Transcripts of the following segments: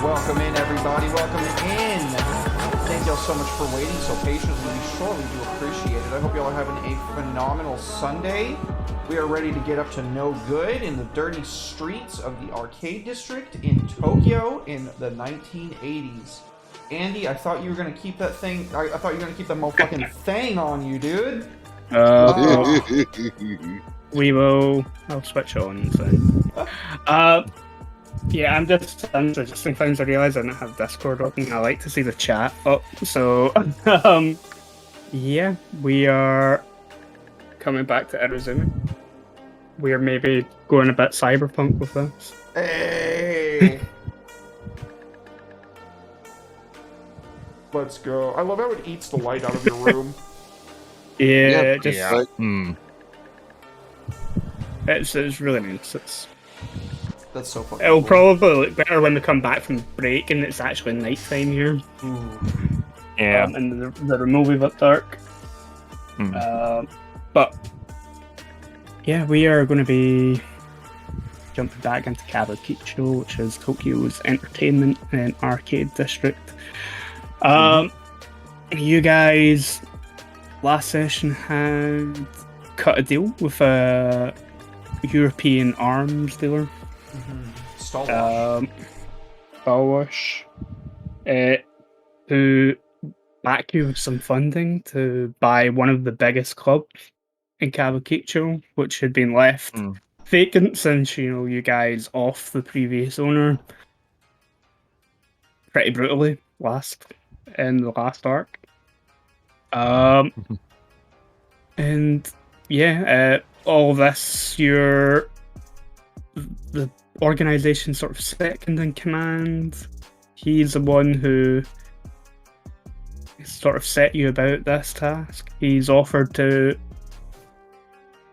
Welcome in, everybody. Welcome in. Thank you all so much for waiting so patiently. We surely do appreciate it. I hope you all are having a phenomenal Sunday. We are ready to get up to no good in the dirty streets of the arcade district in Tokyo in the 1980s. Andy, I thought you were gonna keep that thing. I thought you were gonna keep that motherfucking thing on you, dude. We will. I'll switch on. So. Yeah, I'm just suggesting things. I realize I don't have Discord open. I like to see the chat up. So, yeah, we are coming back to Irezumi. We are maybe going a bit cyberpunk with this. Hey. Let's go. I love how it eats the light out of your room. Yeah, It's really nice. That's so fucking It'll cool. probably look better when they come back from break and it's actually nighttime here. Ooh. Yeah. And the remote a bit dark. But yeah, we are going to be jumping back into Kabukicho, which is Tokyo's entertainment and arcade district. You guys last session had cut a deal with a European arms dealer. Stalwash. To back you with some funding to buy one of the biggest clubs in Kabukicho, which had been left vacant since, you guys off the previous owner pretty brutally in the last arc. And yeah, all this, the organization sort of second in command. He's the one who sort of set you about this task. He's offered to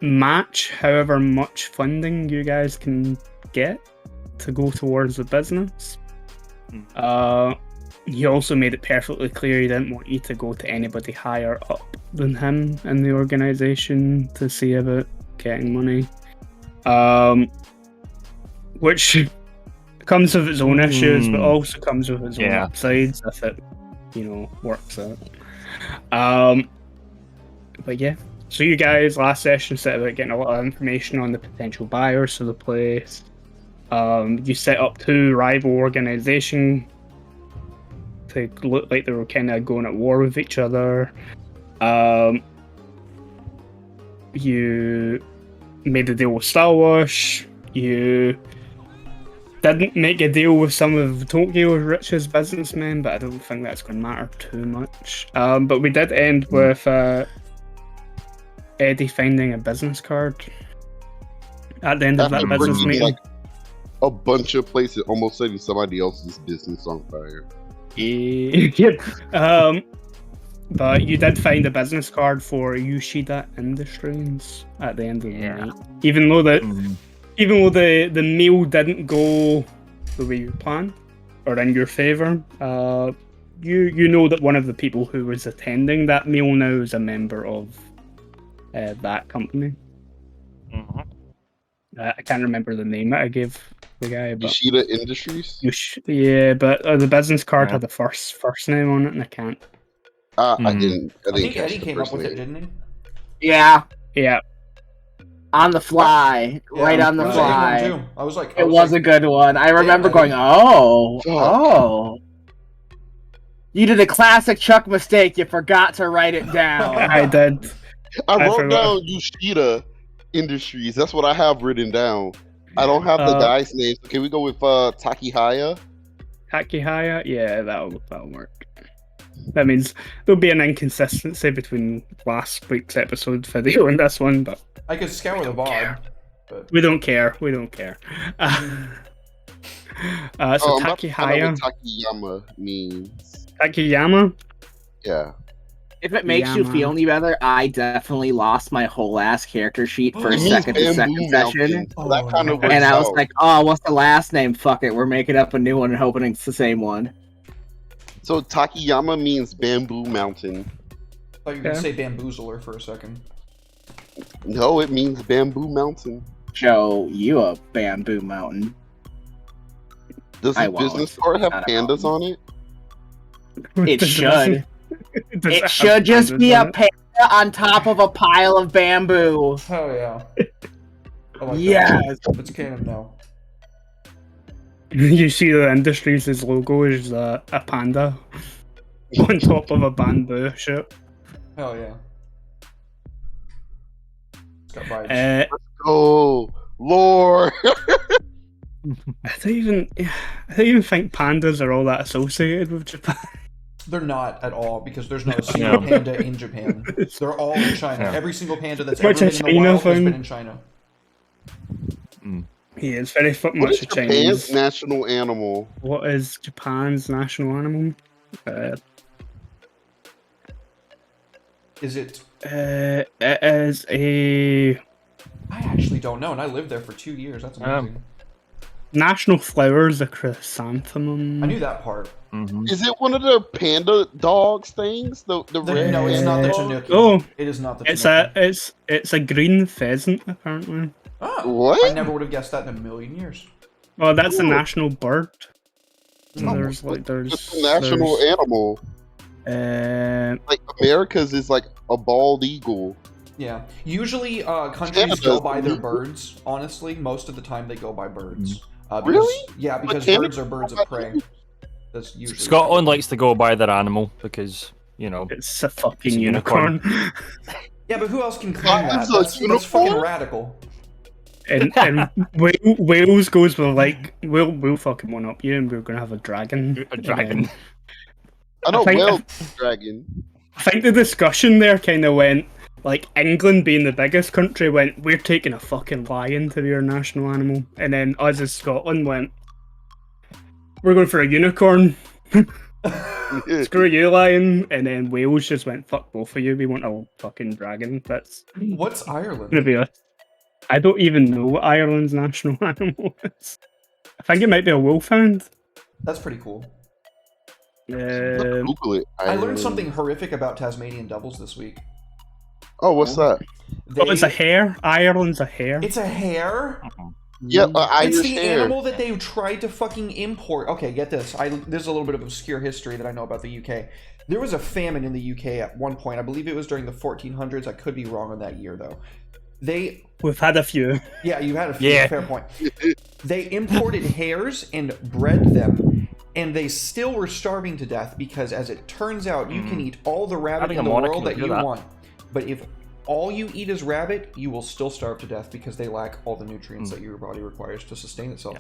match however much funding you guys can get to go towards the business. He also made it perfectly clear he didn't want you to go to anybody higher up than him in the organization to see about getting money. Which comes with its own issues, but also comes with its own upsides if it, works out. But yeah, so you guys last session set about getting a lot of information on the potential buyers for the place. You set up two rival organizations to look like they were kind of going at war with each other. You made a deal with Stalwash. You didn't make a deal with some of Tokyo's richest businessmen, but I don't think that's going to matter too much. But we did end with Eddie finding a business card at the end of that business meeting. Like a bunch of places, almost setting somebody else's business on fire. But you did find a business card for Yoshida Industries at the end of the night. Even though the meal didn't go the way you planned or in your favor, you know that one of the people who was attending that meal now is a member of that company. I can't remember the name that I gave the guy. But Yoshida Industries? But the business card had the first name on it, and I can't. I didn't. I think Eddie came up with it, didn't he? Yeah. Yeah. On the fly, right on the fly. I was like, it was a good one. I remember going, oh. You did a classic Chuck mistake. You forgot to write it down. I did. I wrote down Yoshida Industries. That's what I have written down. I don't have the guy's name. So can we go with Takihaya? Takihaya? Yeah, that'll work. That means there'll be an inconsistency between last week's episode video and this one, but I could scour the VOD. But we don't care. So Takihaya. Takiyama means. Takiyama? Yeah. If it makes you feel any better, I definitely lost my whole ass character sheet for a second session. That kind of and I was like, oh, what's the last name? Fuck it. We're making up a new one and hoping it's the same one. So Takiyama means bamboo mountain. I thought you were going to say bamboozler for a second. No, it means bamboo mountain. Joe, you a bamboo mountain. Does the business card have pandas on it? It should. It should just be a panda on top of a pile of bamboo. Oh yeah. I like that. Yes. It's canon now. You see the Industries' logo is a panda on top of a bamboo ship. Hell yeah. It's got vibes. Oh, Lord. I don't even think pandas are all that associated with Japan. They're not at all, because there's not a single panda in Japan. They're all in China. Yeah. Every single panda that's Much ever a been in the China wild has thing. been in China. He is very What much is a Japan's Chinese. national animal? What is Japan's national animal? Is it? It is a I actually don't know, and I lived there for 2 years. That's amazing. national flower is a chrysanthemum. I knew that part. Is it one of the panda dogs things? The red? No, it's not the Uh, Tanuki. oh, It is not the It's Tanuki. it's a green pheasant apparently. Oh, What? I never would have guessed that in a million years. Oh, that's the Ooh. national bird. Oh, There's It's the national animal. Like America's is like a bald eagle. Yeah. Usually, countries Canada's go by their illegal? birds. Honestly, most of the time they go by birds. Because, Really? Yeah, because Canada birds are birds of prey. That's usually Scotland likes to go by their animal because, you know, It's a fucking It's a unicorn. unicorn. Yeah, but who else can claim that? It's a That's fucking unicorn? radical. and Wales goes with like we'll fucking one up you and we're gonna have a dragon. a dragon. I know I think- well dragon. I think the discussion there kind of went like England being the biggest country went we're taking a fucking lion to be our national animal, and then us as Scotland went we're going for a unicorn. Screw you, lion. And then Wales just went fuck both of you. We want a fucking dragon. That's What's gonna Ireland? be a. I don't even know what Ireland's national animal is. I think it might be a wolfhound. That's pretty cool. Google it. I learned something horrific about Tasmanian devils this week. Oh, what's that? Oh, it's a hare. Ireland's a hare. It's a hare? Yep, Irish It's the hair. animal that they tried to fucking import. Okay, get this. There's a little bit of obscure history that I know about the UK. There was a famine in the UK at one point. I believe it was during the 1400s. I could be wrong on that year, though. We've had a few. Yeah, you had a few. Yeah. Fair point. They imported hares and bred them, and they still were starving to death because, as it turns out, you can eat all the rabbit Having in a the monarchy world that would do you that. want. But if all you eat is rabbit, you will still starve to death because they lack all the nutrients that your body requires to sustain itself.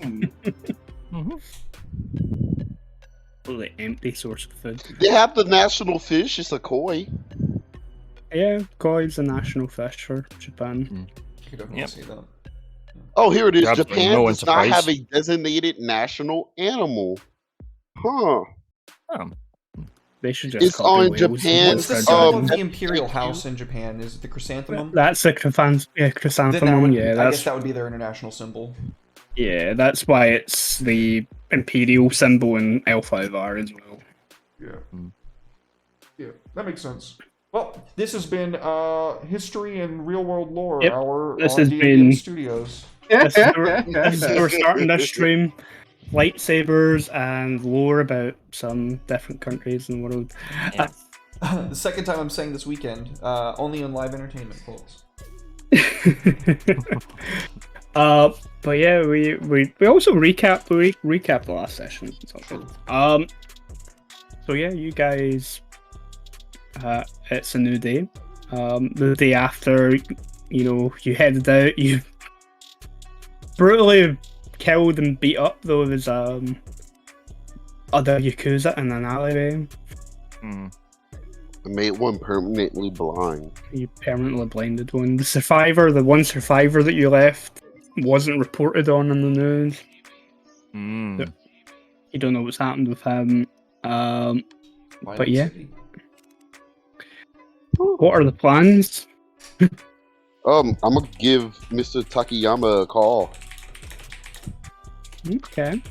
Totally empty source of food. They have the national fish. It's a koi. Yeah, koi's a national fish for Japan. I could definitely Yep. see that. Oh, here it is. Grabs Japan no does not enterprise. have a designated national animal. Huh. They should just It's copy on Wales. Japan's, What's the symbol of the um, imperial house in Japan? Is it the chrysanthemum? That's a Then chrysanthemum. that would, Yeah, I that's guess that would be their international symbol. that's why it's the imperial symbol in L5R as well. Yeah. Yeah, that makes sense. Well, this has been history and real world lore Yep, hour this on has D&D been- Studios. We're starting this stream. Lightsabers and lore about some different countries in the world. Yeah. The second time I'm saying this weekend, only on live entertainment, folks. But yeah, we also recap the last session. It's all good. So yeah, you guys, it's a new day. The day after, you headed out, you brutally killed and beat up those other Yakuza in an alleyway. I made one permanently blind. You permanently blinded one. The one survivor that you left wasn't reported on in the news. You don't know what's happened with him. But yeah. City. What are the plans? I'm gonna give Mr. Takayama a call. Okay.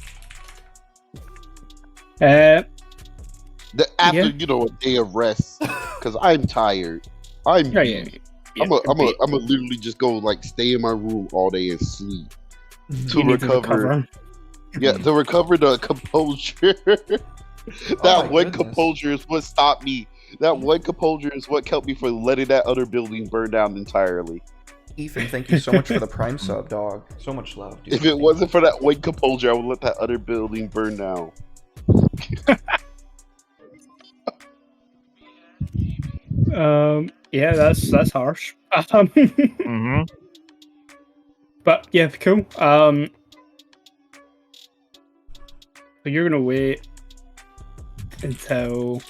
After Yeah. a day of rest, because I'm tired. I'm Yeah. I'm a literally just go stay in my room all day and sleep to You need to recover. Yeah, to recover the composure. That my one goodness. composure is what stopped me. That one composure is what kept me from letting that other building burn down entirely. Ethan, thank you so much for the Prime sub, dog. So much love, dude. If it wasn't for that white composure, I would let that other building burn down. Yeah, that's harsh. Mm-hmm. But yeah, cool. So you're gonna wait until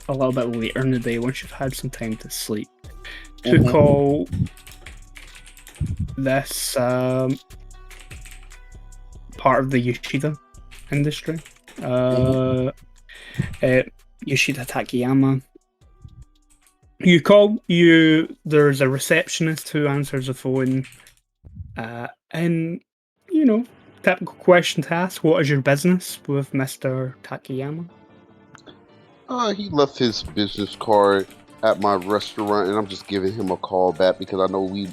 a little bit later in the day once you've had some time to sleep to call this part of the Yoshida industry. Yoshida Takayama. You call, there's a receptionist who answers the phone, and, you know, typical question to ask, what is your business with Mr. Takayama? He left his business card at my restaurant, and I'm just giving him a call back because I know we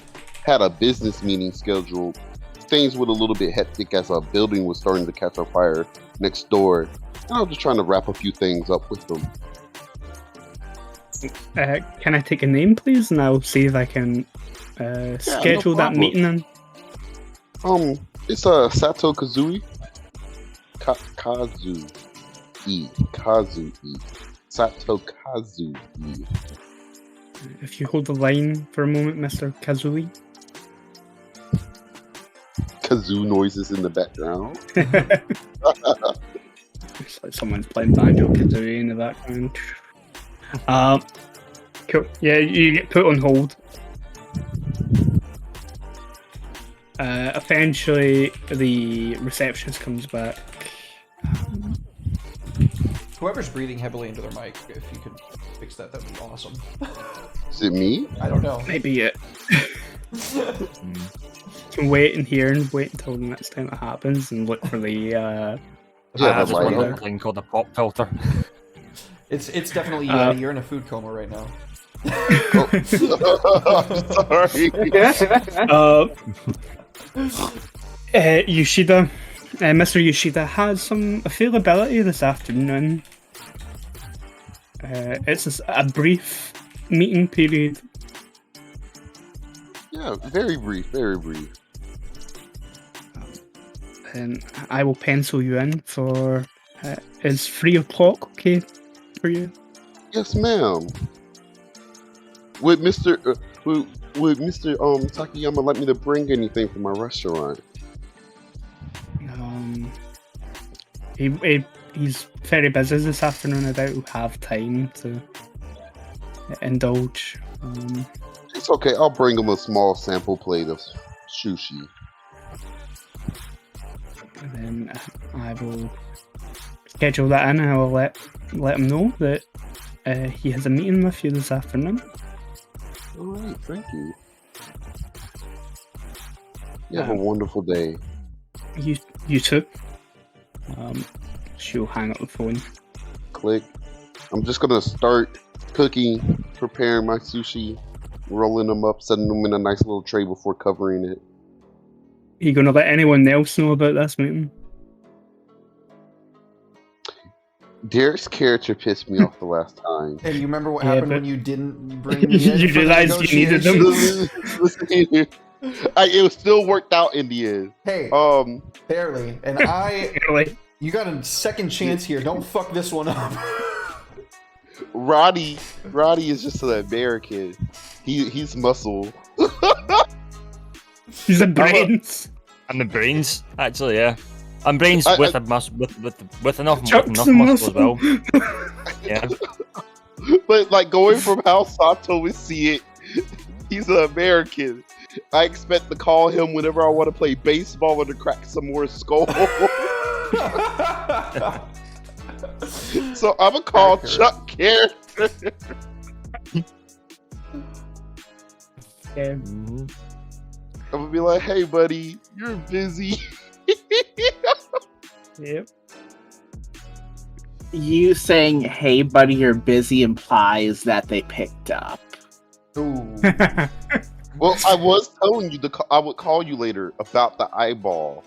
had a business meeting scheduled. Things were a little bit hectic as a building was starting to catch on fire next door, and I was just trying to wrap a few things up with them. Can I take a name, please? And I'll see if I can schedule that meeting in. It's Sato Kazui. Kazui. Sato Kazui. If you hold the line for a moment, Mr. Kazui. Kazoo noises in the background. It's like someone's playing Banjo Kazooie in the background. Cool. Yeah, you get put on hold. Eventually, the receptionist comes back. Whoever's breathing heavily into their mic, if you could fix that, that'd be awesome. Is it me? I don't know. Maybe it. Can wait in here and wait until the next time it happens and look for the. I have the one lighter. little thing called a pop filter. It's definitely you're in a food coma right now. Sorry. Yoshida, Mr. Yoshida has some availability this afternoon. It's a brief meeting period. Yeah, very brief, very brief. And I will pencil you in for. Is 3 o'clock okay for you? Yes, ma'am. Would Mr. Takayama like me to bring anything from my restaurant? He's very busy this afternoon. I doubt he'll have time to indulge. It's okay. I'll bring him a small sample plate of sushi. And then I will schedule that in, and I will let him know that he has a meeting with you this afternoon. All right, thank you. You have a wonderful day. You too. She'll hang up the phone. Click. I'm just gonna start cooking, preparing my sushi, rolling them up, setting them in a nice little tray before covering it. Are you gonna let anyone else know about this meeting? Derek's character pissed me off the last time. Hey, you remember what Yeah, happened but- when you didn't bring me in? You for the realized you needed them. negotiations? Listen here. It was still worked out in the end. Hey, barely. And Really? you got a second chance here. Don't fuck this one up. Roddy is just an American. He's muscle. He's a brains. And the brains, actually, yeah. And brains with enough Chucks muscle as well. Yeah. But like going from how Sato would see it, he's an American. I expect to call him whenever I want to play baseball or to crack some more skull. So I'm gonna call Chuck character. Yeah. I'm gonna be like, "Hey, buddy, you're busy." Yep. You saying, "Hey, buddy, you're busy," implies that they picked up. Ooh. Well, I was telling you I would call you later about the eyeball.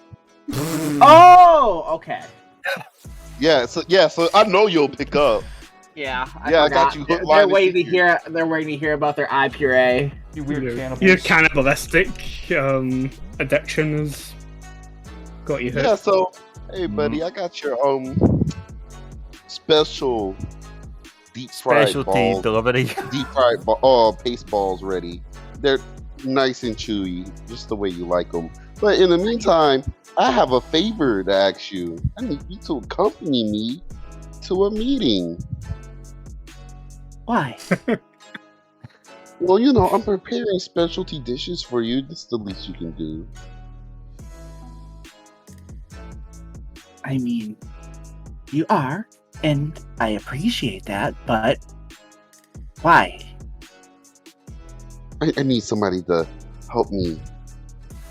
Oh, okay. So I know you'll pick up. Yeah, I got you hook, line, They're and waiting to sinker. hear. They're waiting to hear about their eye puree. You weird cannibals. Your cannibalistic addiction has got you hooked. Yeah, so hey buddy, I got your special deep fried Specialty balls. delivery. Deep fried paste balls ready. They're nice and chewy, just the way you like them. But in the meantime, I have a favor to ask you. I need you to accompany me to a meeting. Why? Well, you know, I'm preparing specialty dishes for you. This is the least you can do. I mean, you are, and I appreciate that, but why? I need somebody to help me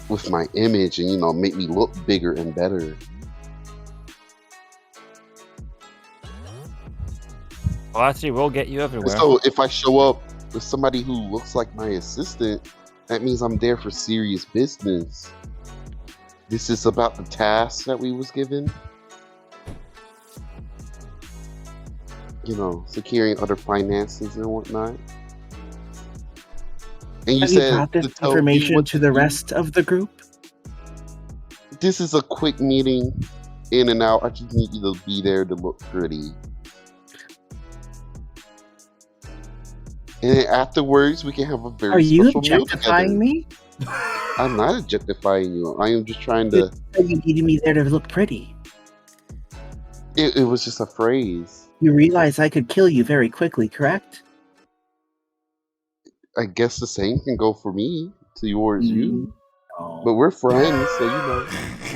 with my image and, you know, make me look bigger and better. Flattery will get you everywhere. So if I show up with somebody who looks like my assistant, that means I'm there for serious business. This is about the task that we was given. You know, securing other finances and whatnot. And Have you brought this information to the rest of the group? This is a quick meeting, in and out. I just need you to be there to look pretty. And then afterwards, we can have a very Are you special meal objectifying together. me? I'm not objectifying you. I am just trying to. You needed me there to look pretty. It was just a phrase. You realize I could kill you very quickly, correct? I guess the same can go for me towards you. No. But we're friends, so you know.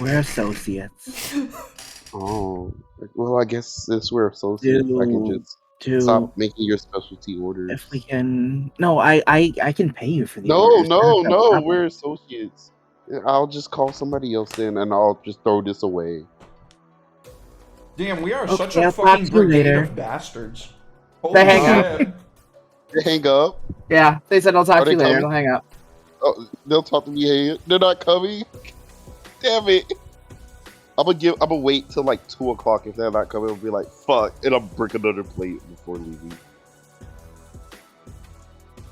We're associates. Oh, well, I guess since we're associates, I can just stop making your specialty orders. If we can, no, I can pay you for the No, orders. no, we're associates. I'll just call somebody else in, and I'll just throw this away. Damn, we are Okay, such a I'll fucking talk to you brigade later. of bastards. They hang up. They hang up. Yeah, they said I'll talk Are to you they later. coming? They'll hang up. Oh, they'll talk to me. They're not coming. Damn it! I'm gonna wait till like 2 o'clock. If they're not coming, I'll be like, fuck, and I'll bring another plate before leaving.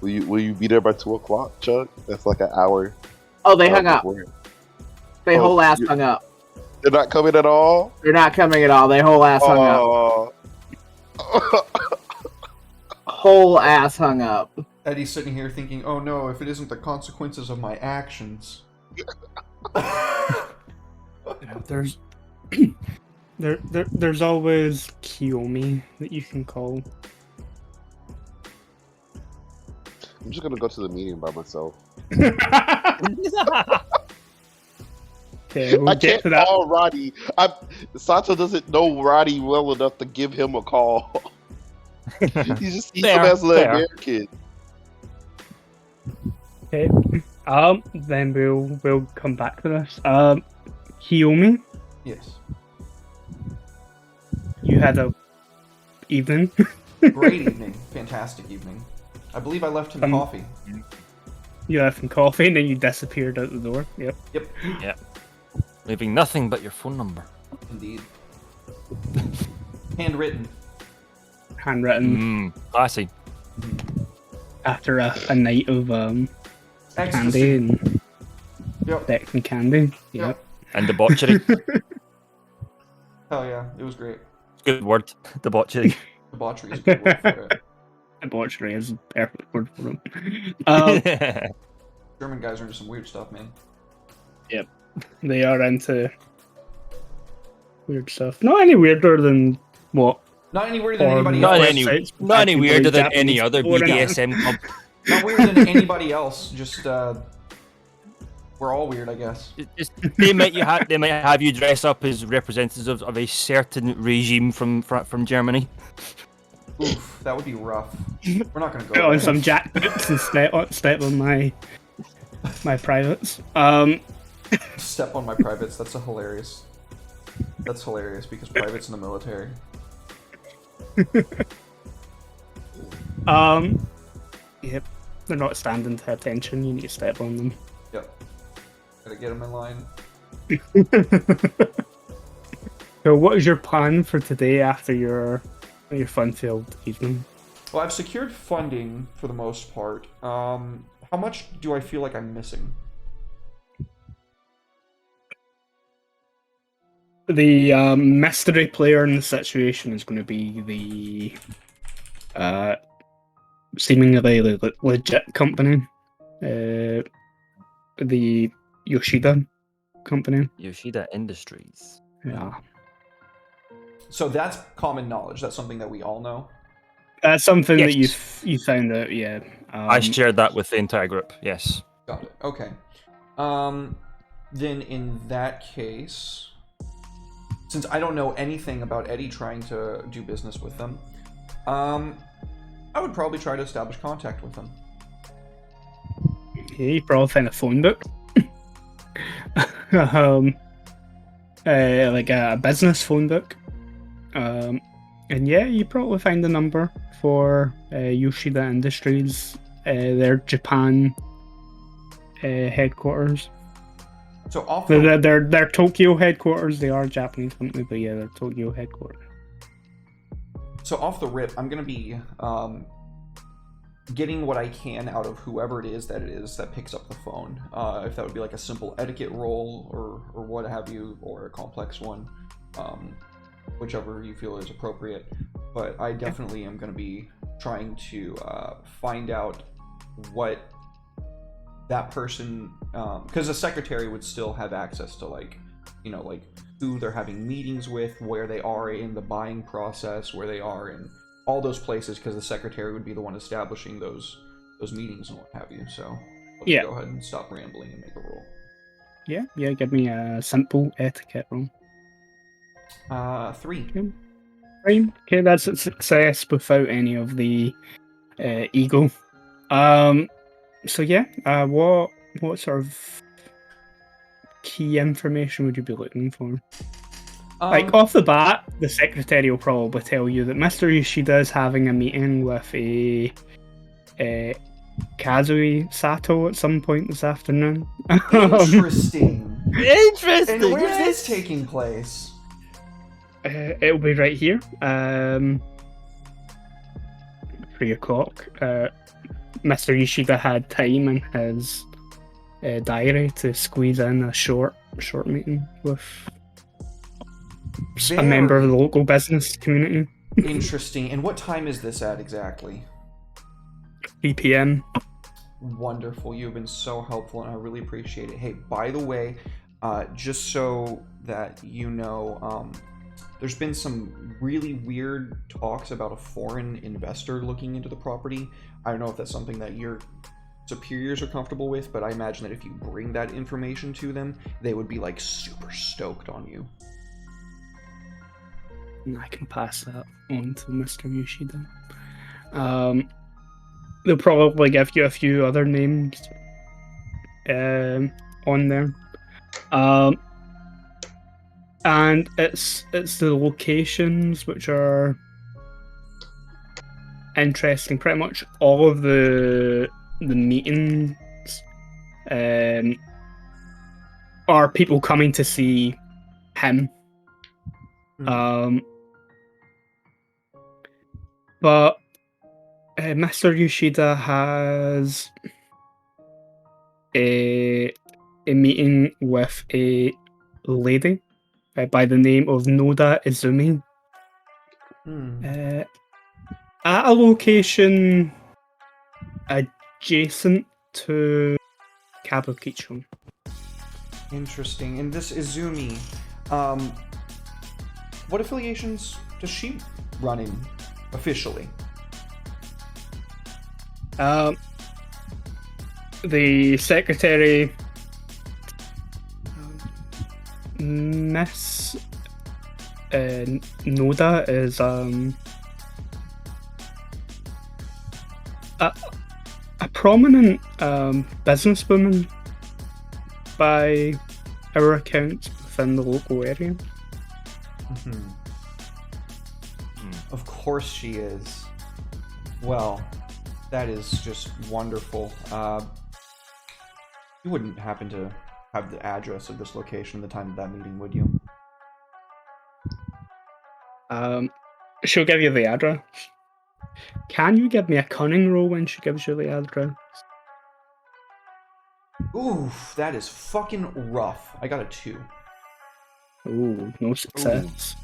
Will you be there by 2 o'clock, Chuck? That's like an hour. Oh, they hung up. before. They Oh, whole ass hung up. They're not coming at all. They're not coming at all. They whole ass hung up. Oh. Whole ass hung up. Eddie's sitting here thinking, oh no, if it isn't the consequences of my actions. There's there's always Kiyomi that you can call. I'm just gonna go to the meeting by myself. Okay, we'll I get can't to that. call Roddy. Sato doesn't know Roddy well enough to give him a call. He just sees him as an American. Okay. Then we'll come back to this. Kiyomi, Yes. you had a evening. Great evening. Fantastic evening. I believe I left him coffee. You had some coffee and then you disappeared out the door. Yep. Yep. Leaving nothing but your phone number. Indeed. Handwritten. Handwritten Classy. after a night of candy Ecstasy. and Yep. sex and candy. Yep. And debauchery. Hell yeah, it was great. Good word. Debauchery. Debauchery is a good word for it. Debauchery is a perfect word for them. German guys are into some weird stuff, man. They are into weird stuff. Not any weirder than what? Not any weirder than Or anybody not else. any, websites not any actually weirder than Japanese any other porn. BDSM club. Not weirder than anybody else. Just we're all weird, I guess. They might have you dress up as representatives of a certain regime from Germany. Oof, that would be rough. We're not gonna go Put on there. some jackboots and step on my privates. Step on my privates. That's hilarious. That's hilarious because privates in the military. Yep. They're not standing to attention. You need to step on them. Yep. Gotta get them in line. So, what is your plan for today after your fun-filled evening? Well, I've secured funding for the most part. How much do I feel like I'm missing? The mystery player in the situation is going to be the seemingly legit company, the Yoshida company. Yoshida Industries. Yeah, So that's common knowledge. That's something that we all know. that's something that Yes. you found out. Yeah, I shared that with the entire group. Yes. Got it. Okay. Then in that case, since I don't know anything about Eddie trying to do business with them, I would probably try to establish contact with them. yeah, you probably find a phone book, like a business phone book, and yeah, you probably find the number for Yoshida Industries, their Japan headquarters. So off Their Tokyo headquarters. They are a Japanese company, but yeah, they're Tokyo headquarters. So off the rip, I'm gonna be getting what I can out of whoever it is that picks up the phone. If that would be like a simple etiquette roll or what have you, or a complex one, whichever you feel is appropriate. But I definitely am gonna be trying to find out what that person, because the secretary would still have access to like who they're having meetings with, where they are in the buying process, where they are in all those places, because the secretary would be the one establishing those meetings and what have you. So let's go ahead and stop rambling and make a roll. Yeah, give me a simple etiquette roll. 3. Okay. Right. Okay, that's a success without any of the ego. So yeah, what sort of key information would you be looking for? Like off the bat, the secretary will probably tell you that Mr. Yoshida is having a meeting with a Kazui Sato at some point this afternoon. Interesting. Interesting. And where's this taking place? It'll be right here. 3 o'clock. Mr. Yoshida had time in his diary to squeeze in a short meeting with a member of the local business community. Interesting. And what time is this at exactly? 3 p.m. Wonderful. You've been so helpful, and I really appreciate it. Hey, by the way, just so that you know, there's been some really weird talks about a foreign investor looking into the property. I don't know if that's something that your superiors are comfortable with, but I imagine that if you bring that information to them, they would be like super stoked on you. I can pass that on to Mr. Yoshida. They'll probably give you a few other names on there. And it's the locations which are interesting. Pretty much all of the meetings are people coming to see him. But Mr. Yoshida has a meeting with a lady by the name of Noda Izumi at a location adjacent to Kabukicho. Interesting. And this Izumi, what affiliations does she run in officially? The secretary, Miss Noda, is a prominent businesswoman by our accounts within the local area. Of course she is. Well, that is just wonderful. You wouldn't happen to have the address of this location at the time of that meeting, would you? She'll give you the address. Can you give me a cunning roll when she gives you the address? Oof, that is fucking rough. I got a 2. Ooh, no success.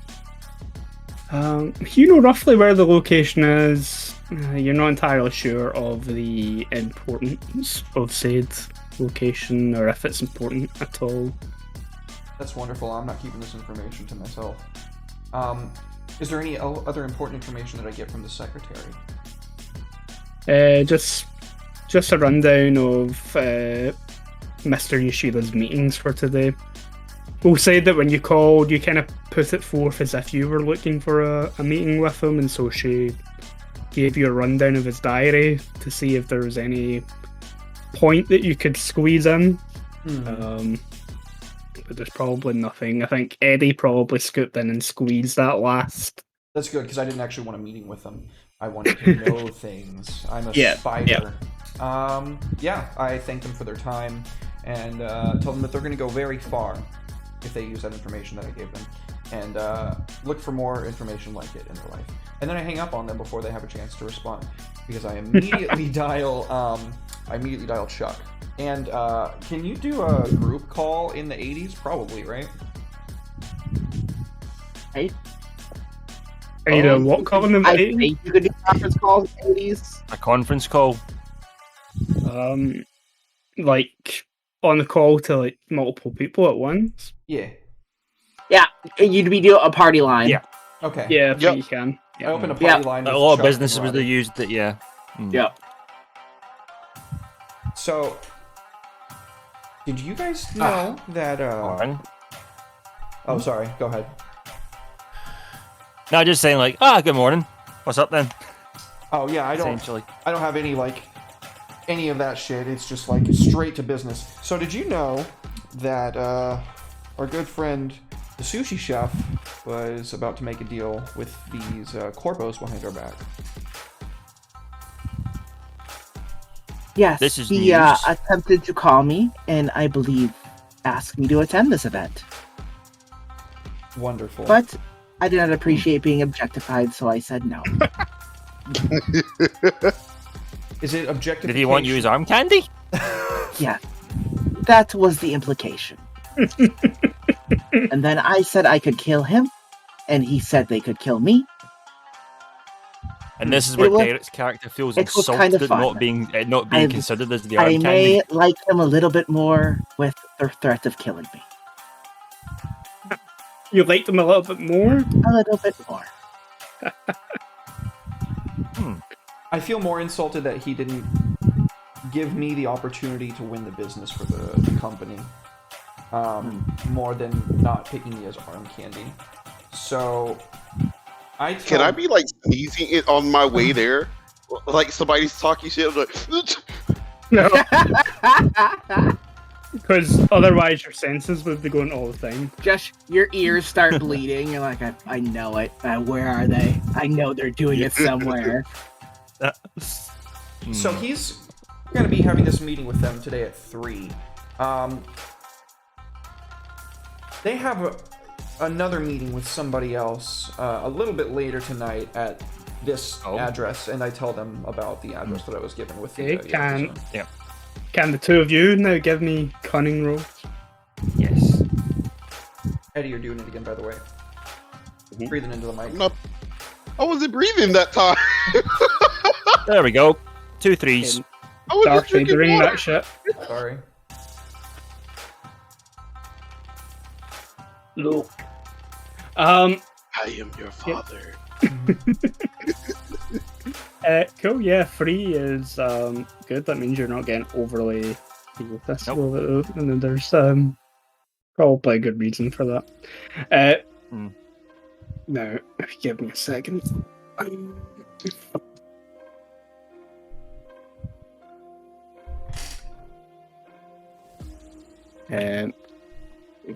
You know roughly where the location is. You're not entirely sure of the importance of said location, or if it's important at all. That's wonderful. I'm not keeping this information to myself. Is there any other important information that I get from the secretary? Just a rundown of Mr. Yoshida's meetings for today. We'll say that when you called, you kind of put it forth as if you were looking for a meeting with him, and so she gave you a rundown of his diary to see if there was any point that you could squeeze in. But there's probably nothing. I think Eddie probably scooped in and squeezed that last. That's good, because I didn't actually want a meeting with him. I wanted to know things. I'm a spider. Yeah, I thank them for their time, and tell them that they're going to go very far if they use that information that I gave them, and look for more information like it in their life. And then I hang up on them before they have a chance to respond, because I immediately dial Chuck. And can you do a group call in the 80s? Probably, right? Right. Are you doing what call in the I 80s? think you could do conference calls in the 80s. A conference call. Like on the call to like multiple people at once. Yeah. Yeah, you'd be doing a party line. Yeah. Okay. Yeah, I think Yep. you can. I opened a party line. A with lot of Chuck businesses and would have Roddy. used it, yeah. Yeah. So, did you guys know that? Morning. Oh, sorry. Go ahead. No, just saying like, good morning. What's up then? Oh yeah, I don't Essentially. have any of that shit. It's just like straight to business. So did you know that our good friend the sushi chef was about to make a deal with these corpos behind our back? Yes, This is he news. attempted to call me, and I believe asked me to attend this event. Wonderful. But I did not appreciate being objectified, so I said no. Is it objectification? Did he want you as arm candy? Yeah, that was the implication. And then I said I could kill him, and he said they could kill me. And this is where It was- Derek's character feels it was insulted kind of at fun. not being I- considered as the arm I candy. may like him a little bit more with the threat of killing me. You liked him a little bit more? A little bit more. I feel more insulted that he didn't give me the opportunity to win the business for the company, more than not picking me as arm candy. So, Can I be like sneezing it on my way there? Like somebody's talking shit. I'm like, No. Because otherwise your senses would be going all the time. Just your ears start bleeding. You're like, I know it. Where are they? I know they're doing it somewhere. So he's going to be having this meeting with them today at 3. They have another meeting with somebody else a little bit later tonight at this address, and I tell them about the address that I was given with the Okay, episode. Can the two of you now give me cunning rolls? Yes. Eddie, you're doing it again, by the way. Breathing into the mic. I wasn't breathing that time. There we go. 2 3s. I was Darth just drinking Vadering water. that shit. Sorry. Look. I am your father. Cool, yeah, 3 is good. That means you're not getting overly egotistical with it, and then there's probably a good reason for that. Now, if you give me a second.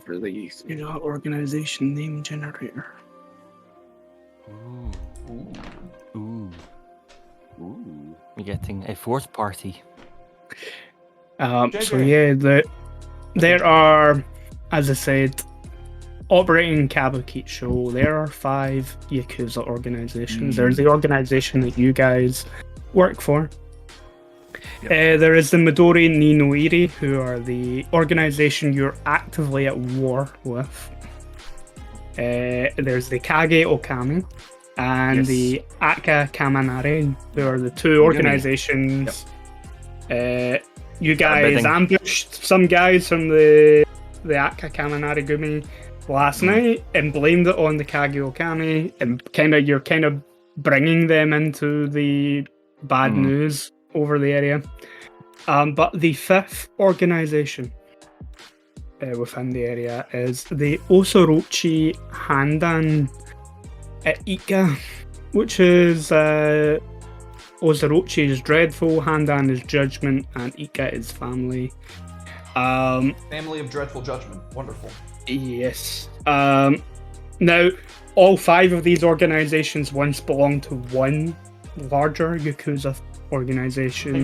For the organization name generator. Ooh. We're getting a fourth party. So yeah, there are, as I said, operating Kabuki Show. There are 5 Yakuza organizations. There's the organization that you guys work for. There is the Midori ni no Iri, who are the organization you're actively at war with. There's the Kage Okami and the Aka Kamanare, who are the two organizations. You guys ambushed some guys from the Aka Kamanare Gumi last night and blamed it on the Kage Okami, and you're kind of bringing them into the bad news over the area. But the fifth organization within the area is the Osorochi Handan Ika, which is Osorochi is dreadful, Handan is judgment, and Ika is family. Family of dreadful judgment. Wonderful. Yes. Now, all five of these organizations once belonged to one larger Yakuza organization,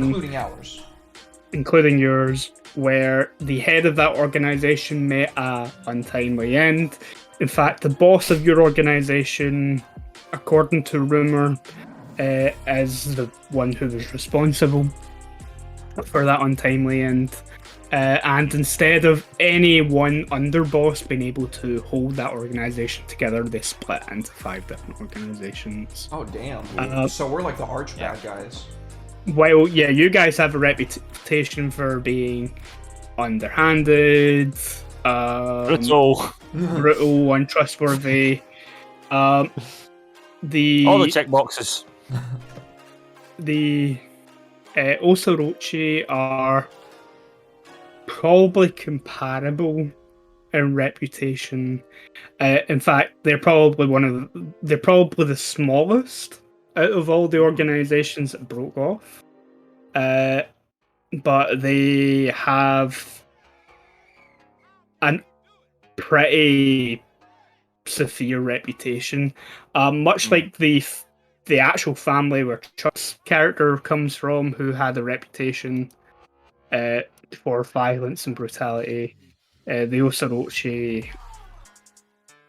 including yours, where the head of that organization met a untimely end. In fact, the boss of your organization, according to rumor, is the one who was responsible for that untimely end. And instead of any one underboss being able to hold that organization together, they split into 5 different organizations. Oh, damn. So we're like the arch bad guys. Well, yeah, you guys have a reputation for being underhanded, brutal, untrustworthy. All the check boxes. The Osorochi are probably comparable in reputation. In fact, they're probably the smallest out of all the organizations that broke off. But they have a pretty severe reputation. Much like the actual family where Chuck's character comes from, who had a reputation for violence and brutality. The Osorochi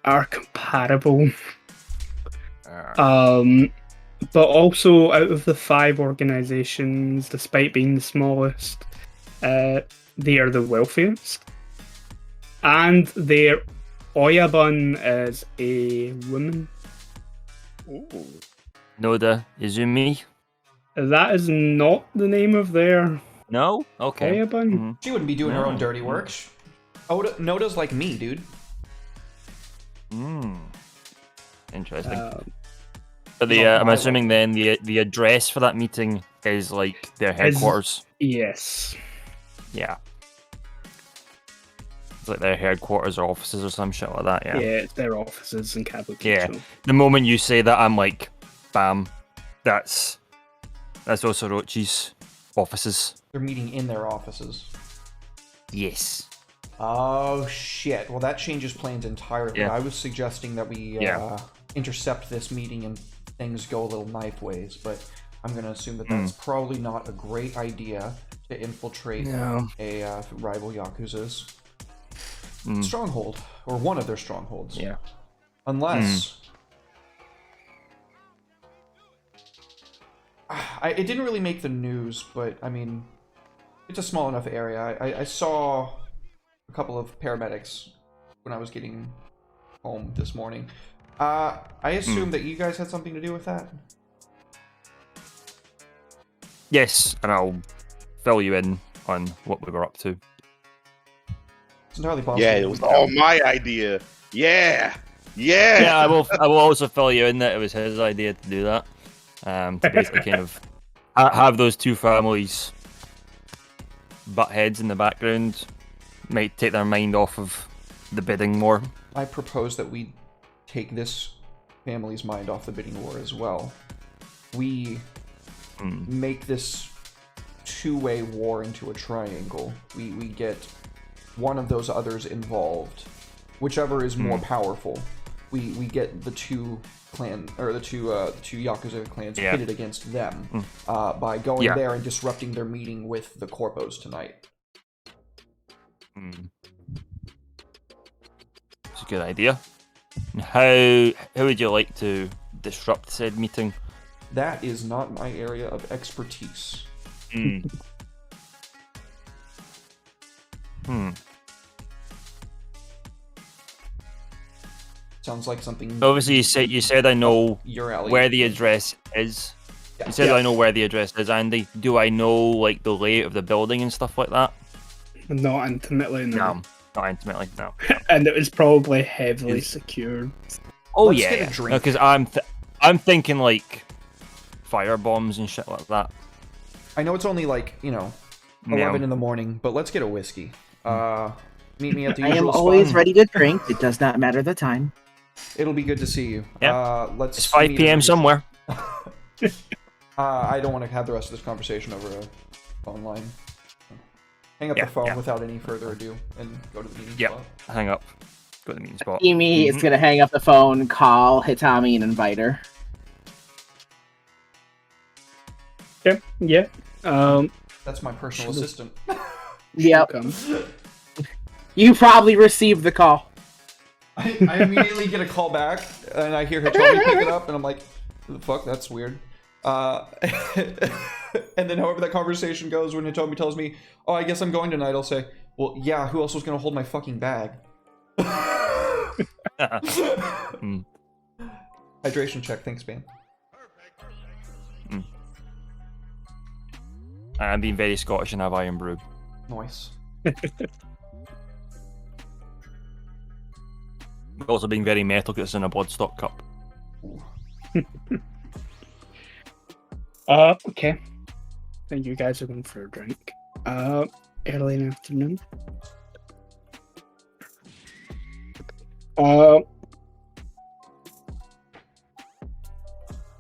are comparable. But also, out of the 5 organizations, despite being the smallest, they are the wealthiest. And their Oyabun is a woman. Ooh. Noda Izumi. That is not the name of their... No? Okay. Oyabun. She wouldn't be doing her own dirty work. Noda's like me, dude. Interesting. But I'm assuming then the address for that meeting is like their headquarters. Yes. Yeah. It's like their headquarters or offices or some shit like that, yeah. Yeah, it's their offices in Kabukicho. Yeah. The moment you say that, I'm like, bam, that's Osorochi's offices. They're meeting in their offices. Yes. Oh, shit. Well, that changes plans entirely. Yeah. I was suggesting that we intercept this meeting and things go a little knife ways, but I'm going to assume that that's probably not a great idea to infiltrate a rival Yakuza's stronghold, or one of their strongholds. Yeah. Unless... it didn't really make the news, but, I mean, it's a small enough area. I saw a couple of paramedics when I was getting home this morning. I assume that you guys had something to do with that? Yes, and I'll fill you in on what we were up to. It's entirely possible. Yeah, it was all my idea. Yeah. Yeah, I will also fill you in that it was his idea to do that. To basically kind of have those two families butt heads in the background, might take their mind off of the bidding war. I propose that we take this family's mind off the bidding war as well. We make this two-way war into a triangle. We get one of those others involved, whichever is more powerful. We get the two clan, or the two Yakuza clans pitted against them by going there and disrupting their meeting with the Corpos tonight. It's a good idea. How would you like to disrupt said meeting? That is not my area of expertise. Sounds like something. Obviously, you said I know your alley. where the address is. Yeah. You said I know where the address is, Andy. Do I know like the layout of the building and stuff like that? Not intimately, no. No, not intimately. No. And it was probably heavily secured. Oh Let's yeah, get a drink. because I'm thinking like fire bombs and shit like that. I know it's only like 11 in the morning, but let's get a whiskey. Meet me at the I usual am always spot. ready to drink. It does not matter the time. It'll be good to see you. Yeah. Let's. It's 5 meet p.m. at the- somewhere. I don't want to have the rest of this conversation over a phone line. Hang up the phone without any further ado and go to the meeting spot. Hang up. Go to the meeting spot. Amy is gonna hang up the phone, call Hitami, and invite her. Yeah. That's my personal assistant. Yep. Come. You probably received the call. I immediately get a call back, and I hear Hitomi pick it up, and I'm like, "Who the fuck? That's weird." And then however that conversation goes, when Hitomi tells me, "Oh, I guess I'm going tonight," I'll say, "Well, yeah, who else was gonna hold my fucking bag?" Hydration check, thanks, man. I'm being very Scottish and have iron brew. Nice. Also being very metal because it's in a bloodstock cup. Okay. And you guys are going for a drink. Early in the afternoon.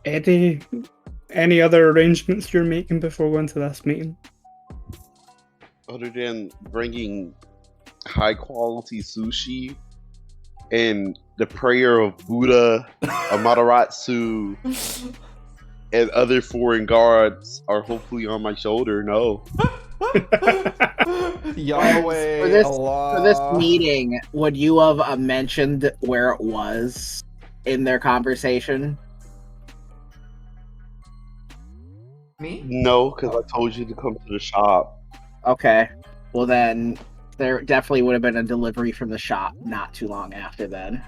Eddie, any other arrangements you're making before going to this meeting? Other than bringing high quality sushi and the prayer of Buddha, Amaterasu, and other foreign gods are hopefully on my shoulder. No. Yahweh, For this meeting, would you have mentioned where it was in their conversation? Me? No, because I told you to come to the shop. Okay. Well then, there definitely would have been a delivery from the shop not too long after then.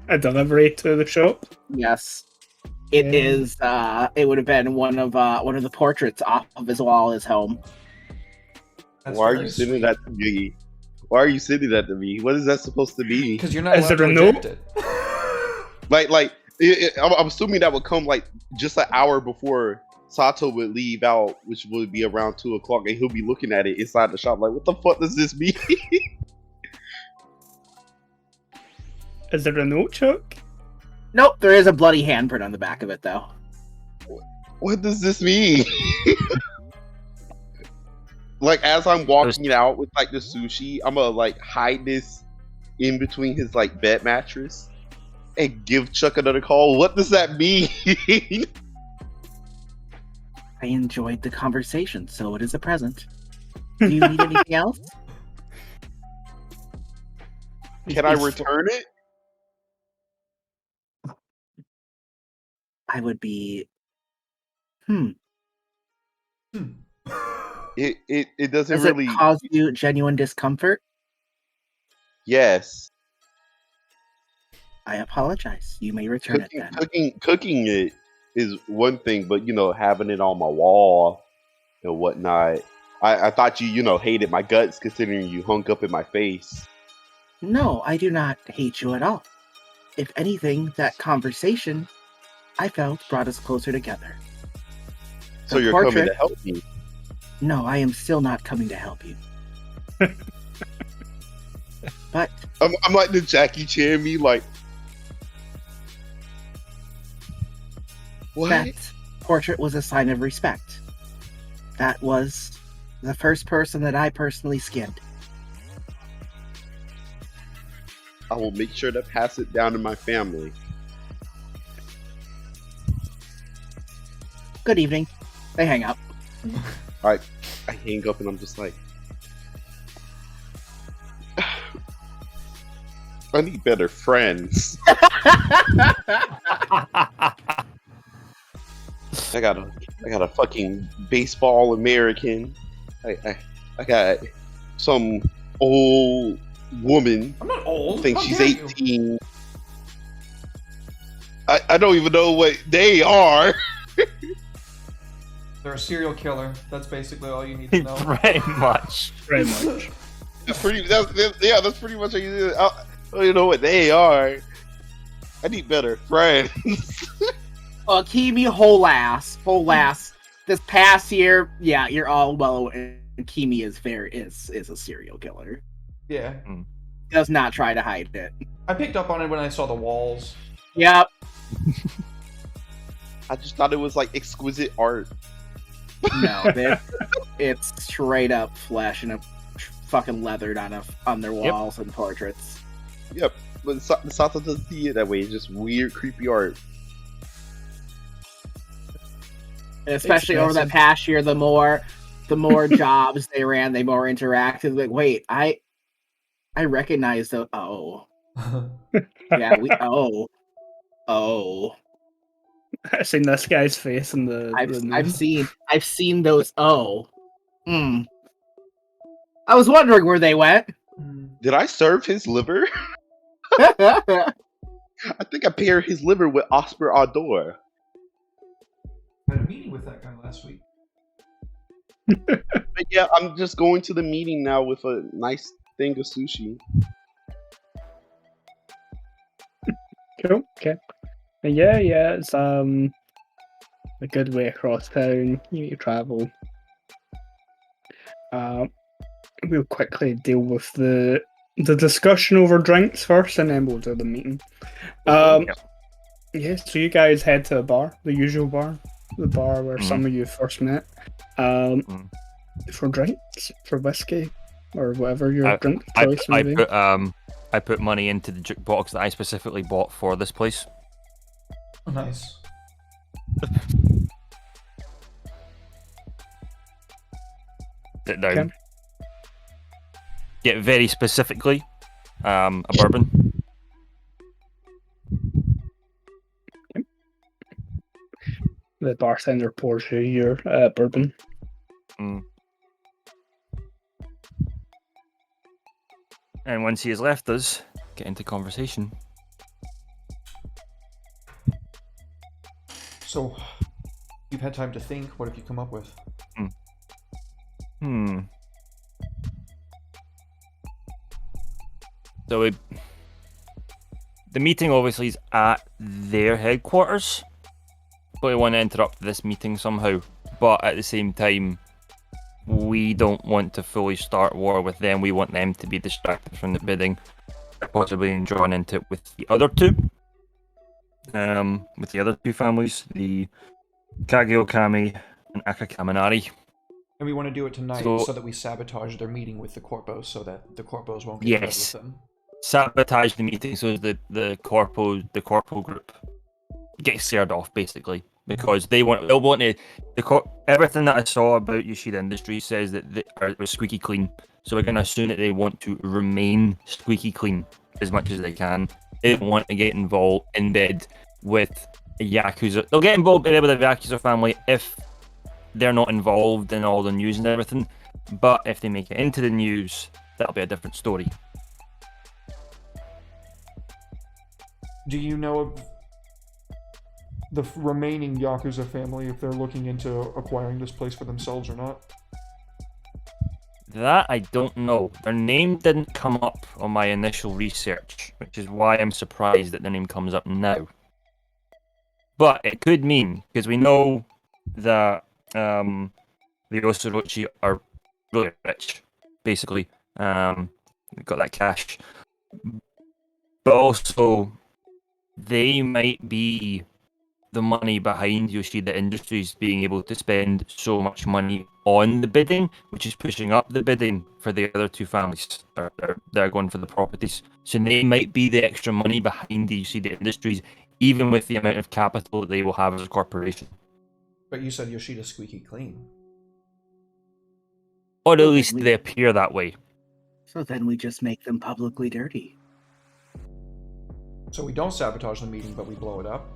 A delivery to the shop? Yes. It Yeah. is. It would have been one of the portraits off of his wall at his home. Why are you sending that to me? Why are you sending that to me? What is that supposed to be? Because you're not Is allowed to there a note? reject it. I'm assuming that would come like just an hour before Sato would leave out, which would be around 2:00, and he'll be looking at it inside the shop like, what the fuck does this mean? Is there a note, Chuck? Nope, there is a bloody handprint on the back of it though. What does this mean? Like, as I'm walking out with like the sushi, I'm gonna like hide this in between his like bed mattress and give Chuck another call. What does that mean? I enjoyed the conversation, so it is a present. Do you need anything else? Can I return it? I would be. It doesn't Does really. it cause you genuine discomfort? Yes. I apologize. You may return it then. Cooking it is one thing, but having it on my wall and whatnot. I thought you hated my guts considering you hung up in my face. No, I do not hate you at all. If anything, that conversation, I felt, brought us closer together. So The you're coming portrait- to help me. No, I am still not coming to help you. But I'm like the Jackie Chan me, like, what? that portrait was a sign of respect. That was the first person that I personally skinned. I will make sure to pass it down to my family. Good evening. They hang up. I hang up and I'm just like, I need better friends. I got a fucking baseball American. I got some old woman I'm not old. thinks How she's dare you. 18. I don't even know what they are. They're a serial killer. That's basically all you need to know. Pretty much. Pretty much. That's pretty much how you do it. I don't even know what they are. I need better friends. Kimi, whole ass. This past year, yeah, you're all well aware. Kimi is a serial killer. Yeah. Does not try to hide it. I picked up on it when I saw the walls. Yep. I just thought it was like exquisite art. No, it's straight up flesh and a fucking leathered on their walls and portraits. Yep, but Sato doesn't see it that way. It's just weird, creepy art. And especially over that past year, the more jobs they ran, they more interactive. Like, wait, I recognize the yeah, I've seen this guy's face in the. I've seen those. I was wondering where they went. Did I serve his liver? I think I paired his liver with Oscar Ardor. I had a meeting with that guy last week. But yeah, I'm just going to the meeting now with a nice thing of sushi. Cool. Okay. Yeah, it's a good way across town. You travel. We'll quickly deal with the discussion over drinks first, and then we'll do the meeting. Yeah, so you guys head to a bar, the usual bar, the bar where some of you first met. For drinks, for whiskey, or whatever your drink choice may be. I put money into the jukebox that I specifically bought for this place. Oh, nice. Sit down. Okay. Get very specifically a bourbon. Okay. The bartender pours you your bourbon. And once he has left us, get into conversation. So, you've had time to think. What have you come up with? So the meeting obviously is at their headquarters, but we want to interrupt this meeting somehow. But at the same time, we don't want to fully start war with them. We want them to be distracted from the bidding, possibly drawn into it with the other two. With the other two families, the Kage Okami and Aka Kaminari. And we want to do it tonight so that we sabotage their meeting with the Corpos so that the Corpos won't get rid with them. Sabotage the meeting so the corpo group gets scared off, basically. Because they'll want to... everything that I saw about Yoshida Industries says that they are squeaky clean. So we're going to assume that they want to remain squeaky clean as much as they can. They don't want to get involved in bed with a Yakuza. They'll get involved in bed with the Yakuza family if they're not involved in all the news and everything. But if they make it into the news, that'll be a different story. Do you know of the remaining Yakuza family, if they're looking into acquiring this place for themselves or not? That I don't know. Their name didn't come up on my initial research, which is why I'm surprised that their name comes up now. But it could mean, because we know that the Osorochi are really rich, basically. They've got that cash. But also, they might be the money behind Yoshida Industries being able to spend so much money on the bidding, which is pushing up the bidding for the other two families. They're going for the properties. So they might be the extra money behind the Yoshida Industries, even with the amount of capital that they will have as a corporation. But you said Yoshida's squeaky clean. Or at least they appear that way. So then we just make them publicly dirty. So we don't sabotage the meeting, but we blow it up?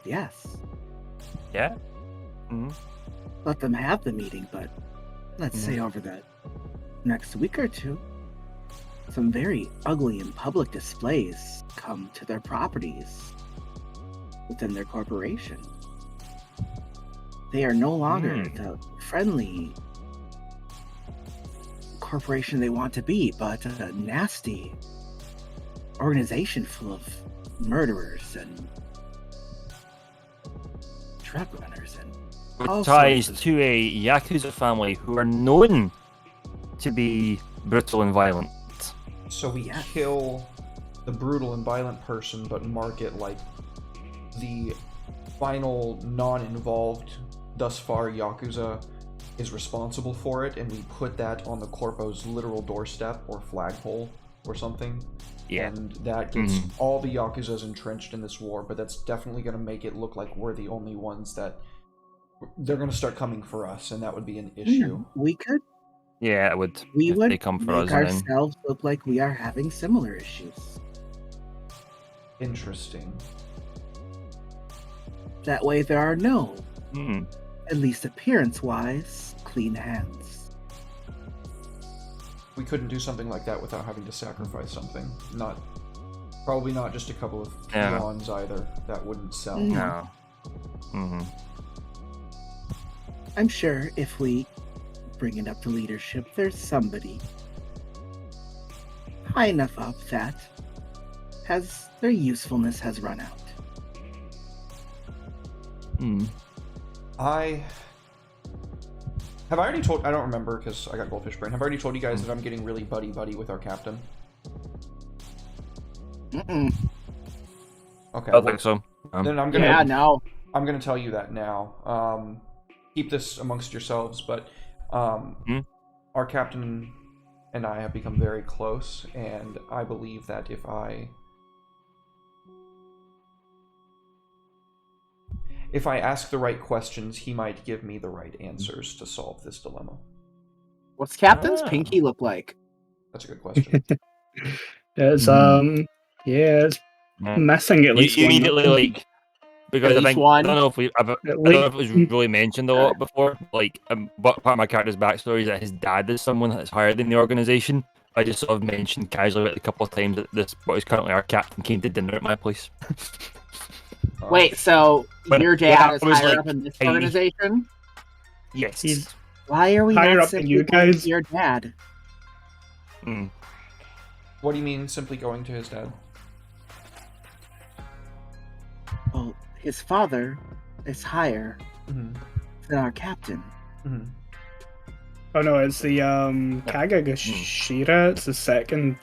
Yes. Yeah? Mm-hmm. Let them have the meeting, but let's say over the next week or two, some very ugly and public displays come to their properties within their corporation. They are no longer the friendly corporation they want to be, but a nasty organization full of murderers and drug runners and all ties sorts of- to a Yakuza family who are known to be brutal and violent. So we Yes. kill the brutal and violent person, but mark it like the final non-involved, thus far, Yakuza is responsible for it, and we put that on the Corpo's literal doorstep or flagpole or something. Yeah. And that gets all the Yakuzas entrenched in this war, but that's definitely going to make it look like we're the only ones that... They're going to start coming for us, and that would be an issue. We could Yeah, it would. we if would they come for make us, and then ourselves look like we are having similar issues. Interesting. That way there are no, Hmm. at least appearance-wise, clean hands. We couldn't do something like that without having to sacrifice something. Probably not just a couple of lawns either. That wouldn't sell. No. I'm sure if we bring it up to leadership, there's somebody high enough up that their usefulness has run out. I already told... I don't remember because I got goldfish brain. Have I already told you guys that I'm getting really buddy-buddy with our captain? Mm-mm. Okay. I don't think so. Then I'm gonna... Yeah, no. I'm gonna tell you that now. Keep this amongst yourselves, but our captain and I have become very close, and I believe that if I ask the right questions, he might give me the right answers to solve this dilemma. What's Captain's pinky look like? That's a good question. It's it's missing at least you one immediately knuckle. like because At I least think one? I don't know if I don't know if it was really mentioned a lot before. Like, but part of my character's backstory is that his dad is someone that's hired in the organization. I just sort of mentioned casually a couple of times that this what is currently our captain came to dinner at my place. Wait, so But your when dad I is was, higher like, up in this tiny- organization? Yes. He's Why are we higher not up than simply you going guys. to your dad? What do you mean, simply going to his dad? Well, his father is higher Mm-hmm. than our captain. Mm-hmm. Oh no, it's the Kagagashira. It's the second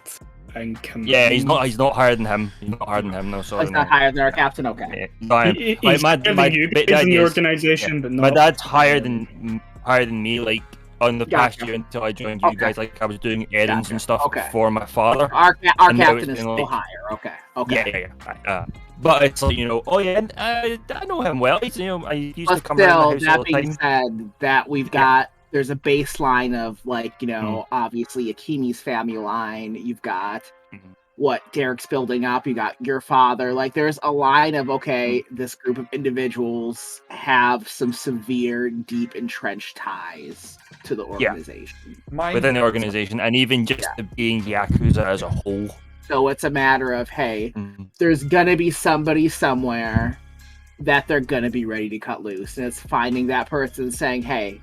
in command. Yeah, he's not higher than him. He's not higher than him. No, sorry. He's not higher than our captain? Okay. Yeah. He's higher than you guys in the organization, but not. My dad's higher than me. Like on the past Gotcha. year until I joined you guys, like I was doing errands and stuff Okay. for my father. Our And now captain it's is been, still like- higher. Okay. Yeah. But it's like, oh yeah, I know him well. He's, I used to But come around still, the house all that the being time. said, that we've got there's a baseline of like, obviously Akimi's family line. You've got what Derek's building up. You got your father. Like, there's a line of this group of individuals have some severe, deep, entrenched ties to the organization. Within the organization, and even just being Yakuza as a whole. So it's a matter of, hey, there's gonna be somebody somewhere that they're gonna be ready to cut loose, and it's finding that person saying, hey,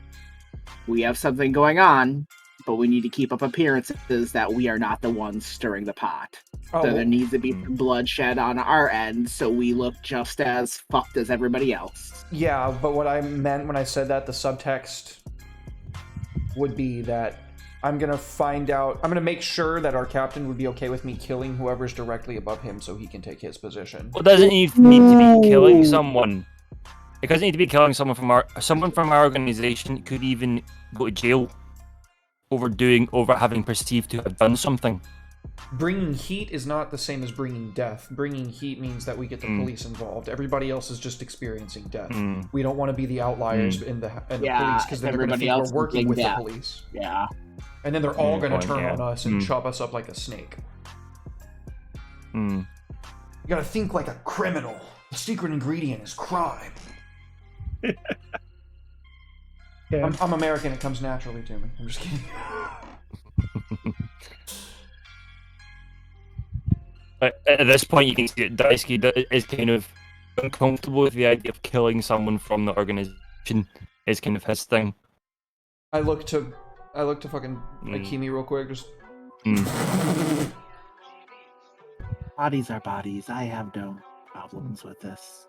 we have something going on, but we need to keep up appearances that we are not the ones stirring the pot. So there needs to be bloodshed on our end, so we look just as fucked as everybody else. Yeah, but what I meant when I said that, the subtext would be that I'm gonna make sure that our captain would be okay with me killing whoever's directly above him so he can take his position. Well, it doesn't need to be killing someone. It doesn't need to be killing someone from our organization. Could even go to jail over having perceived to have done something. Bringing heat is not the same as bringing death. Bringing heat means that we get the police involved. Everybody else is just experiencing death. We don't want to be the outliers in the police, because then they're going to think we're working with the police. Yeah. And then they're all going to turn on us and chop us up like a snake. You got to think like a criminal. The secret ingredient is crime. I'm American. It comes naturally to me. I'm just kidding. At this point, you can see that Daisuke is kind of uncomfortable with the idea of killing someone from the organization. Is kind of his thing. I look to fucking Akimi real quick. Just. Bodies are bodies. I have no problems with this.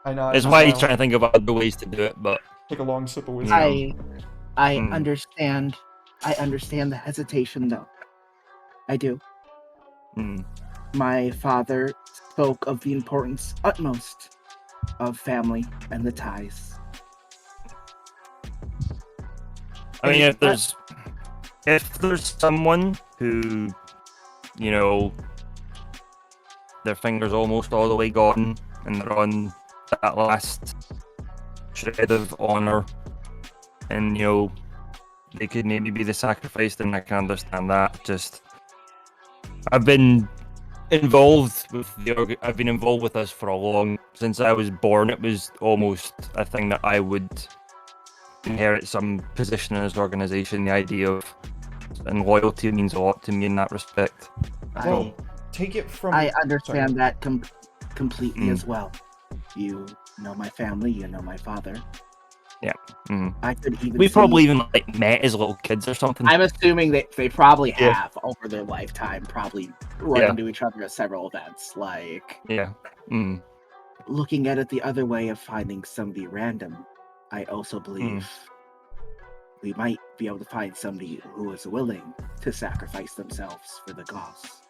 I know. It's why he's trying to think of other ways to do it, but take a long sip of whiskey. I understand. I understand the hesitation, though. I do. My father spoke of the importance, utmost, of family and the ties. I mean, if there's someone who, you know, their finger's almost all the way gone, and they're on that last shred of honor, and you know, they could maybe be the sacrifice, then I can understand that. Just, I've been involved with this for a long, since I was born. It was almost a thing that I would inherit some position in this organization. The idea of and loyalty means a lot to me in that respect. Well, take it from. I understand that completely as well. You know my family. You know my father. Yeah. I could even. We probably even like met as little kids or something. I'm assuming that they probably have over their lifetime, probably run into each other at several events. Like, looking at it the other way of finding somebody random, I also believe we might be able to find somebody who is willing to sacrifice themselves for the cause.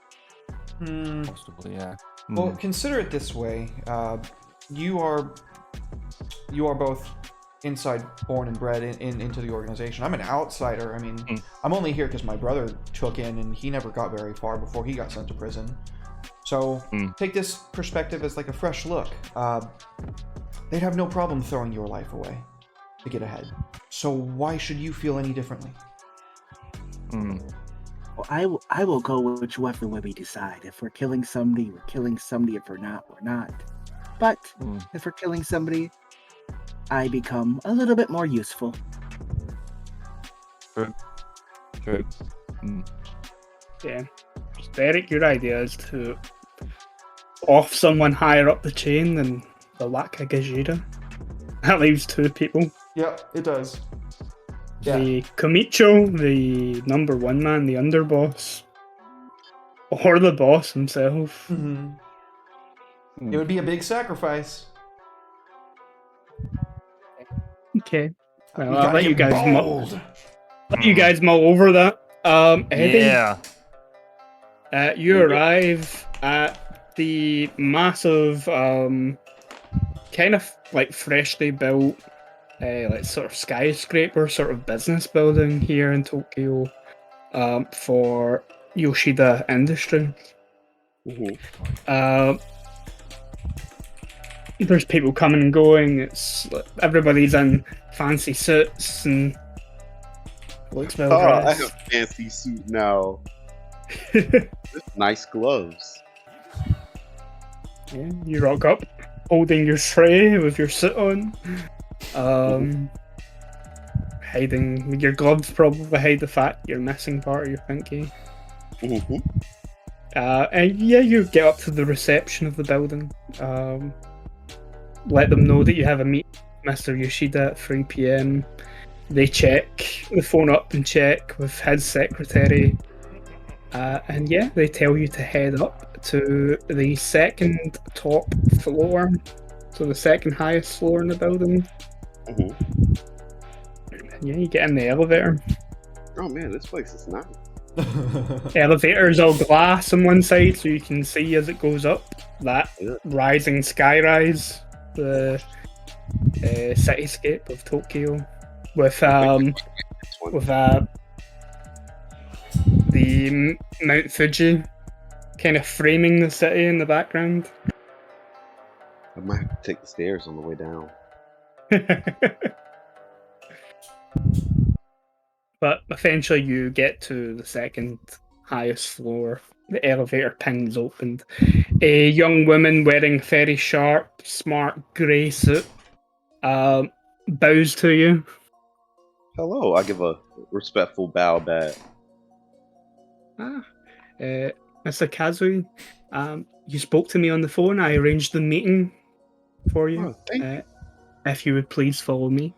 Possibly, yeah. Well, consider it this way: you are both inside, born and bred into the organization. I'm an outsider. I mean, I'm only here because my brother took in, and he never got very far before he got sent to prison. So take this perspective as like a fresh look. They'd have no problem throwing your life away to get ahead. So why should you feel any differently? Well, I will go with whichever way we decide. If we're killing somebody, we're killing somebody. If we're not, we're not. But if we're killing somebody, I become a little bit more useful. True. Yeah. Derek, your idea is to off someone higher up the chain than the Waka Gajira. That leaves two people. Yeah, it does. Yeah. The Komicho, the number one man, the underboss, or the boss himself. It would be a big sacrifice. Okay. Well, I'll let you guys mull over that. Eddie, you arrive at the massive, kind of like freshly built, like sort of skyscraper sort of business building here in Tokyo, for Yoshida Industries. There's people coming and going. Everybody's in fancy suits and looks well dressed. I have a fancy suit now. Nice gloves. Yeah, you rock up, holding your tray with your suit on. Hiding your gloves probably hide the fact you're missing part of your pinky. And yeah, you get up to the reception of the building. Let them know that you have a meeting with Mr. Yoshida at 3 PM. They phone up and check with his secretary. And yeah, they tell you to head up to the second top floor. So the second highest floor in the building. And yeah, you get in the elevator. Oh man, this place is nice. Elevator is all glass on one side, so you can see as it goes up that rising skyrise, the cityscape of Tokyo, with the Mount Fuji kind of framing the city in the background. I might have to take the stairs on the way down. But eventually you get to the second highest floor. The elevator pings opened. A young woman wearing a very sharp, smart grey suit bows to you. Hello, I give a respectful bow back. Mr. Kazui, you spoke to me on the phone. I arranged the meeting for you. Oh, thank you. If you would please follow me.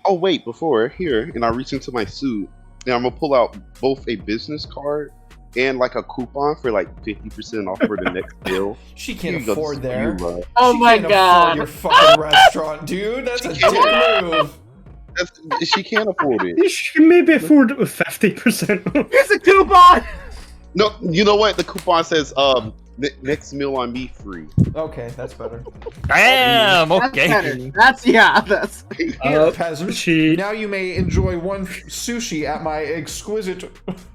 Oh wait, before here, and I reach into my suit, and I'm gonna pull out both a business card and like a coupon for like 50% off for the next bill. She can't Here you go, afford this is for there. you, Oh She my can't God. afford your fucking restaurant, dude. That's a dick move. She can't afford it. You should maybe afford it with 50% off. Here's a coupon. No, you know what? The coupon says next meal on me free. Okay, that's better. Damn. That's Okay. better. That's Here, peasant. she- Now you may enjoy one sushi at my exquisite.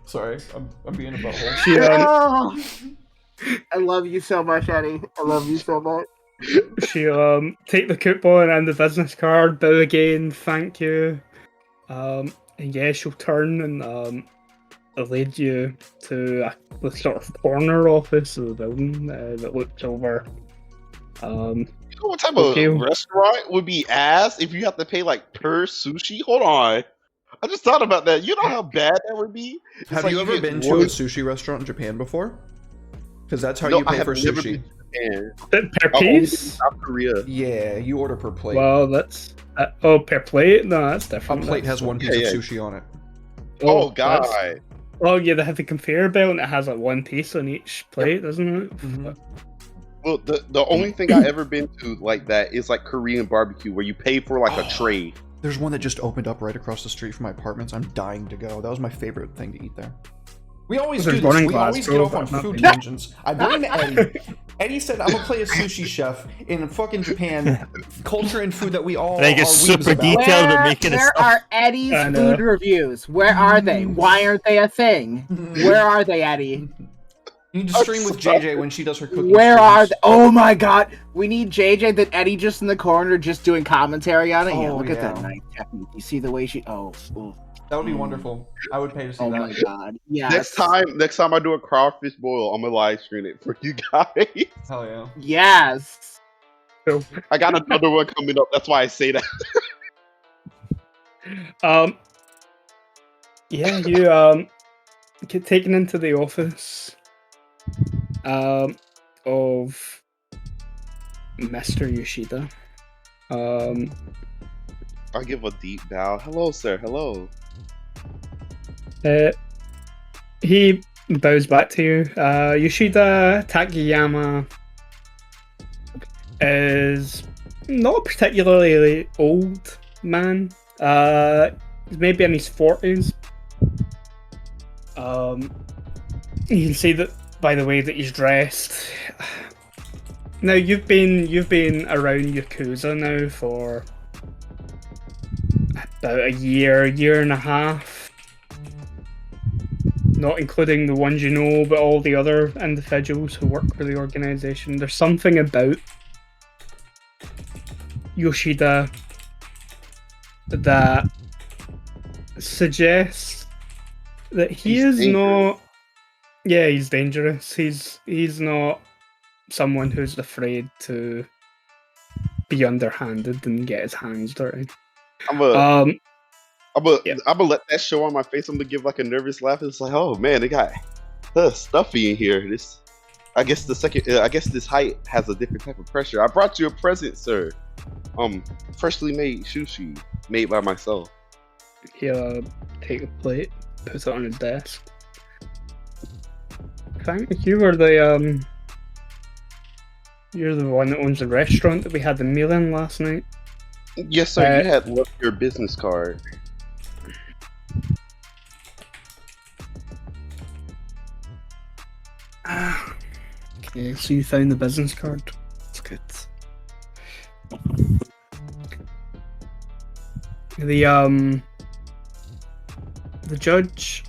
Sorry, I'm being a butthole. She, Oh, I love you so much, Eddie. I love you so much. she'll take the coupon and the business card, bow again, thank you. And yeah, she'll turn and lead you to the sort of corner office of the building that looks over. You know what type Okay. of restaurant would be ass if you have to pay like per sushi? Hold on. I just thought about that. You know how bad that would be? It's Have like you ever get been to one- a sushi restaurant in Japan before? Because that's how No, you I pay have for never sushi. been to Japan. Per I've only been to piece? South Korea. Yeah, you order per plate. Well, that's per plate. No, that's A different. plate has one piece Yeah, of yeah. sushi on it. Oh, that's- God. Oh yeah, they have the conveyor belt and it has like one piece on each plate, doesn't it? Mhm. Well, the only thing I ever been to like that is like Korean barbecue where you pay for like a tray. There's one that just opened up right across the street from my apartments. I'm dying to go. That was my favorite thing to eat there. We always There's do one this. in We always get Glasgow, off on but not food in- tangents. I blame Eddie. Eddie said, I'm going to play a sushi chef in fucking Japan. Culture and food that we all I think are it's weebs super about. detailed. But Where, making it where stuff. are Eddie's I know. food reviews? Where are they? Why aren't they a thing? Where are they, Eddie? You need to stream with JJ when she does her cooking Where are streams. they? Oh my God! We need JJ, then Eddie just in the corner, just doing commentary on it. Yeah, Oh, look at yeah. that nice technique. You see the way she? Oh, That would be wonderful. I would pay to see oh that. my God! Yeah. Next time I do a crawfish boil, I'm gonna live stream it for you guys. Hell yeah. Yes. I got another one coming up. That's why I say that. Yeah, you get taken into the office of Mr. Yoshida. I give a deep bow. Hello, sir. Hello. He bows back to you. Yoshida Takayama is not a particularly old man. He's maybe in his 40s. You can see that by the way that he's dressed. Now you've been around Yakuza now for about a year and a half. Not including the ones you know, but all the other individuals who work for the organization. There's something about Yoshida that suggests that He's is dangerous. not. Yeah, he's dangerous. He's not someone who's afraid to be underhanded and get his hands dirty. I'm gonna Yeah. let that show on my face. I'm gonna give like a nervous laugh. It's like, oh man, they got stuffy in here. I guess this height has a different type of pressure. I brought you a present, sir. Freshly made sushi made by myself. He'll take a plate, put it on his desk. Thank you. You're the one that owns the restaurant that we had the meal in last night. Yes, sir. You had left your business card. Okay, so you found the business card. That's good. The judge.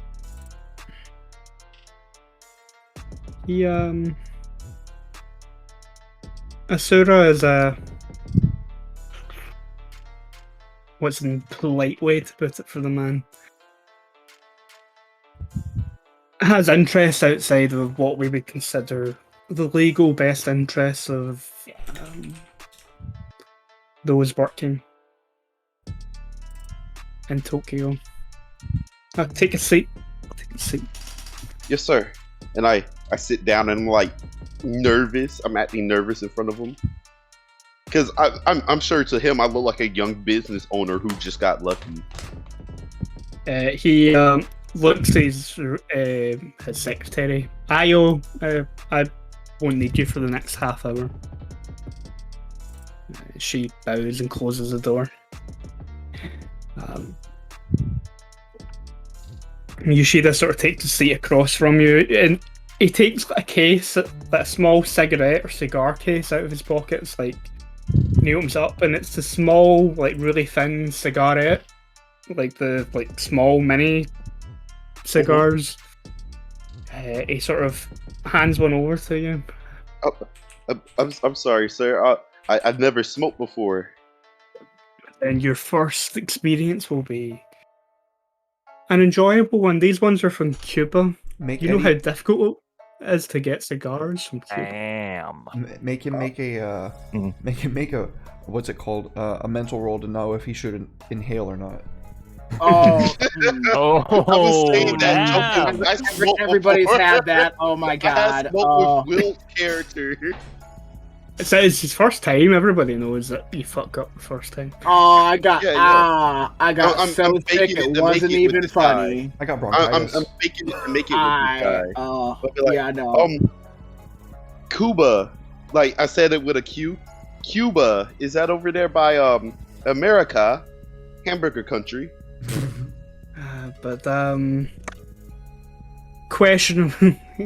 He Asura is a. What's the polite way to put it for the man? Has interests outside of what we would consider the legal best interests of those working in Tokyo. Take a seat. Take a seat. Yes, sir. And I sit down and I'm like nervous. I'm acting nervous in front of him. Because I'm sure to him I look like a young business owner who just got lucky. He looks at his secretary. Ayo, I won't need you for the next half hour. She bows and closes the door. Yoshida sort of takes a seat across from you, and he takes a case, a small cigarette or cigar case out of his pocket. It's like, he opens up, and it's a small, like really thin cigarette, like the small mini cigars. He sort of hands one over to you. I'm sorry, sir. I've never smoked before. And your first experience will be an enjoyable one. These ones are from Cuba. You know how difficult it is to get cigars from Cuba. Damn. Make him make a what's it called? A mental roll to know if he should inhale or not. Oh, I was saying that. damn. everybody's had that. Oh my I god. had smoke with Will's character. It's his first time. Everybody knows that you fuck up the first time. Oh, I got I'm so sick faking it it to wasn't make it even with this funny. I got I'm bronchitis. faking it to make it with this guy. Oh, But be like, yeah, I know. Cuba, like I said it with a Q. Cuba, is that over there by America, hamburger country? But question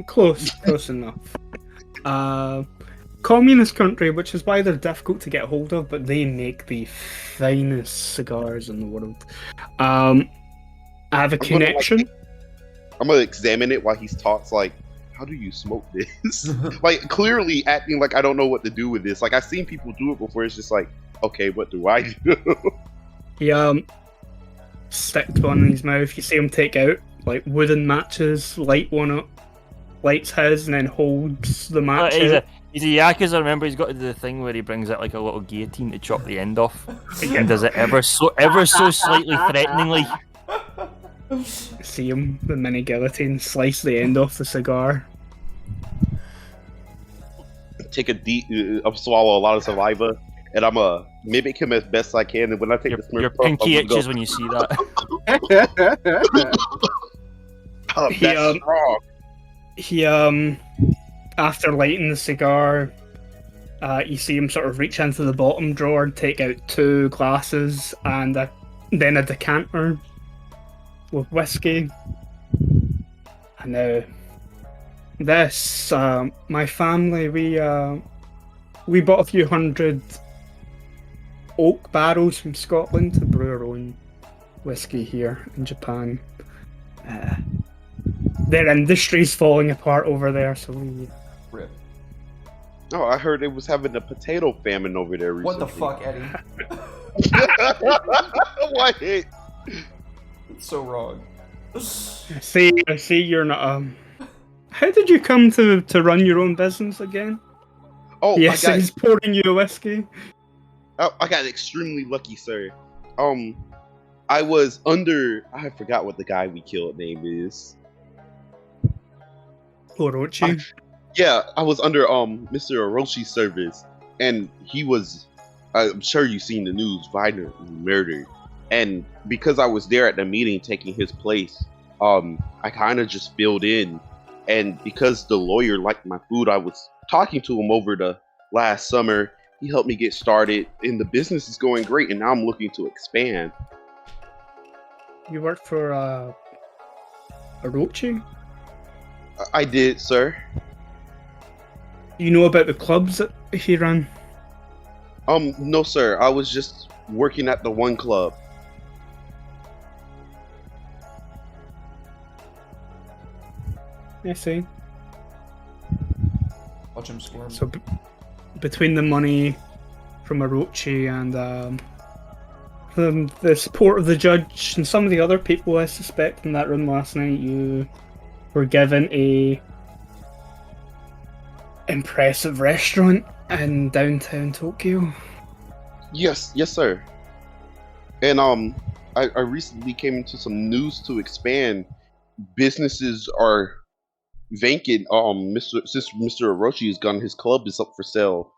close enough. Communist country, which is why they're difficult to get hold of, but they make the finest cigars in the world. I have a connection. I'm gonna examine it while he talks. Like, how do you smoke this? Like, clearly acting like I don't know what to do with this. Like, I've seen people do it before. It's just like, okay, what do I do? He sticks one in his mouth. You see him take out like wooden matches, light one up, lights his, and then holds the match out. He's a Yakuza. Remember, he's got to do the thing where he brings out like a little guillotine to chop the end off, and does it ever so slightly threateningly. See him, the mini guillotine, slice the end off the cigar. Take a deep, swallow a lot of saliva, and I'm mimic him as best I can. And when I take the Smurf Your puff, pinky I'm gonna itches when you see that. Oh, that's strong. He after lighting the cigar, you see him sort of reach into the bottom drawer and take out 2 glasses and then a decanter with whiskey. And now this, my family, we bought a few hundred oak barrels from Scotland to brew our own whiskey here in Japan. Their industry's falling apart over there, so we... Rip. Oh, I heard it was having a potato famine over there recently. What the fuck, Eddie? What? It's so wrong. I see you're not, How did you come to run your own business again? Oh, yes, he's pouring you a whiskey. I got extremely lucky, sir. I was under... I forgot what the guy we killed name is. Orochi? Yeah, I was under Mr. Oroshi's service, and he was, I'm sure you've seen the news, violently murdered. And because I was there at the meeting taking his place, I kind of just filled in. And because the lawyer liked my food, I was talking to him over the last summer. He helped me get started, and the business is going great, and now I'm looking to expand. You work for Orochi? I did, sir. You know about the clubs that he ran? No, sir. I was just working at the one club. I see. Watch him squirm. So between the money from Orochi and the support of the judge and some of the other people I suspect in that room last night, you were given a impressive restaurant in downtown Tokyo. Yes, sir. And I recently came into some news to expand. Businesses are vacant. Since Mr. Orochi's gun, his club is up for sale.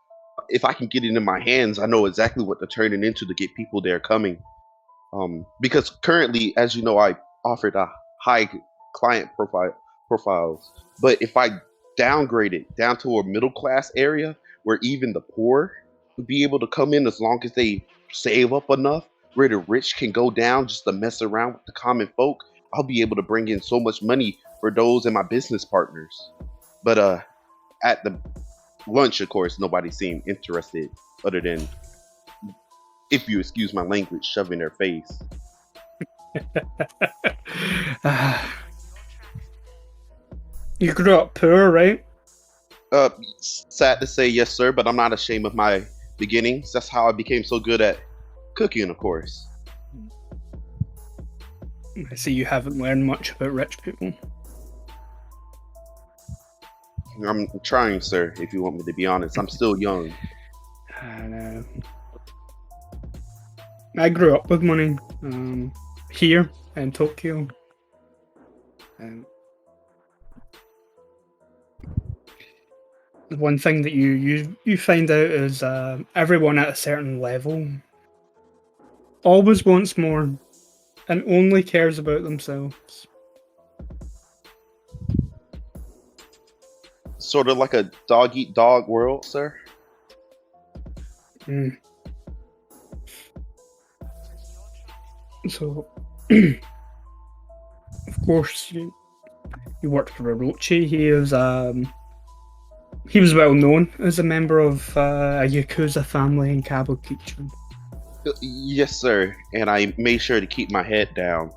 If I can get it in my hands, I know exactly what to turn it into to get people there coming. Because currently, as you know, I offered a high client profiles, but if I downgrade it down to a middle class area where even the poor would be able to come in as long as they save up enough, where the rich can go down just to mess around with the common folk, I'll be able to bring in so much money for those and my business partners. But at the lunch, of course, nobody seemed interested other than, if you excuse my language, shoving their face. You grew up poor, right? Sad to say, yes, sir, but I'm not ashamed of my beginnings. That's how I became so good at cooking, of course. I see you haven't learned much about rich people. I'm trying, sir, if you want me to be honest. I'm still young. I know. I grew up with money here in Tokyo. One thing that you find out is everyone at a certain level always wants more and only cares about themselves. Sort of like a dog eat dog world, sir. Mm. So, of course, you worked for Orochi. He was well known as a member of a Yakuza family in Kabukicho. Yes, sir. And I made sure to keep my head down.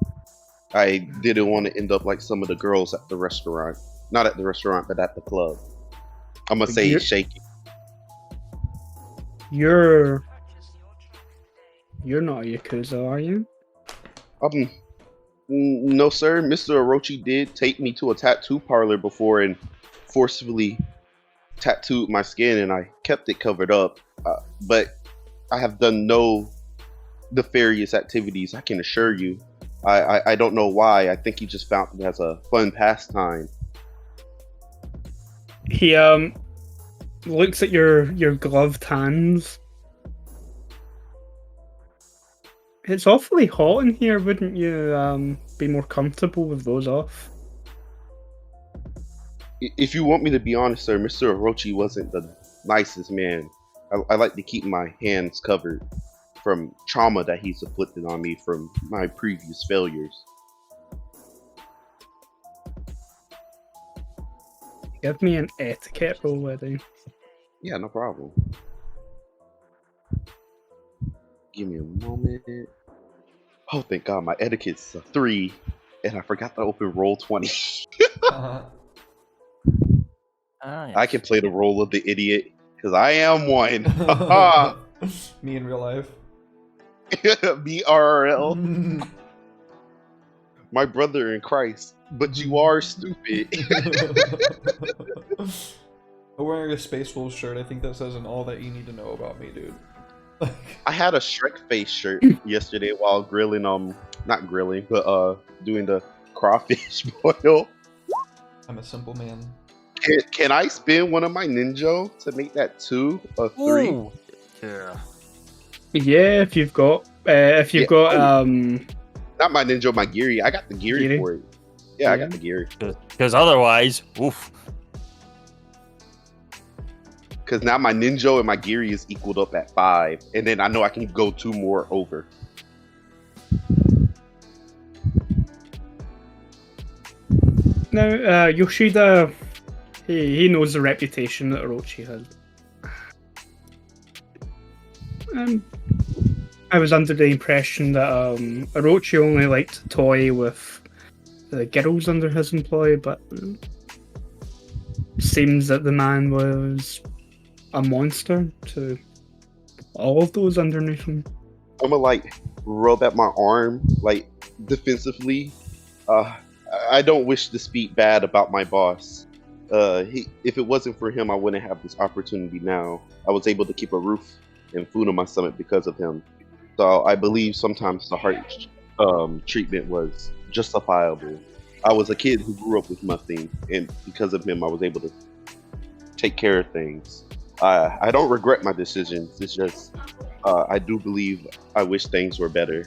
I didn't want to end up like some of the girls at the restaurant. Not at the restaurant, but at the club. I'm gonna say it's shaky. You're not a Yakuza, are you? No, sir. Mr. Orochi did take me to a tattoo parlor before and forcefully tattooed my skin, and I kept it covered up. But I have done no nefarious activities, I can assure you. I don't know why. I think he just found it as a fun pastime. He looks at your gloved hands. It's awfully hot in here. Wouldn't you be more comfortable with those off? If you want me to be honest, sir, Mr. Orochi wasn't the nicest man. I like to keep my hands covered from trauma that he's inflicted on me from my previous failures. Give me an etiquette roll, Eddie. Yeah, no problem. Give me a moment. Oh, thank God, my etiquette's a 3, and I forgot to open roll 20. Nice. I can play the role of the idiot, because I am one. Me in real life. BRL. My brother in Christ. But you are stupid. I'm wearing a Space Wolves shirt. I think that says all that you need to know about me, dude. I had a Shrek face shirt yesterday while grilling, not grilling, but doing the crawfish boil. I'm a simple man. Can I spin one of my ninja to make that 2 or 3? Ooh. Yeah. Yeah, if you've got not my ninja, my Giri. I got the Giri for it. Yeah, I got the Giri. Because otherwise, oof. Because now my ninja and my Giri is equaled up at 5, and then I know I can go 2 more over. Now, Yoshida, he knows the reputation that Orochi has. I was under the impression that Orochi only liked to toy with the girls under his employ, but it seems that the man was a monster to all of those underneath him. I'm gonna rub at my arm defensively. I don't wish to speak bad about my boss. If it wasn't for him, I wouldn't have this opportunity now. I was able to keep a roof and food on my stomach because of him. So I believe sometimes the harsh treatment was justifiable. I was a kid who grew up with nothing, and because of him, I was able to take care of things. I don't regret my decisions. It's just I do believe I wish things were better.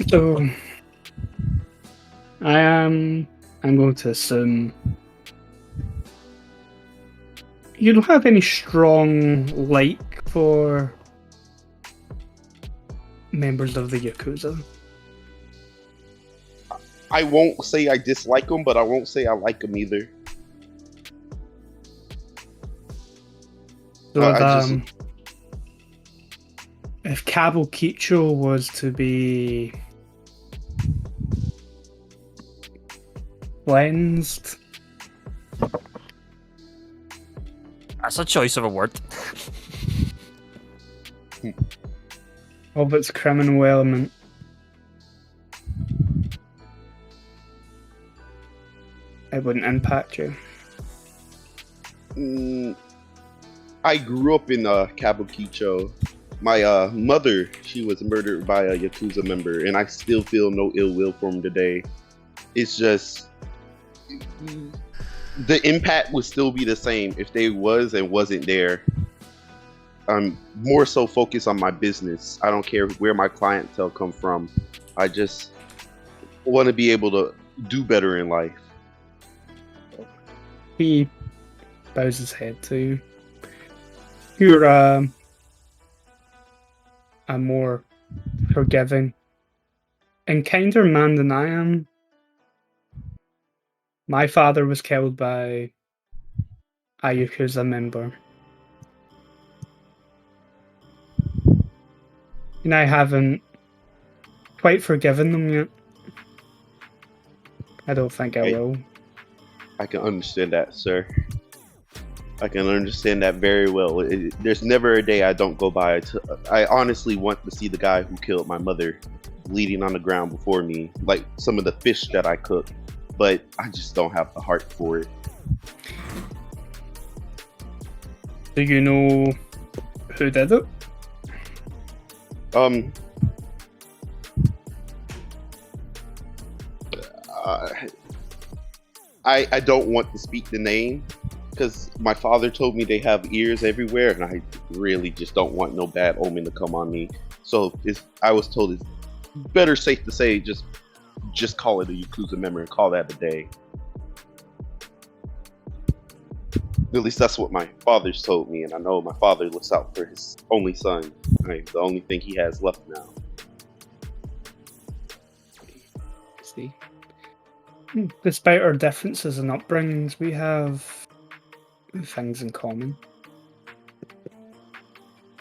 So I'm going to assume you don't have any strong like for members of the Yakuza. I won't say I dislike them, but I won't say I like them either. So if Kabukicho was to be cleansed, That's a choice of a word. of its criminal element, it wouldn't impact you. I grew up in Kabukicho. My mother, she was murdered by a Yakuza member, and I still feel no ill will for him today. It's just the impact would still be the same if they was and wasn't there. I'm more so focused on my business. I don't care where my clientele come from. I just want to be able to do better in life. He bows his head to you. You're a more forgiving and kinder man than I am. My father was killed by a Yakuza member. And I haven't quite forgiven them yet. I don't think I will. I can understand that, sir. I can understand that very well. There's never a day I don't go by. I honestly want to see the guy who killed my mother bleeding on the ground before me, like some of the fish that I cook, but I just don't have the heart for it. Do you know who did it? I don't want to speak the name because my father told me they have ears everywhere, and I really just don't want no bad omen to come on me. So I was told it's better safe to say just call it a Yakuza member and call that a day. At least that's what my father's told me, and I know my father looks out for his only son. The only thing he has left now. See, despite our differences in upbringings, we have things in common.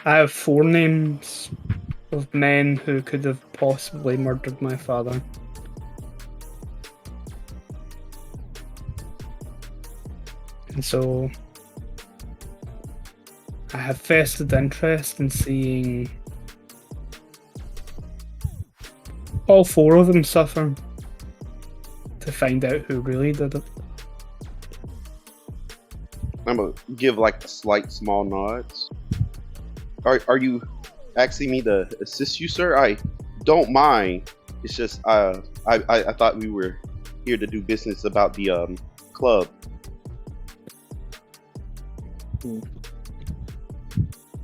I have 4 names of men who could have possibly murdered my father. And so I have vested interest in seeing all 4 of them suffer to find out who really did it. I'm gonna give like slight small nods. Are you asking me to assist you, sir? I don't mind. It's just I thought we were here to do business about the club.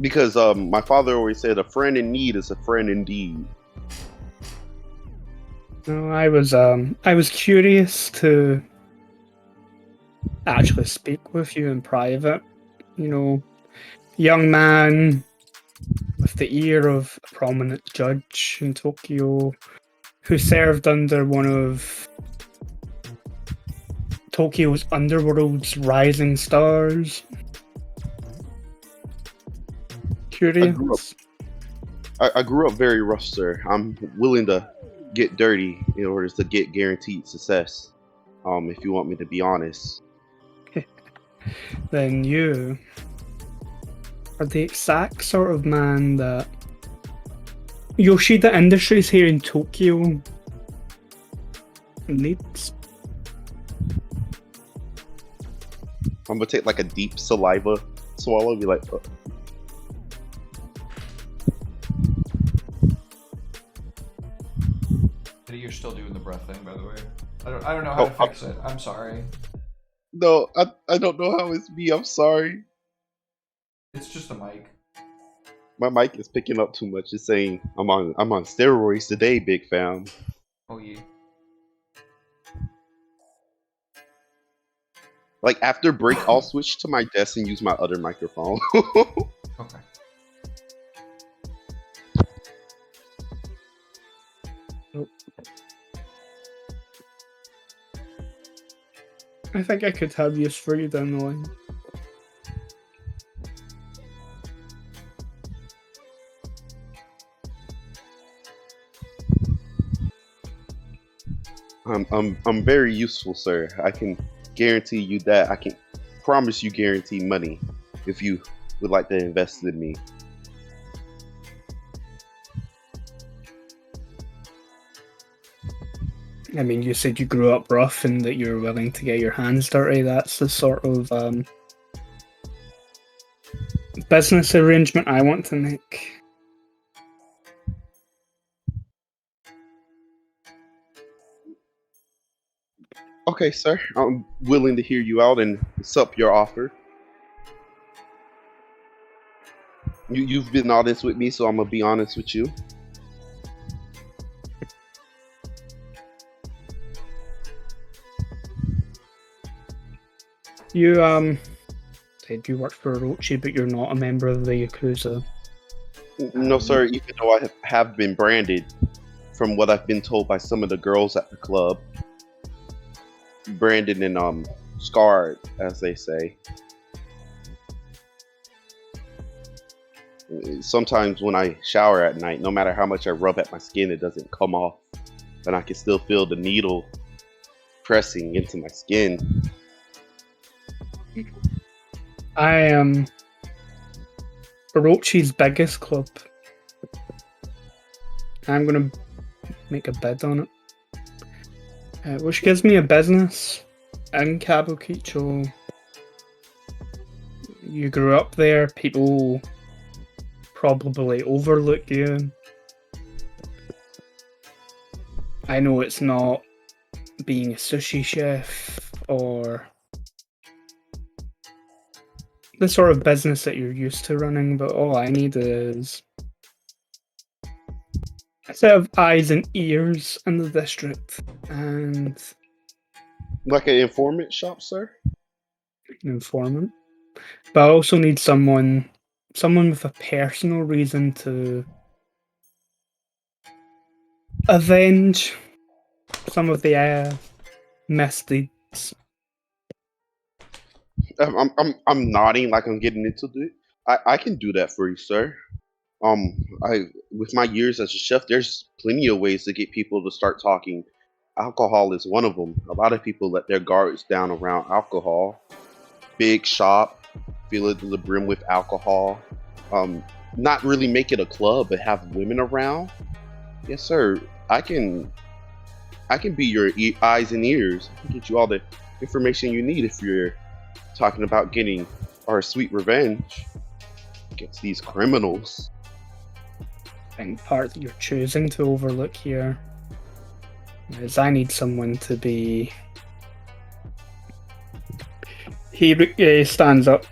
Because my father always said a friend in need is a friend indeed. No, I was curious to actually speak with you in private. You know, young man with the ear of a prominent judge in Tokyo who served under one of Tokyo's underworld's rising stars. Curious. I grew up very rough, sir. I'm willing to get dirty in order to get guaranteed success. If you want me to be honest. Then you are the exact sort of man that Yoshida Industries here in Tokyo needs. I'm gonna take like a deep saliva swallow and be like, Eddie, you're still doing the breath thing, by the way. I don't know how to fix it. I'm sorry. No, I don't know how it's me. I'm sorry. It's just a mic. My mic is picking up too much. It's saying I'm on steroids today, big fam. Oh yeah. Like after break, I'll switch to my desk and use my other microphone. Okay. I think I could have use for you down the line. I'm very useful, sir. I can guarantee you that. I can promise you guarantee money if you would like to invest in me. I mean, you said you grew up rough and that you're willing to get your hands dirty. That's the sort of business arrangement I want to make. Okay, sir. I'm willing to hear you out and sup your offer. You've been honest with me, so I'm gonna be honest with you. You said you work for Orochi, but you're not a member of the Yakuza. No, sir. Even though I have been branded, from what I've been told by some of the girls at the club, branded and scarred, as they say. Sometimes when I shower at night, no matter how much I rub at my skin, it doesn't come off, and I can still feel the needle pressing into my skin. I am Orochi's biggest club. I'm gonna make a bid on it, which gives me a business in Kabukicho. You grew up there. People probably overlook you. I know it's not being a sushi chef or the sort of business that you're used to running, but all I need is a set of eyes and ears in the district, and Like an informant shop, sir? an informant. But I also need someone with a personal reason to avenge some of the misdeeds. I'm nodding like I'm getting into it. I can do that for you, sir. With my years as a chef, there's plenty of ways to get people to start talking. Alcohol is one of them. A lot of people let their guards down around alcohol. Big shop, fill it to the brim with alcohol. Not really make it a club, but have women around. Yes, sir. I can be your eyes and ears. I can get you all the information you need if you're talking about getting our sweet revenge against these criminals. I think part that you're choosing to overlook here is I need someone to be. He stands up,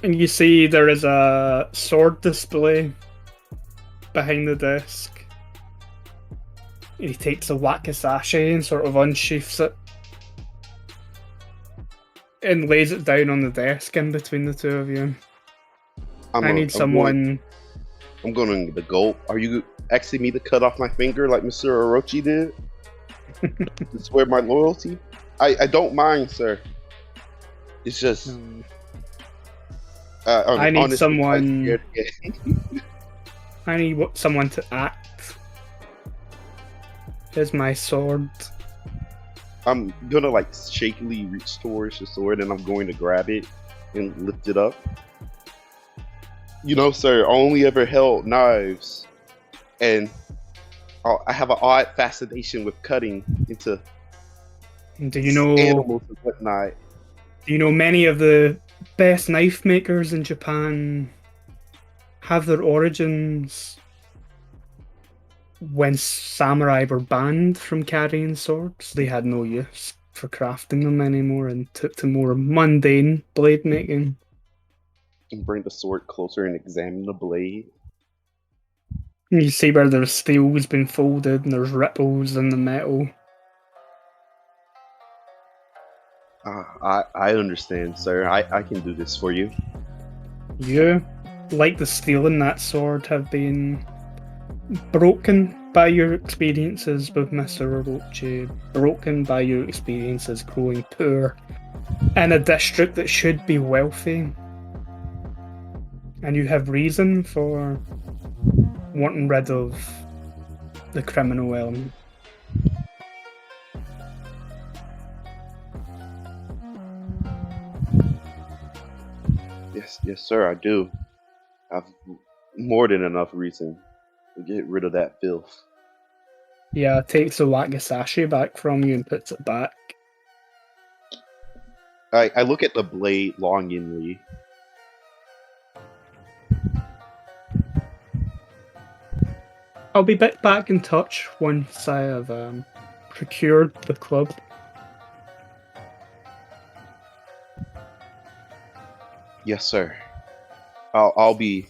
and you see there is a sword display behind the desk. He takes a wakizashi and sort of unsheaths it and lays it down on the desk in between the two of you. I need someone. I'm going to go. Are you asking me to cut off my finger like Mr. Orochi did? To swear my loyalty? I don't mind, sir. It's just. I need honestly, someone. I need someone to act. Here's my sword. I'm gonna like shakily reach towards the sword and I'm going to grab it and lift it up. You know, sir, I only ever held knives, and I have an odd fascination with cutting into animals and whatnot. Do you know many of the best knife makers in Japan have their origins when samurai were banned from carrying swords, they had no use for crafting them anymore and took to more mundane blade making. And bring the sword closer and examine the blade. You see where the steel's been folded and there's ripples in the metal. I understand, sir. I can do this for you. You, like the steel in that sword, have been broken by your experiences with Mr. Orochi, broken by your experiences growing poor in a district that should be wealthy. And you have reason for wanting rid of the criminal element. Yes, sir, I do. I've more than enough reason to get rid of that filth. Yeah, takes the wakizashi back from you and puts it back. I look at the blade longingly. I'll be back in touch once I have procured the club. Yes, sir. I'll be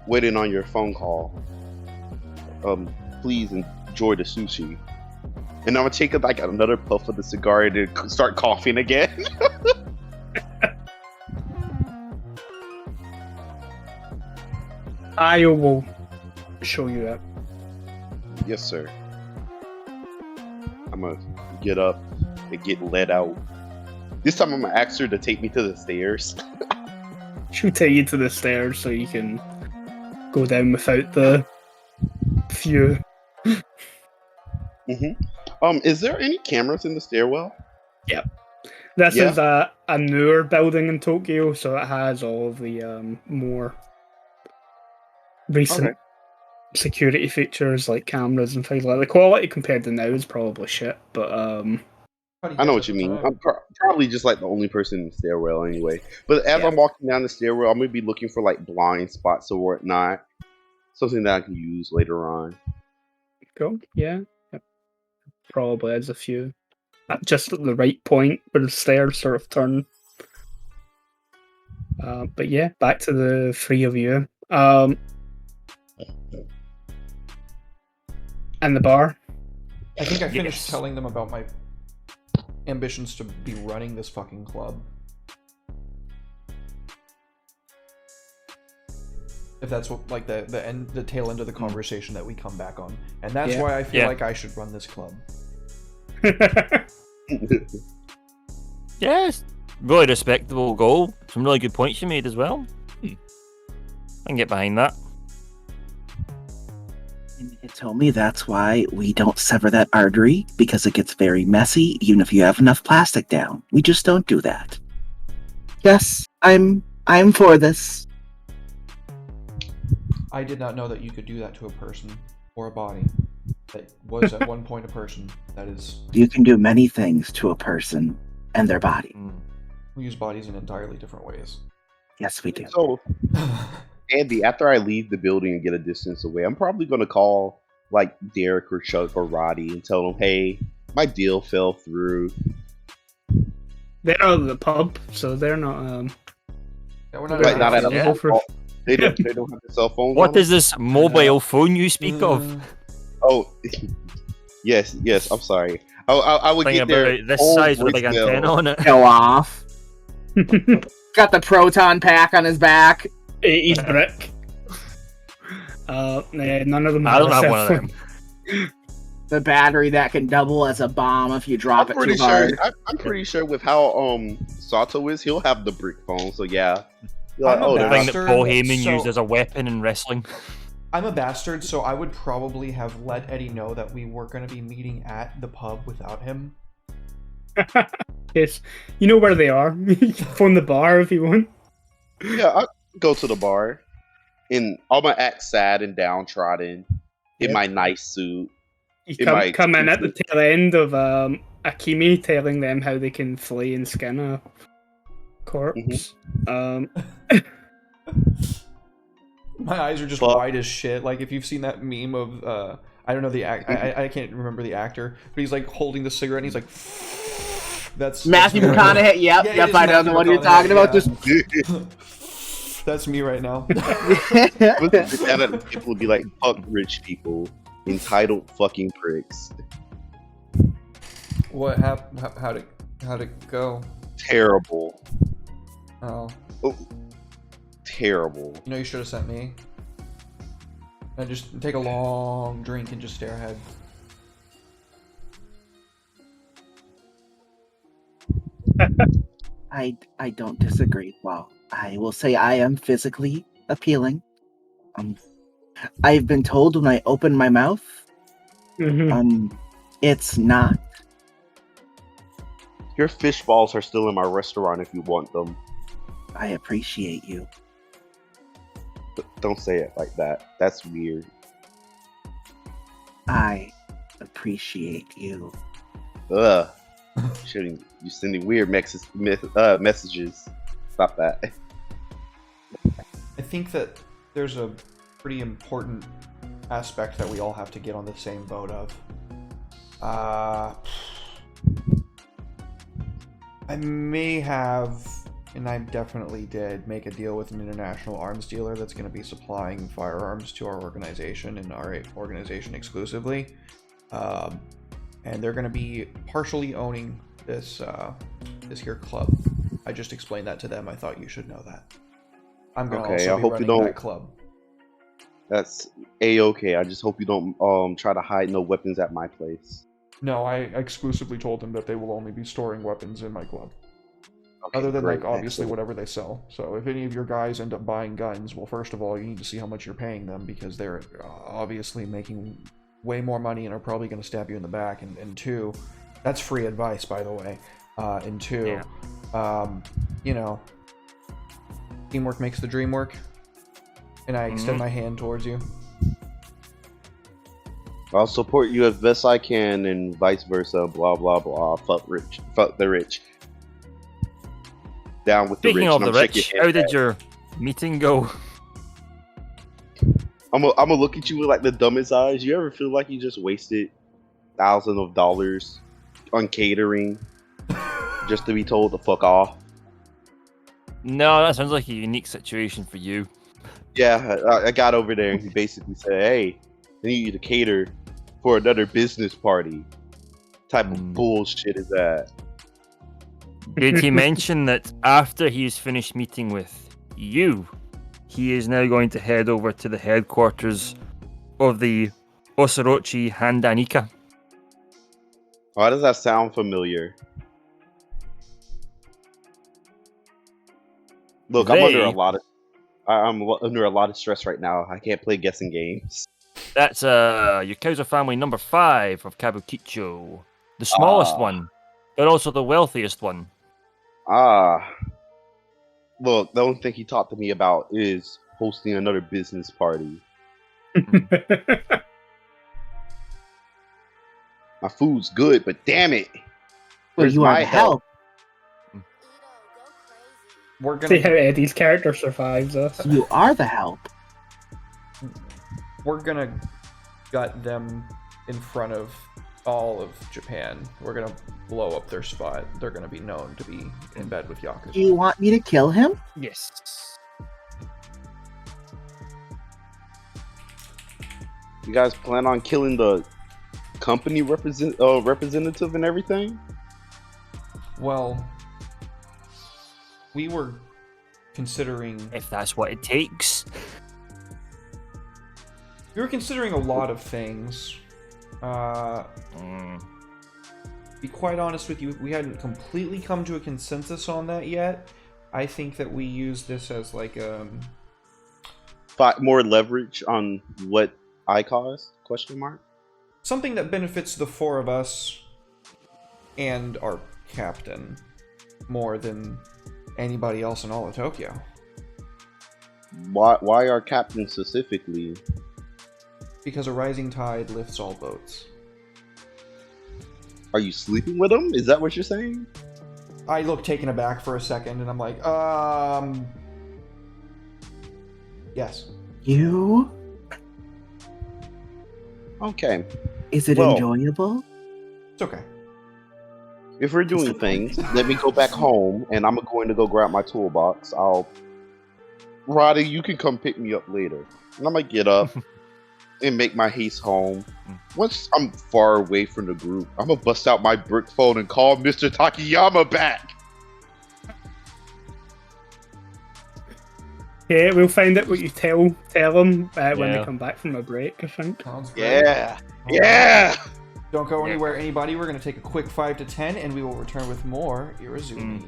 waiting on your phone call. Please enjoy the sushi. And I'm gonna take like another puff of the cigar and start coughing again. I will show you that. Yes, sir. I'm gonna get up and get led out. This time I'm gonna ask her to take me to the stairs. She'll take you to the stairs so you can go down without the few. Is there any cameras in the stairwell? Yep. This is a newer building in Tokyo, so it has all of the more recent security features like cameras and things like that. The quality compared to now is probably shit, but I know what you mean. I'm probably just like the only person in the stairwell anyway. But as I'm walking down the stairwell, I'm gonna be looking for like blind spots or whatnot. Something that I can use later on. Cool. Yeah. Yep. Probably has a few. Just at the right point where the stairs sort of turn. But yeah, back to the three of you. And the bar. I think I finished telling them about my ambitions to be running this fucking club. If that's what, like the tail end of the conversation that we come back on, and that's why I feel like I should run this club. Yes, really respectable goal. Some really good points you made as well. I can get behind that. And you told me that's why we don't sever that artery, because it gets very messy, even if you have enough plastic down. We just don't do that. Yes, I'm for this. I did not know that you could do that to a person or a body that was at one point a person. That is... You can do many things to a person and their body. We use bodies in entirely different ways. Yes, we do. So, Andy, after I leave the building and get a distance away, I'm probably going to call like Derek or Chuck or Roddy and tell them, hey, my deal fell through. They're out of the pub, so they're not... Yeah, we're not at a They don't have the cell phones. What is this mobile phone you speak of? Oh, yes. I'm sorry. I would Think get about their it, this size with a big antenna on it. Go off. Got the proton pack on his back. 80s brick. None of them I don't have one of them. The battery that can double as a bomb if you drop it too hard. I'm pretty sure with how Sato is, he'll have the brick phone. So yeah. I'm a The thing that bastard, Paul Heyman so- used as a weapon in wrestling. I'm a bastard, so I would probably have let Eddie know that we were going to be meeting at the pub without him. Yes, you know where they are. You can phone the bar if you want. Yeah, I'll go to the bar, and I'm gonna act sad and downtrodden in my nice suit. You come in at the tail end of Akimi telling them how they can flay and skin a corpse. My eyes are just wide as shit. Like if you've seen that meme of I don't know the act. I can't remember the actor, but he's like holding the cigarette and he's like, that's Matthew me right now. McConaughey. Yep, Yeah, it yep. is I know the Matthew one you're McConaughey, talking about. yeah. Just That's me right now. People would be like, fuck rich people, entitled fucking pricks. What happened? How'd it go? Terrible. Oh, Terrible. you know, you should have sent me. I just take a long drink and just stare ahead. I don't disagree. Well, I will say I am physically appealing. I've been told when I open my mouth, it's not. Your fish balls are still in my restaurant if you want them. I appreciate you. But don't say it like that. That's weird. I appreciate you. Ugh. You're sending weird messages. Stop that. I think that there's a pretty important aspect that we all have to get on the same boat of. I may have, and I definitely did, make a deal with an international arms dealer that's going to be supplying firearms to our organization and our organization exclusively. And they're going to be partially owning this here club. I just explained that to them. I thought you should know that. I'm going to also be running that club. That's A-okay. I just hope you don't try to hide no weapons at my place. No, I exclusively told them that they will only be storing weapons in my club. Okay, Other than, great, like, obviously excellent. whatever they sell. So if any of your guys end up buying guns, well, first of all, you need to see how much you're paying them, because they're obviously making way more money and are probably going to stab you in the back. And two, that's free advice, by the way. And two, you know, teamwork makes the dream work. And I extend my hand towards you. I'll support you as best I can, and vice versa. Blah blah blah. Fuck the rich. Down with Speaking the rich. of the rich, how did your meeting go? I'm gonna look at you with like the dumbest eyes. You ever feel like you just wasted thousands of dollars on catering just to be told to fuck off? No, that sounds like a unique situation for you. Yeah, I got over there and he basically said, "Hey, I need you to cater for another business party." Type of bullshit is that? Did he mention that after he's finished meeting with you, he is now going to head over to the headquarters of the Osorochi Handanika? Why does that sound familiar? Look, I'm under a lot of stress right now. I can't play guessing games. That's Yakuza family number 5 of Kabukicho. The smallest one, but also the wealthiest one. Look, the only thing he talked to me about is hosting another business party. My food's good, but damn it. Well, you are the help. We're See how gonna Eddie's character survives us. You are the help. we're gonna gut them in front of all of Japan. We're gonna blow up their spot. They're gonna be known to be in bed with Yakuza. Do you want me to kill him? Yes. You guys plan on killing the company representative and everything? Well, we were considering If that's what it takes. we were considering a lot of things. Be quite honest with you, we hadn't completely come to a consensus on that yet. I think that we use this as like More leverage on what I caused? Question mark. something that benefits the four of us and our captain more than anybody else in all of Tokyo. Why our captain specifically? Because a rising tide lifts all boats. Are you sleeping with him? Is that what you're saying? I look taken aback for a second and I'm like, yes. You? Okay. Is it Well- enjoyable? It's okay. If we're doing things, let me go back home, and I'm going to go grab my toolbox. Roddy, you can come pick me up later. And I'm gonna get up and make my haste home. Once I'm far away from the group, I'm gonna bust out my brick phone and call Mr. Takayama back. Okay, we'll find out what you tell them when they Yeah. come back from a break, I think. Sounds great. Yeah, yeah. Don't go Yeah. anywhere, anybody. We're going to take a quick 5 to 10, and we will return with more Irezumi.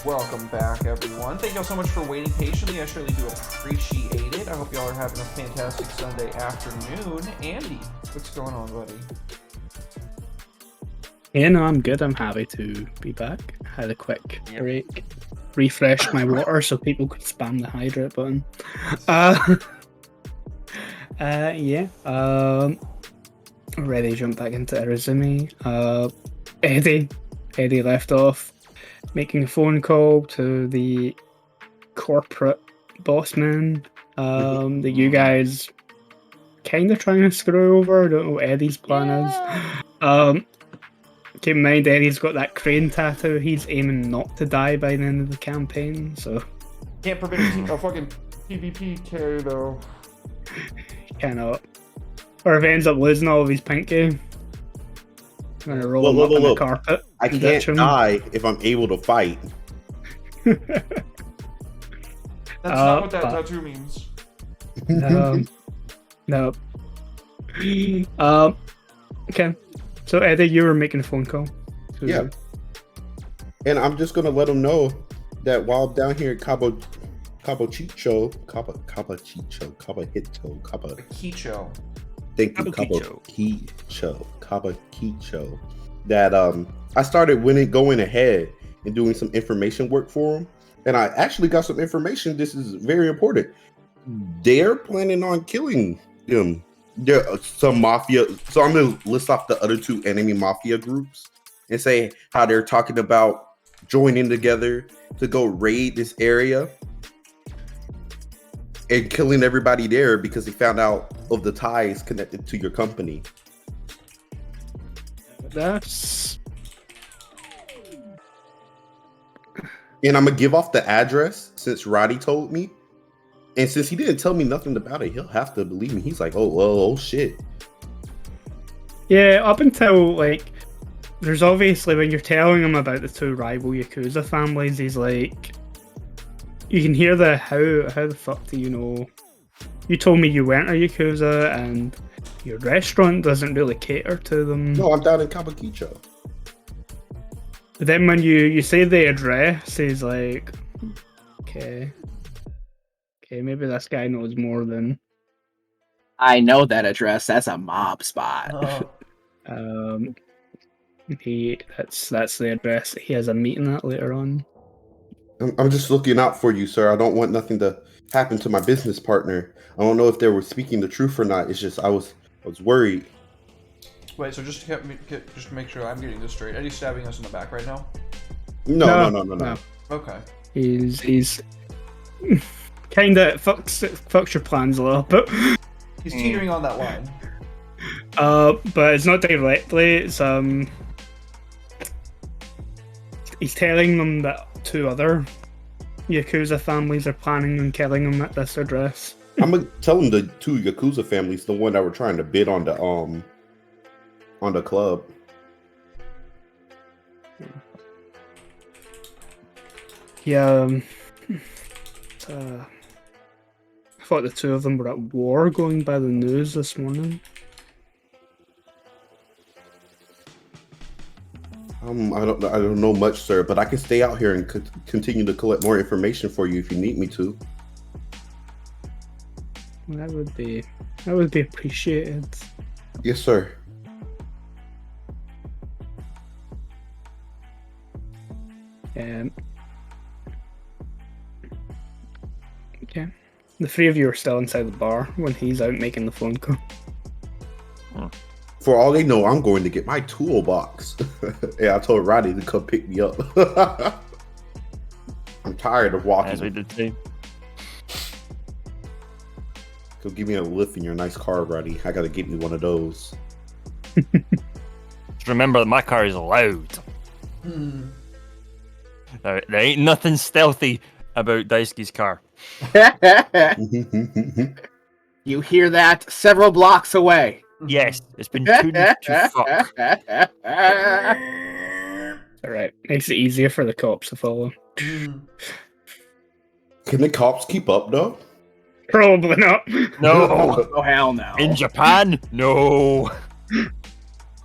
Welcome back, everyone. Thank y'all so much for waiting patiently. I surely do appreciate it. I hope y'all are having a fantastic Sunday afternoon. Andy, what's going on, buddy? Yeah, no, I'm good. I'm happy to be back. Had a quick break, refresh my water so people could spam the hydrate button. Ready to jump back into Irezumi. Eddie left off making a phone call to the corporate boss man that you guys kind of trying to screw over. I don't know what Eddie's plan is. keep in mind Eddie's got that crane tattoo. He's aiming not to die by the end of the campaign, so Can't prevent a fucking PvP carry though. cannot. Or if he ends up losing all of his pink game, I'm gonna roll him up on the carpet. I and can't ditch him. die if I'm able to fight. That's not what that tattoo means. No. Okay. So Eddie, you were making a phone call. Yeah. And I'm just gonna let them know that while I'm down here at Cabo Chicho, Quicho. thank you, Cabo Cabo Quicho, that I started going ahead and doing some information work for them, and I actually got some information. This is very important. They're planning on killing them. There are some mafia. So I'm gonna list off the other two enemy mafia groups and say how they're talking about joining together to go raid this area and killing everybody there because they found out of the ties connected to your company. That's And I'm gonna give off the address since Roddy told me. And since he didn't tell me nothing about it, he'll have to believe me. He's like, oh shit. yeah. Up until like, there's obviously when you're telling him about the two rival Yakuza families, he's like, you can hear the how the fuck do you know? You told me you weren't a Yakuza, and your restaurant doesn't really cater to them. No, I'm down in Kabukicho. But then when you say the address, he's like, okay, maybe this guy knows more than. I know that address. That's a mob spot. Oh. That's the address. He has a meeting at later on. I'm just looking out for you, sir. I don't want nothing to happen to my business partner. I don't know if they were speaking the truth or not. It's just I was worried. Wait, so just to make sure I'm getting this straight, Eddie's stabbing us in the back right now? No. Okay. He's kind of fucks your plans a little bit. He's teetering on that line. But it's not directly. It's he's telling them that two other Yakuza families are planning on killing him at this address. I'm gonna tell him the two Yakuza families, the one that were trying to bid on the club. Yeah. I thought the two of them were at war, going by the news this morning. I don't know much, sir, but I can stay out here and continue to collect more information for you if you need me to. That would be appreciated. Yes, sir. Okay. The three of you are still inside the bar when he's out making the phone call. For all they know, I'm going to get my toolbox. Yeah, I told Roddy to come pick me up. I'm tired of walking. As we did too. Go give me a lift in your nice car, Roddy. I gotta get me one of those. Just remember that my car is loud. There ain't nothing stealthy about Daisuke's car. You hear that several blocks away. Yes, it's been tuned to fuck. Alright, makes it easier for the cops to follow. Can the cops keep up, though? Probably not. No. Oh, hell no. In Japan? No.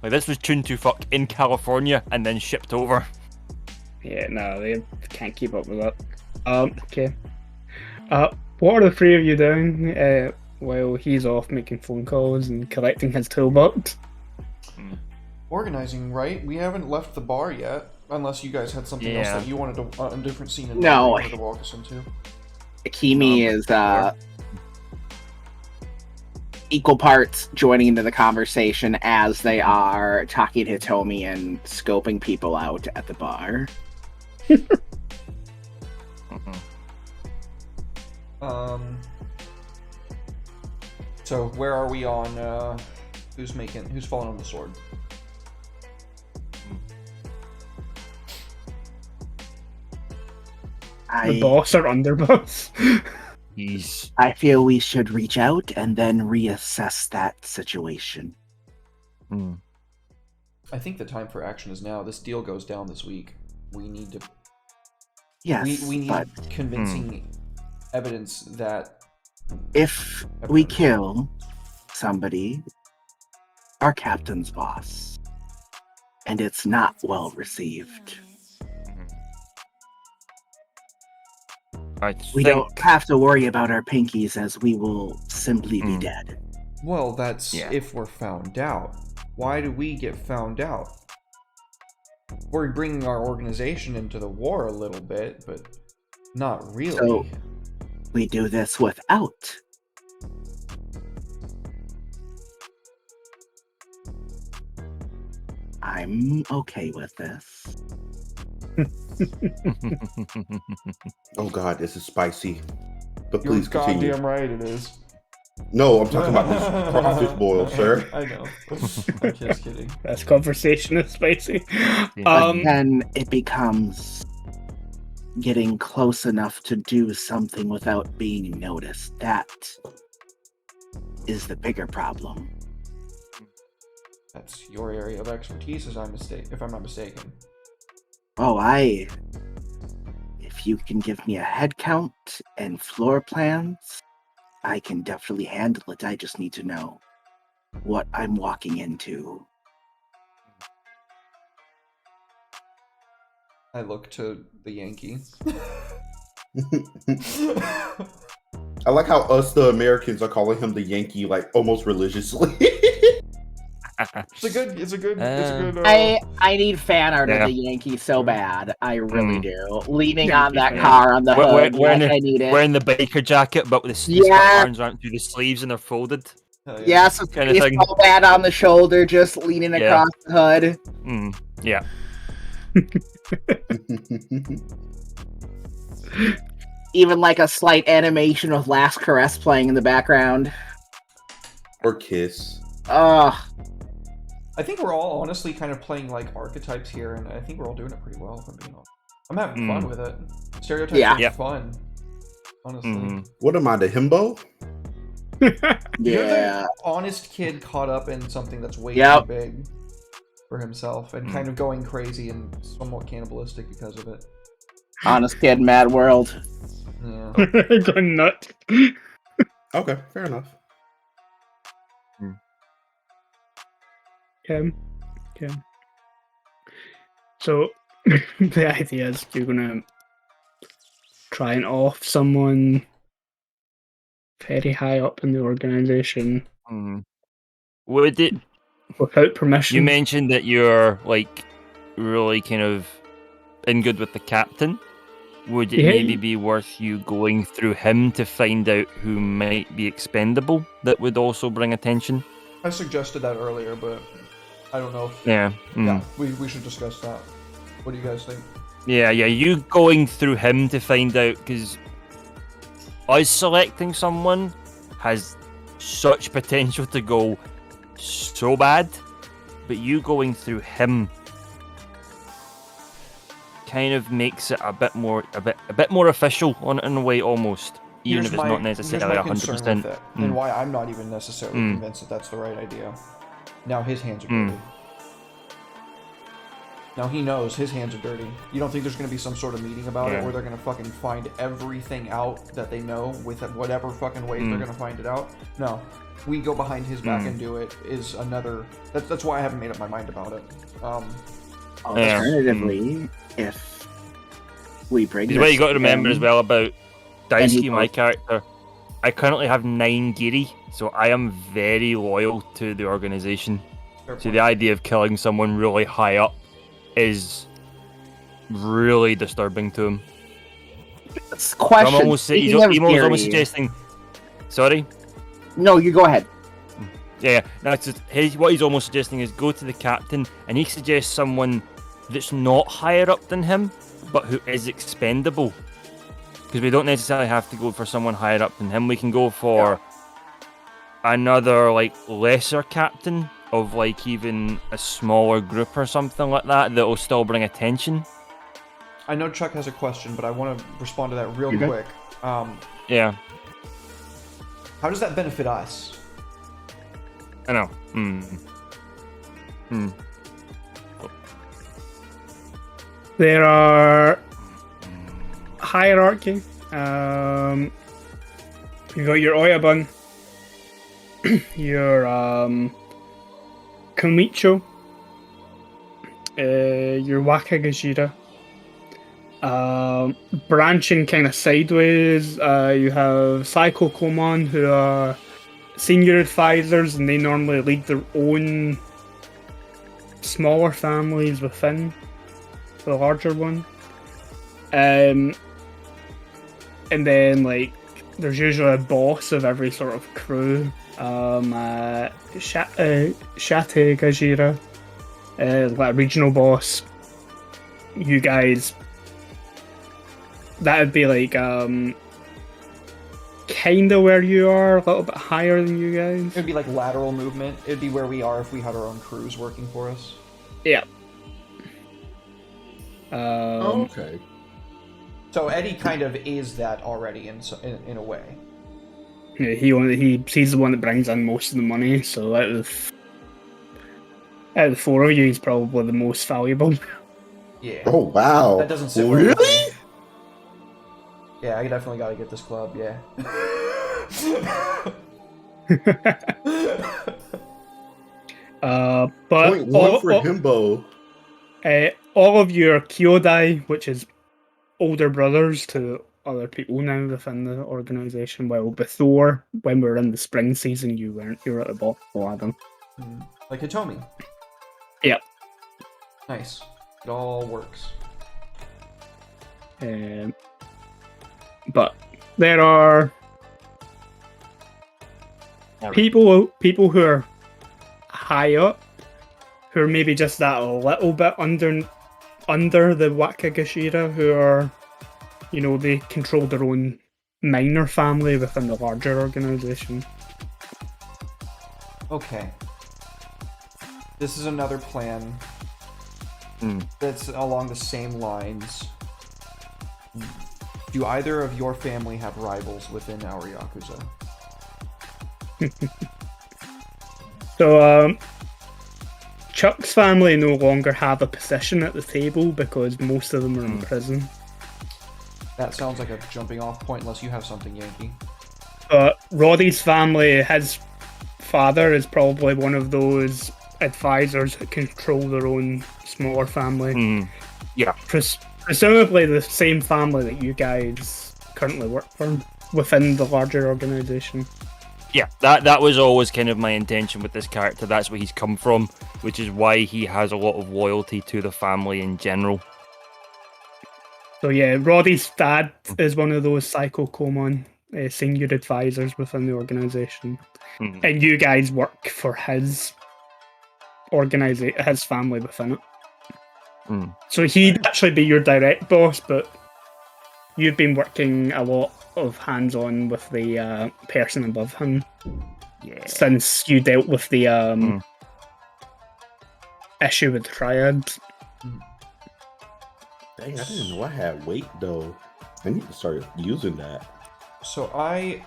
Like, this was tuned to fuck in California and then shipped over. Yeah, no, they can't keep up with that. Okay. What are the three of you doing while he's off making phone calls and collecting his toolbox? Organizing, right? We haven't left the bar yet, unless you guys had something else that you wanted to, a different scene in No. wanted to walk us into. Akimi is equal parts joining into the conversation as they are talking to Hitomi and scoping people out at the bar. So where are we on who's falling on the sword? The boss or underboss? I feel we should reach out and then reassess that situation. I think the time for action is now. This deal goes down this week. We need to. Yes, we need but convincing evidence that if we kill somebody, our captain's boss, and it's not well received, we don't have to worry about our pinkies, as we will simply be dead. Well, that's if we're found out. Why do we get found out? We're bringing our organization into the war a little bit, but not really. So we do this without. I'm okay with this. Oh God, this is spicy. But You're please continue. goddamn right it is. No, I'm talking about this crawfish boil, sir. I know. I'm just kidding. This conversation is spicy. But then it becomes getting close enough to do something without being noticed. That is the bigger problem. That's your area of expertise, if I'm not mistaken. Oh, if you can give me a head count and floor plans, I can definitely handle it. I just need to know what I'm walking into. I look to the Yankee. I like how us, the Americans, are calling him the Yankee, like almost religiously. It's a good. I need fan art of the Yankee so bad. I really do. Leaning on that car on the hood. I need it. Wearing the biker jacket, but with the arms aren't through the sleeves and they're folded. Yes, kind of thing. Baseball bat on the shoulder, just leaning across the hood. Yeah. Even like a slight animation of Last Caress playing in the background. Or Kiss. I think we're all honestly kind of playing like archetypes here, and I think we're all doing it pretty well, if I'm being honest. I'm having fun with it. Stereotypes are fun. Honestly. What am I, the himbo? You're the honest kid caught up in something that's way too big for himself and kind of going crazy and somewhat cannibalistic because of it. Honest kid, mad world. Yeah. Going nut. Okay, fair enough. Okay. So the idea is you're gonna try and off someone very high up in the organization. Would it without permission? You mentioned that you're like really kind of in good with the captain. Would it maybe be worth you going through him to find out who might be expendable that would also bring attention? I suggested that earlier, but I don't know if... Yeah. Yeah, we should discuss that. What do you guys think? Yeah, you going through him to find out, because us selecting someone has such potential to go so bad, but you going through him kind of makes it a bit more official in a way, almost, even if it's not necessarily 100%. And why I'm not even necessarily convinced that that's the right idea. Now his hands are dirty. Now he knows his hands are dirty. You don't think there's going to be some sort of meeting about it where they're going to fucking find everything out that they know with whatever fucking ways they're going to find it out? No. We go behind his back and do it is another... That's why I haven't made up my mind about it. Alternatively, if we bring this what you got to remember as well about Daisuke, my character, I currently have 9 giri, so I am very loyal to the organization. So the idea of killing someone really high up is really disturbing to him. Question. I'm almost suggesting... Sorry? No, you go ahead. Yeah, that's what he's almost suggesting is go to the captain, and he suggests someone that's not higher up than him, but who is expendable. Because we don't necessarily have to go for someone higher up than him. We can go for another like lesser captain of like even a smaller group or something like that will still bring attention. I know Chuck has a question, but I want to respond to that real quick. Yeah. How does that benefit us? I know. There are hierarchy. You got your Oyabun, your Komicho, your Wakagashira. Branching kind of sideways, you have Psycho Komon, who are senior advisors, and they normally lead their own smaller families within the larger one. And then, like, there's usually a boss of every sort of crew. Shate Gajira, like a regional boss. You guys, that would be like kind of where you are, a little bit higher than you guys. It would be like lateral movement. It would be where we are if we had our own crews working for us. Yeah. Okay. So Eddie kind of is that already in a way. Yeah, he's the one that brings in most of the money. So out of the four of you, he's probably the most valuable. Yeah. Oh wow. That doesn't sit well with me. Really? Yeah, I definitely got to get this club. Yeah. But Point one for Himbo. all of you are Kyodai, which is older brothers to other people now within the organization. Well, before, when we were in the spring season, you weren't. You were at the bottom of the ladder. Like Hitomi. Yep. Nice. It all works. But there are people who are high up, who are maybe just that little bit under the Wakagashira, who are, you know, they control their own minor family within the larger organization. Okay. This is another plan that's along the same lines. Do either of your family have rivals within our Yakuza? So, Chuck's family no longer have a position at the table because most of them are in prison. That sounds like a jumping off point unless you have something, Yankee. But Roddy's family, his father is probably one of those advisors that control their own smaller family. Yeah. Presumably the same family that you guys currently work for within the larger organization. Yeah, that was always kind of my intention with this character. That's where he's come from, which is why he has a lot of loyalty to the family in general. So yeah, Roddy's dad is one of those Psycho Komon senior advisors within the organization. And you guys work for his his family within it. So he'd actually be your direct boss, but you've been working a lot of hands-on with the person above him since you dealt with the issue with Triad. Dang, I didn't know I had weight though. I need to start using that. So I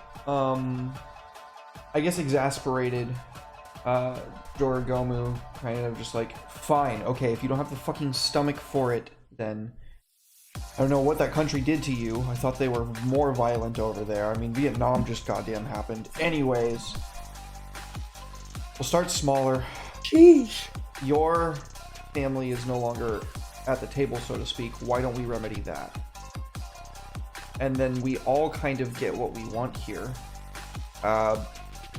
guess exasperated Dorogomu kind of just like, fine, okay, if you don't have the fucking stomach for it, then I don't know what that country did to you. I thought they were more violent over there. I mean, Vietnam just goddamn happened. Anyways, we'll start smaller. Sheesh. Your family is no longer at the table, so to speak. Why don't we remedy that? And then we all kind of get what we want here.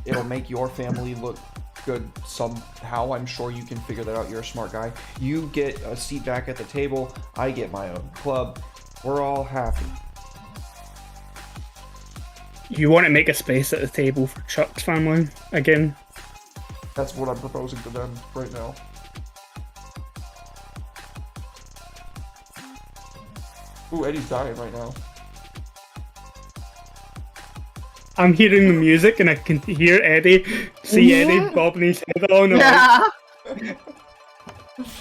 It'll make your family look good somehow. I'm sure you can figure that out. You're a smart guy. You get a seat back at the table. I get my own club. We're all happy. You want to make a space at the table for Chuck's family again? That's what I'm proposing to them right now. Ooh, Eddie's dying right now. I'm hearing the music and I can hear Eddie, Eddie bobbing his head on. Yeah.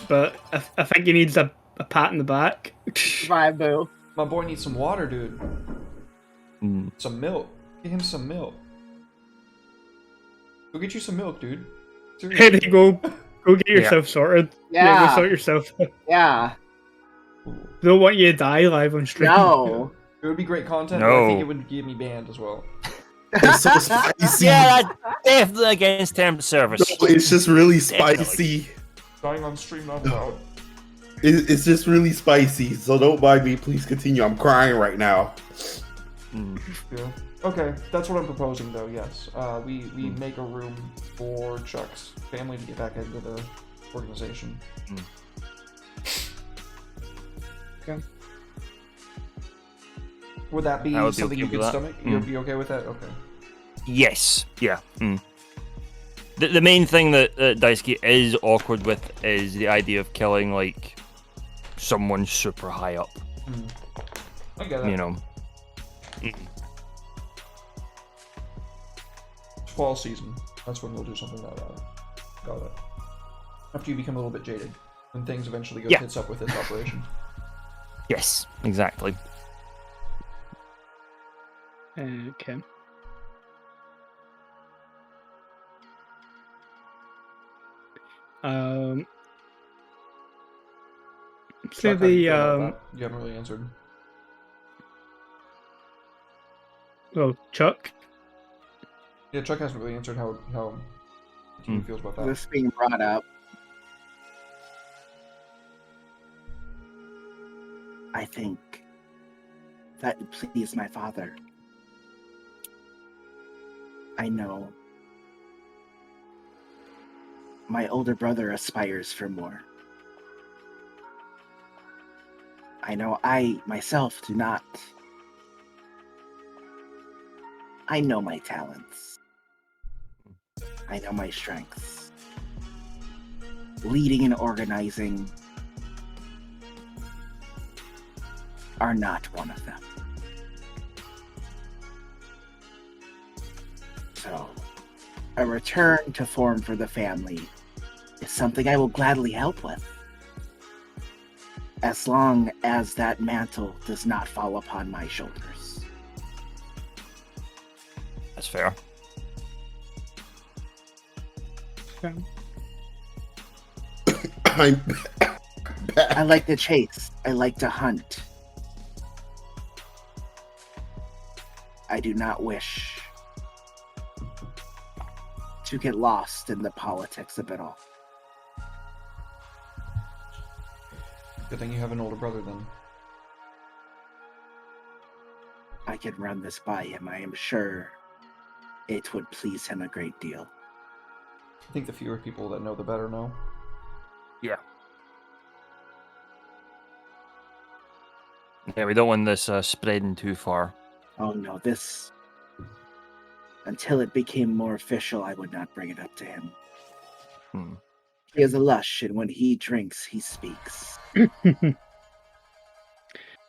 But I think he needs a pat in the back. Bye, boo. My boy needs some water, dude. Some milk. Get him some milk. Go get you some milk, dude. Seriously. There you go. Go get yourself sorted. Yeah. Go sort yourself out. Yeah. Don't want you to die live on stream. No. It would be great content, but I think it would get me banned as well. It's so spicy. Yeah, that's definitely against terms of service. No, it's just really spicy. Dying on stream, not allowed. It's just really spicy. So don't mind me. Please continue. I'm crying right now. Yeah. Okay, that's what I'm proposing, though. Yes, we make a room for Chuck's family to get back into the organization. Okay. Would that be something you could stomach? You'd be okay with that? Okay. Yes. Yeah. The main thing that Daisuke is awkward with is the idea of killing like someone super high up. I get it. You know. Fall season. That's when we'll do something like that. Got it. After you become a little bit jaded, when things eventually go tits up with this operation. Yes. Exactly. Okay. So Chuck, how do you the feel about that? You haven't really answered. well, Chuck. Yeah, Chuck hasn't really answered how he feels about that. This being brought up. I think that would please my father. I know my older brother aspires for more. I know I myself do not. I know my talents. I know my strengths. Leading and organizing are not one of them. So, a return to form for the family is something I will gladly help with. As long as that mantle does not fall upon my shoulders. That's fair. Okay. I'm I like to chase. I like to hunt. I do not wish to get lost in the politics of it all. Good thing you have an older brother then. I can run this by him. I am sure it would please him a great deal. I think the fewer people that know, the better know. Yeah. Yeah, we don't want this spreading too far. Oh no, this... Until it became more official, I would not bring it up to him. He is a lush, and when he drinks, he speaks.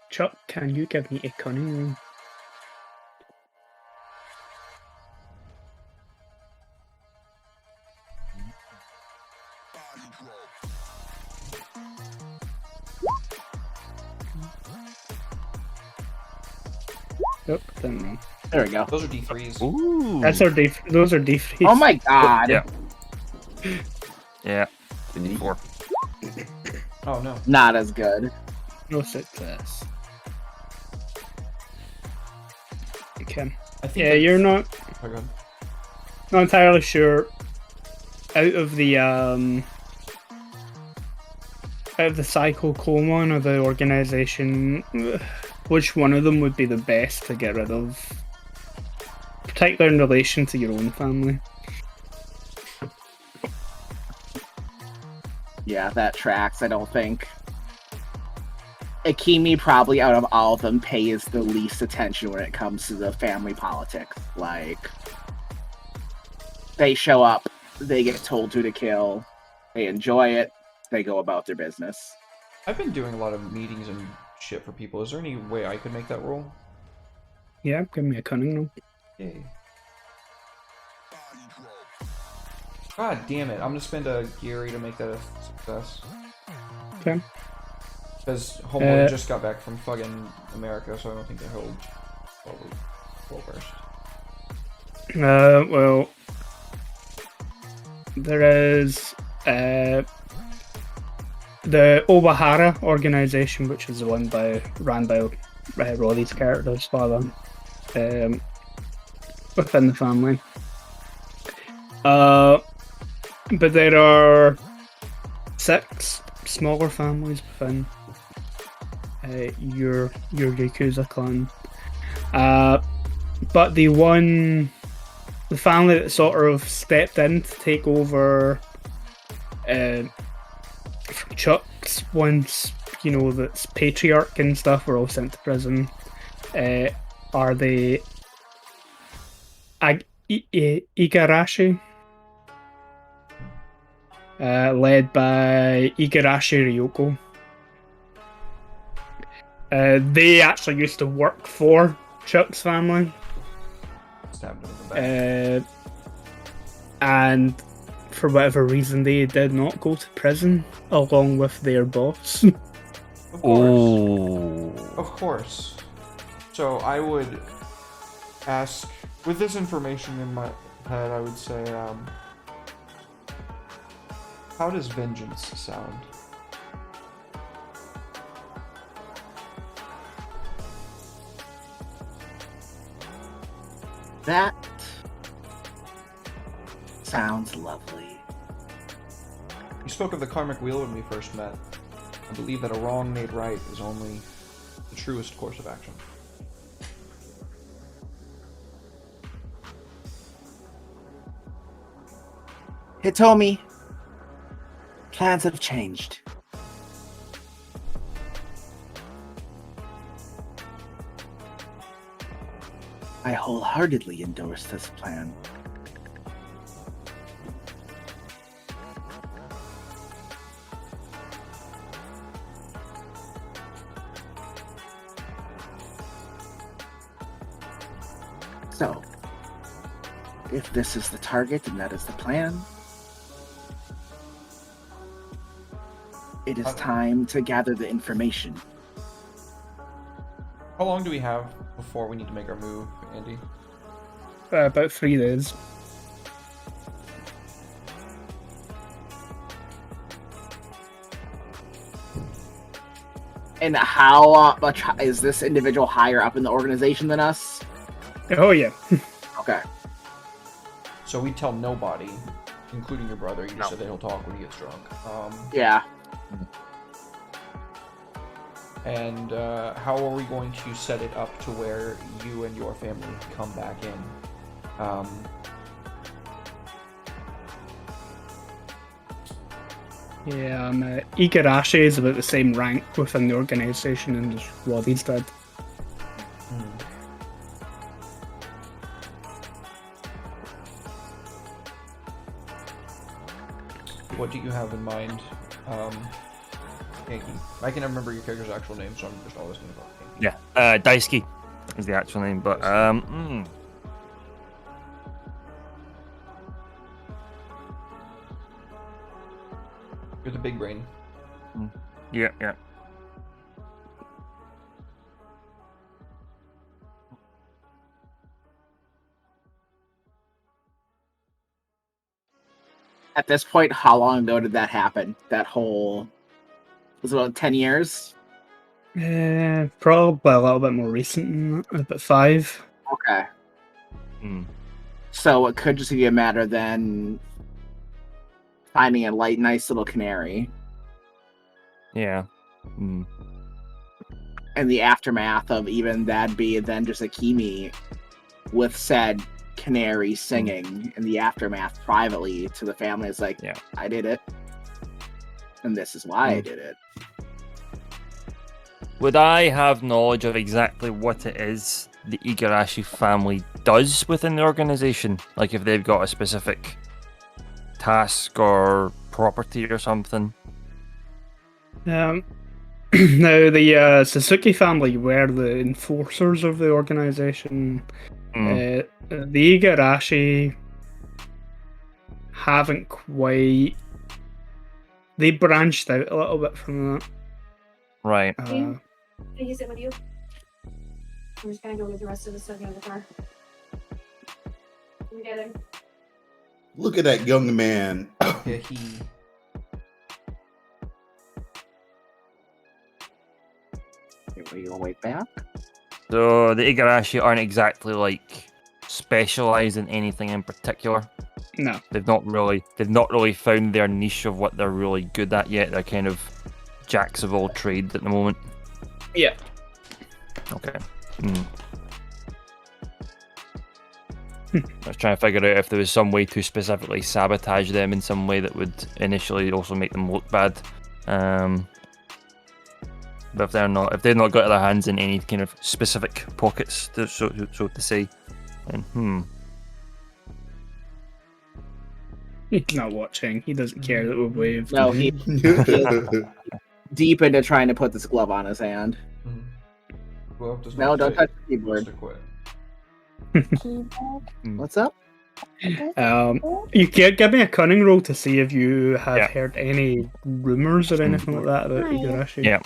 Chuck, can you give me a cunning room? Nope, didn't know. There we go. Those are D3s. Ooh. Those are D3s. Oh my god. Yeah. Yeah. 4. Oh no. Not as good. No success. Okay. I think Yeah, you're not Oh, go ahead. not entirely sure out of the cycle Coleman or the organization, which one of them would be the best to get rid of, particularly in relation to your own family. Yeah, that tracks, I don't think. Akemi probably out of all of them pays the least attention when it comes to the family politics. Like, they show up, they get told who to kill, they enjoy it, they go about their business. I've been doing a lot of meetings and shit for people. Is there any way I could make that role? Yeah, give me a cunning roll. Yay. God damn it. I'm gonna spend a Gary to make that a success. Okay. Because Homeboy just got back from fucking America, so I don't think that he'll probably well versed. Well, there is the Obahara organization, which is the one ran by Roddy's character's father, within the family. But there are 6 smaller families within your Yakuza clan. But the family that sort of stepped in to take over from Chuck's once, that's patriarch and stuff were all sent to prison, are the Igarashi, led by Igarashi Ryoko. They actually used to work for Chuck's family. Stabbed him in the back. And for whatever reason, they did not go to prison along with their boss. Of course. Oh. Of course. So I would ask, with this information in my head, I would say, how does vengeance sound? That sounds lovely. You spoke of the karmic wheel when we first met. I believe that a wrong made right is only the truest course of action. Hitomi, plans have changed. I wholeheartedly endorse this plan. So, if this is the target and that is the plan, it is time to gather the information. How long do we have before we need to make our move, Andy? About 3 days. And how much is this individual higher up in the organization than us? Oh yeah. Okay. So we tell nobody, including your brother. You just said that he'll talk when he gets drunk. Yeah. And how are we going to set it up to where you and your family come back in? Yeah, Igarashi is about the same rank within the organization as Roddy's dad. What do you have in mind, Yankee? I can remember your character's actual name, so I'm just always going to go Yankee. Yeah, Daisuke is the actual name, but You're the big brain. yeah. At this point, how long ago did that happen? That whole... Was it about 10 years? Probably a little bit more recent than that, about 5. Okay. Mm. So it could just be a matter then finding a nice little canary. Yeah. Mm. And the aftermath of even that be then just Akimi with said canary singing in the aftermath privately to the family. It's like, Yeah. I did it. And this is why I did it. Would I have knowledge of exactly what it is the Igarashi family does within the organization? Like if they've got a specific task or property or something? Now, the Suzuki family were the enforcers of the organization. The Igarashi haven't quite... They branched out a little bit from that. Right. Can you sit with you? I'm just gonna go with the rest of the stuff in the car. We get him. Look at that young man. Yeah, he. Are you gonna wait back? So the Igarashi aren't exactly like specialized in anything in particular. No. They've not really found their niche of what they're really good at yet. They're kind of jacks of all trades at the moment. Yeah. Okay. I was trying to figure out if there was some way to specifically sabotage them in some way that would initially also make them look bad. But if they've not got their hands in any kind of specific pockets, so to say, then He's not watching. He doesn't care that we've waved. No, he deep into trying to put this glove on his hand. Well, does No, not don't fit. touch the keyboard. Just quit. What's up? You can give me a cunning roll to see if you have Yeah. heard any rumors or anything like that about Igarashi. Yeah.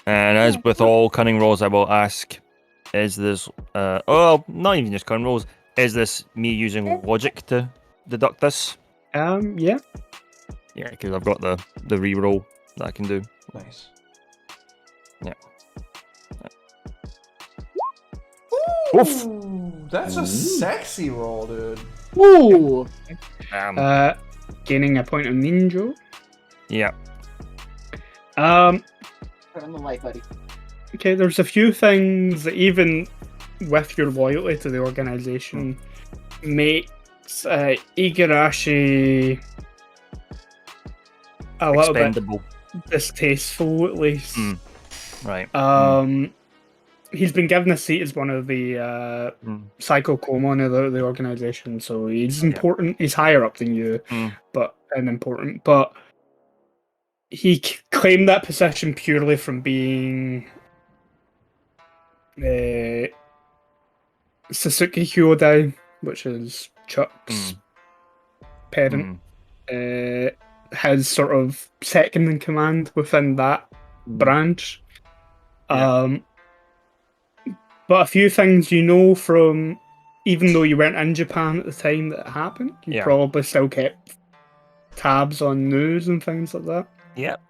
And as with all cunning rolls, I will ask, is this not even just cunning rolls, is this me using logic to deduct this? Yeah. Yeah, because I've got the reroll that I can do. Nice. Yeah. Oof. That's a sexy roll, dude. Ooh. Gaining a point of ninja. Yeah. Turn on the light, buddy. Okay, there's a few things that even with your loyalty to the organization makes Igarashi a little bit Expendable. distasteful, at least. Right. He's been given a seat as one of the psycho Komon of the organization, so he's important. He's higher up than you, but important. But he claimed that position purely from being Sasuke Hyodai, which is Chuck's parent, has sort of second in command within that branch. But a few things you know from, even though you weren't in Japan at the time that it happened, you probably still kept tabs on news and things like that. Yep.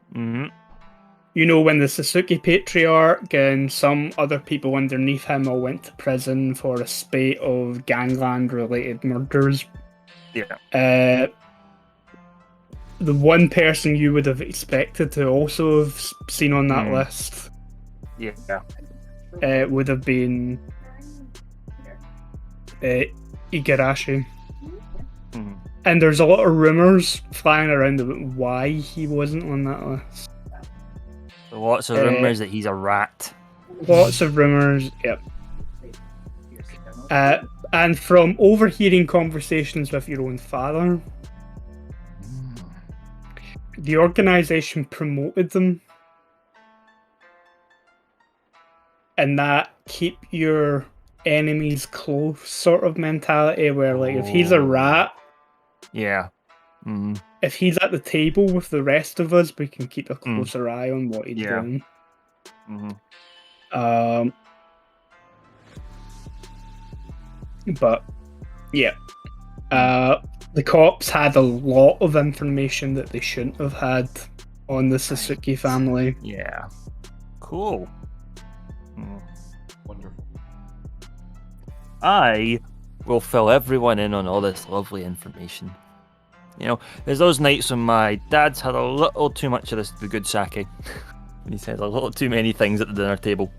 You know, when the Sasuke Patriarch and some other people underneath him all went to prison for a spate of gangland-related murders. Yeah. The one person you would have expected to also have seen on that list would have been Igarashi. And there's a lot of rumours flying around about why he wasn't on that list. Lots of rumours that he's a rat. Lots of rumours, yep. And from overhearing conversations with your own father, the organisation promoted them. And that keep your enemies close sort of mentality where, like, if he's a rat, if he's at the table with the rest of us, we can keep a closer eye on what he's doing. But yeah, the cops had a lot of information that they shouldn't have had on the Sasuke family. Yeah. Cool. Wonderful. I will fill everyone in on all this lovely information. You know, there's those nights when my dad's had a little too much of the good sake. And he said a little too many things at the dinner table.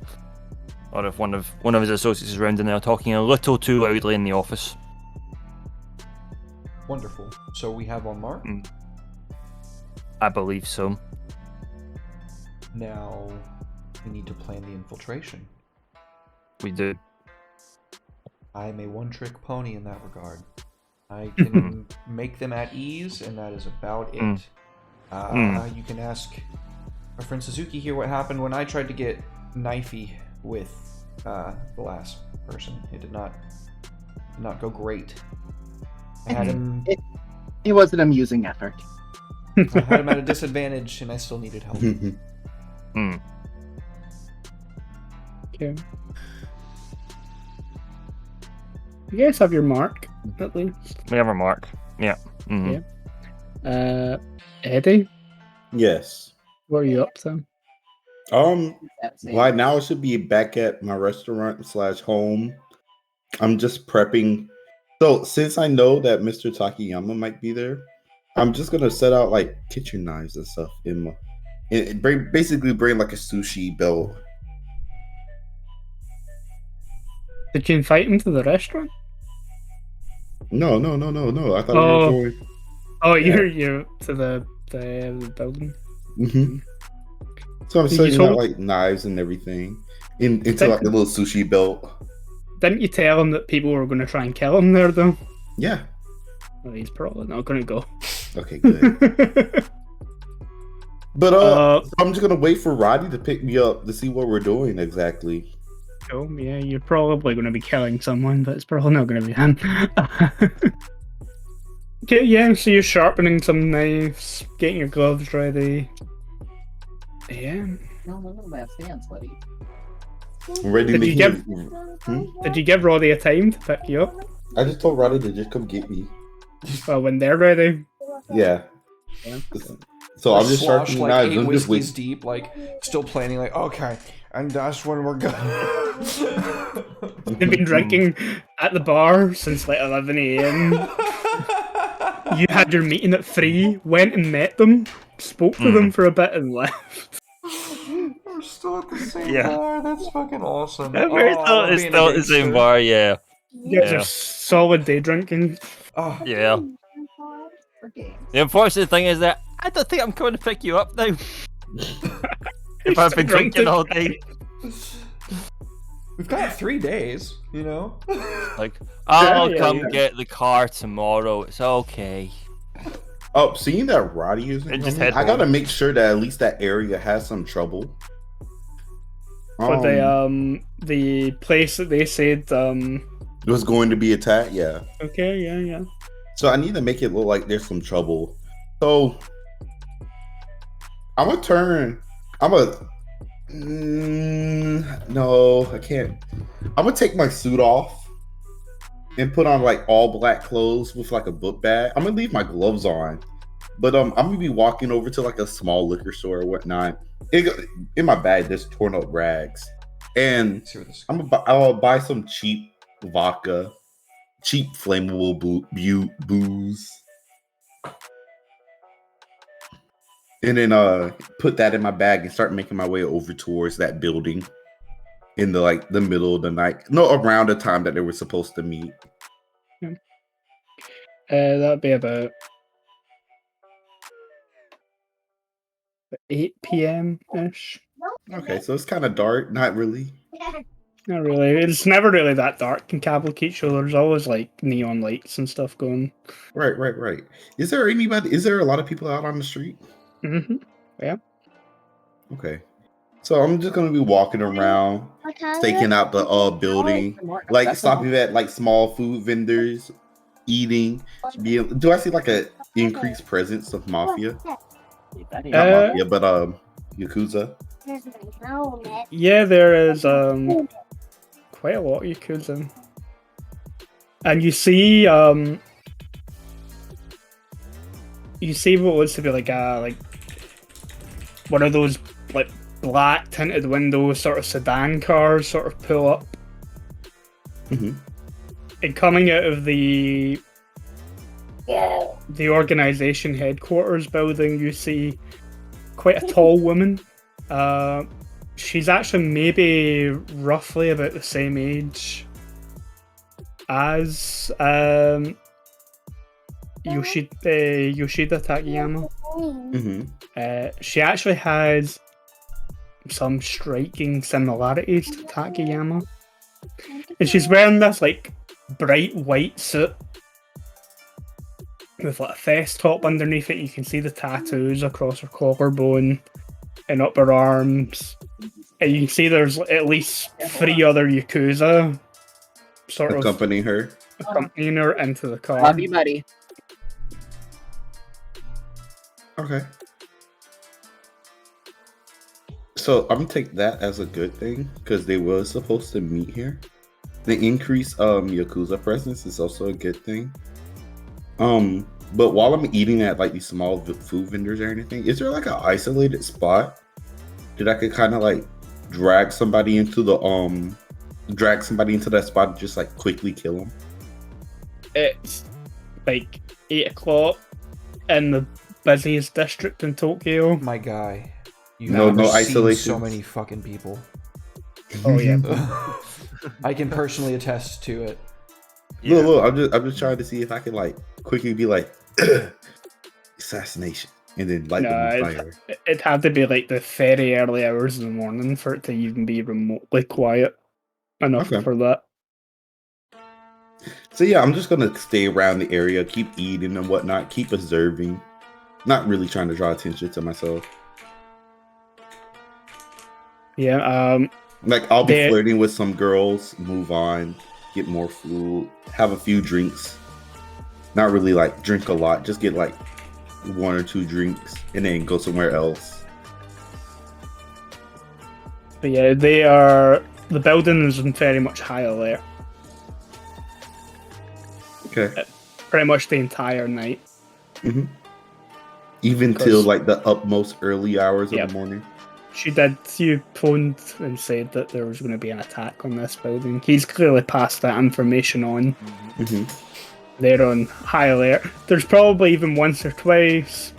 Or if one of his associates is around and they're talking a little too loudly in the office. Wonderful. So we have on mark? I believe so. Now, we need to plan the infiltration. We do. I am a one-trick pony in that regard. I can make them at ease, and that is about it. You can ask our friend Suzuki here what happened when I tried to get knifey with the last person. It did not go great. I had him. It was an amusing effort. I had him at a disadvantage, and I still needed help. Hmm. Okay. You guys have your mark, at least. We have a mark. Yeah. Mhm. Yeah. Eddie, Yes. what are you up to? Right now I should be back at my restaurant / home. I'm just prepping. So since I know that Mr. Takayama might be there, I'm just gonna set out like kitchen knives and stuff basically bring like a sushi belt. Did you invite him to the restaurant? No. I thought we were Oh, going. oh, Yeah. you're to the building. Mm-hmm. So I'm Did you setting out told- like knives and everything into Did- like a little sushi belt. Didn't you tell him that people were going to try and kill him there, though? Yeah. Well, he's probably not going to go. Okay, good. But Uh, I'm just gonna wait for Roddy to pick me up to see what we're doing exactly. Oh, yeah, you're probably going to be killing someone, but it's probably not going to be him. Okay, yeah, so you're sharpening some knives, getting your gloves ready. Yeah. No, that's hands, buddy. I'm ready Did to you hear. give- Did you give Roddy a time to pick you up? I just told Roddy to just come get me. Well, when they're ready. Yeah. Yeah. So I'm just Slosh, sharpening like knives. 8 I'm just whiskeys waiting. deep, like still planning. Like, okay, and that's when we're going. They've been drinking at the bar since like 11 a.m. You had your meeting at 3, went and met them, spoke to them for a bit and left. We're still at the same Yeah. bar. That's fucking awesome. Yeah, Oh, we're I still, love it's being a still at the same gangster. bar, yeah. You guys Yeah. are solid day drinking. Oh, Yeah. The unfortunate thing is that I don't think I'm coming to pick you up now. If I've been drinking all day. we've got 3 days, you know? Like, I'll Yeah, come yeah. get the car tomorrow. It's okay. Oh, seeing that Roddy isn't And just coming, head I gotta home. make sure that at least that area has some trouble. For the place that they said, It was going to be attacked. Yeah. okay, yeah. So I need to make it look like there's some trouble. So I'm gonna turn. No, I can't. I'm gonna take my suit off and put on like all black clothes with like a book bag. I'm gonna leave my gloves on, but I'm gonna be walking over to like a small liquor store or whatnot. In my bag, there's torn up rags, and Let's see what this. I'll buy some cheap vodka, cheap flammable booze. And then put that in my bag and start making my way over towards that building in the middle of the night. No, around the time that they were supposed to meet. That'd be about 8 p.m. ish. Okay, so it's kind of dark. Not really. Not really. It's never really that dark in Cavalcade, so there's always like neon lights and stuff going. Right. Is there a lot of people out on the street? Mm-hmm. Yeah. Okay. So I'm just gonna be walking around, staking out the building, like stopping at like small food vendors, eating. Do I see like a increased presence of mafia? Not mafia, but Yakuza. Yeah, there is quite a lot of Yakuza. And you see what looks to be like one of those like black tinted windows sort of sedan cars sort of pull up. Mm-hmm. And coming out of the organization headquarters building, you see quite a tall woman. She's actually maybe roughly about the same age as Yoshida Takayama. Mm-hmm. She actually has some striking similarities to Takayama. And she's wearing this like bright white suit with like a vest top underneath it. You can see the tattoos across her collarbone and up her arms. And you can see there's at least 3 other Yakuza sort of Accompanying her. accompanying her into the car. Love you, buddy. Okay. So I'm gonna take that as a good thing because they were supposed to meet here. The increased Yakuza presence is also a good thing. But while I'm eating at like these small food vendors or anything, is there like an isolated spot that I could kind of like drag somebody into that spot and just like quickly kill them? It's like 8 o'clock in the busiest district in Tokyo. My guy, you No have seen isolation. so many fucking people. Oh yeah. I can personally attest to it. Look, I'm just trying to see if I can like quickly be like assassination and then light them on fire. It had to be like the very early hours in the morning for it to even be remotely quiet enough for that. So yeah, I'm just gonna stay around the area, keep eating and whatnot, keep observing, not really trying to draw attention to myself. Yeah, like I'll be flirting with some girls, move on, get more food, have a few drinks. Not really like drink a lot, just get like 1 or 2 drinks and then go somewhere else. But yeah, the building is in very much high alert. Okay. Pretty much the entire night. Mm-hmm. Even till like the utmost early hours of the morning. You phoned and said that there was going to be an attack on this building. He's clearly passed that information on. Mm-hmm. They're on high alert. There's probably even once or twice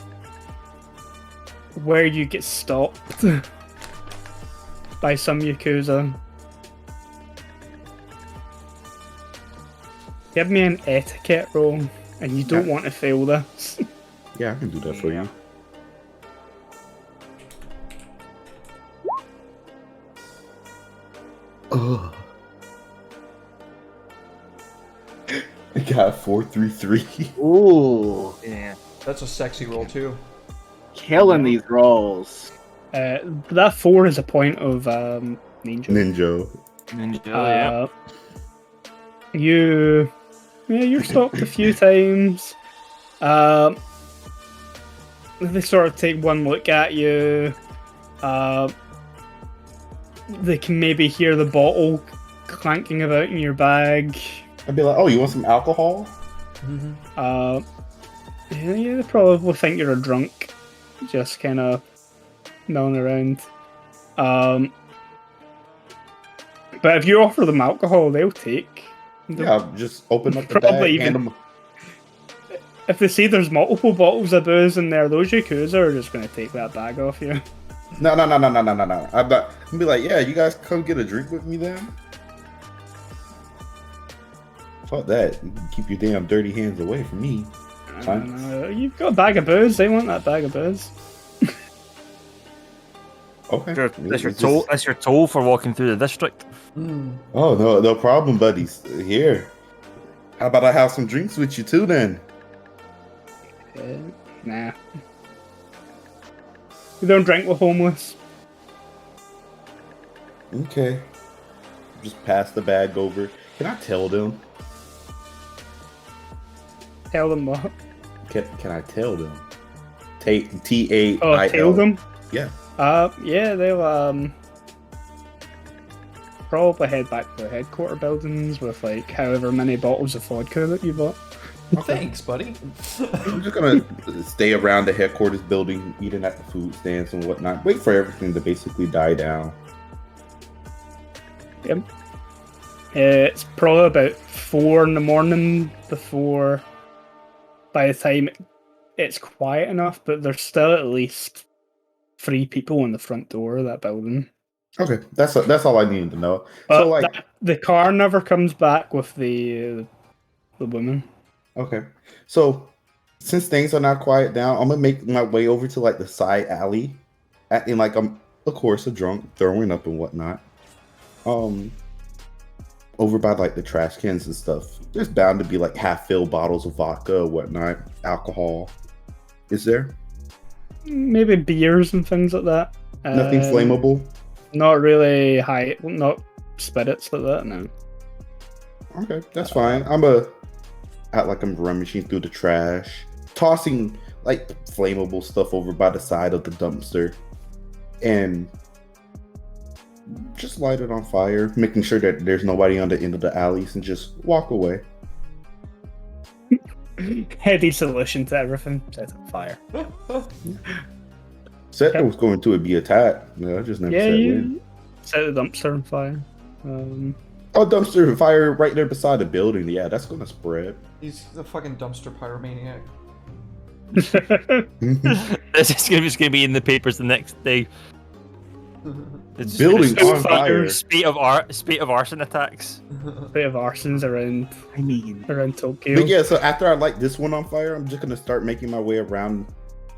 where you get stopped by some Yakuza. Give me an etiquette roll, and you don't want to fail this. Yeah, I can do that for you. Oh. I got 433. Ooh. Yeah. That's a sexy roll too. Killing these rolls. That 4 is a point of ninja. Yeah. You're stopped a few times. They sort of take one look at you. They can maybe hear the bottle clanking about in your bag. I'd be like, "Oh, you want some alcohol?" Mm-hmm. Yeah, they probably think you're a drunk, just kind of milling around. But if you offer them alcohol, they'll take. Yeah, just open up the bag, hand them. If they see there's multiple bottles of booze in there, those Yakuza are just going to take that bag off you. No. I'm gonna be like, yeah, you guys come get a drink with me then? Fuck that. You can keep your damn dirty hands away from me. You've got a bag of booze. They want that bag of booze. Okay. That's your toll for walking through the district. Oh, no problem, buddies. Here. How about I have some drinks with you too then? Nah. We don't drink with homeless. Okay. Just pass the bag over. Can I tell them? Tell them what? Can I tell them? T-A-I-L. Oh, tell them? Yeah. Yeah, they'll probably head back to the headquarter buildings with like however many bottles of vodka that you bought. Okay. Thanks, buddy. I'm just gonna stay around the headquarters building, eating at the food stands and whatnot. Wait for everything to basically die down. Yep. It's probably about 4 in the morning before, by the time it's quiet enough, but there's still at least 3 people in the front door of that building. Okay, that's all I needed to know. But so like the car never comes back with the woman. Okay, so since things are not quiet down, I'm gonna make my way over to like the side alley, acting like I'm, of course, a drunk, throwing up and whatnot. Over by like the trash cans and stuff. There's bound to be like half-filled bottles of vodka or whatnot, alcohol. Is there? Maybe beers and things like that. Nothing flammable. Not really not spirits like that. No. Okay, that's fine. Act like I'm rummaging through the trash, tossing like flammable stuff over by the side of the dumpster, and Just light it on fire, making sure that there's nobody on the end of the alleys, and just walk away. Heady solution to everything. Set on fire. Said there was going to be attacked. No, I just never said when. Set the dumpster on fire. Oh, dumpster fire right there beside the building. Yeah, that's gonna spread. He's the fucking dumpster pyromaniac. This is gonna be in the papers the next day. It's Building just on fire. Spate of arson attacks. Bit of arsons around. Around Tokyo. But yeah, so after I light this one on fire, I'm just gonna start making my way around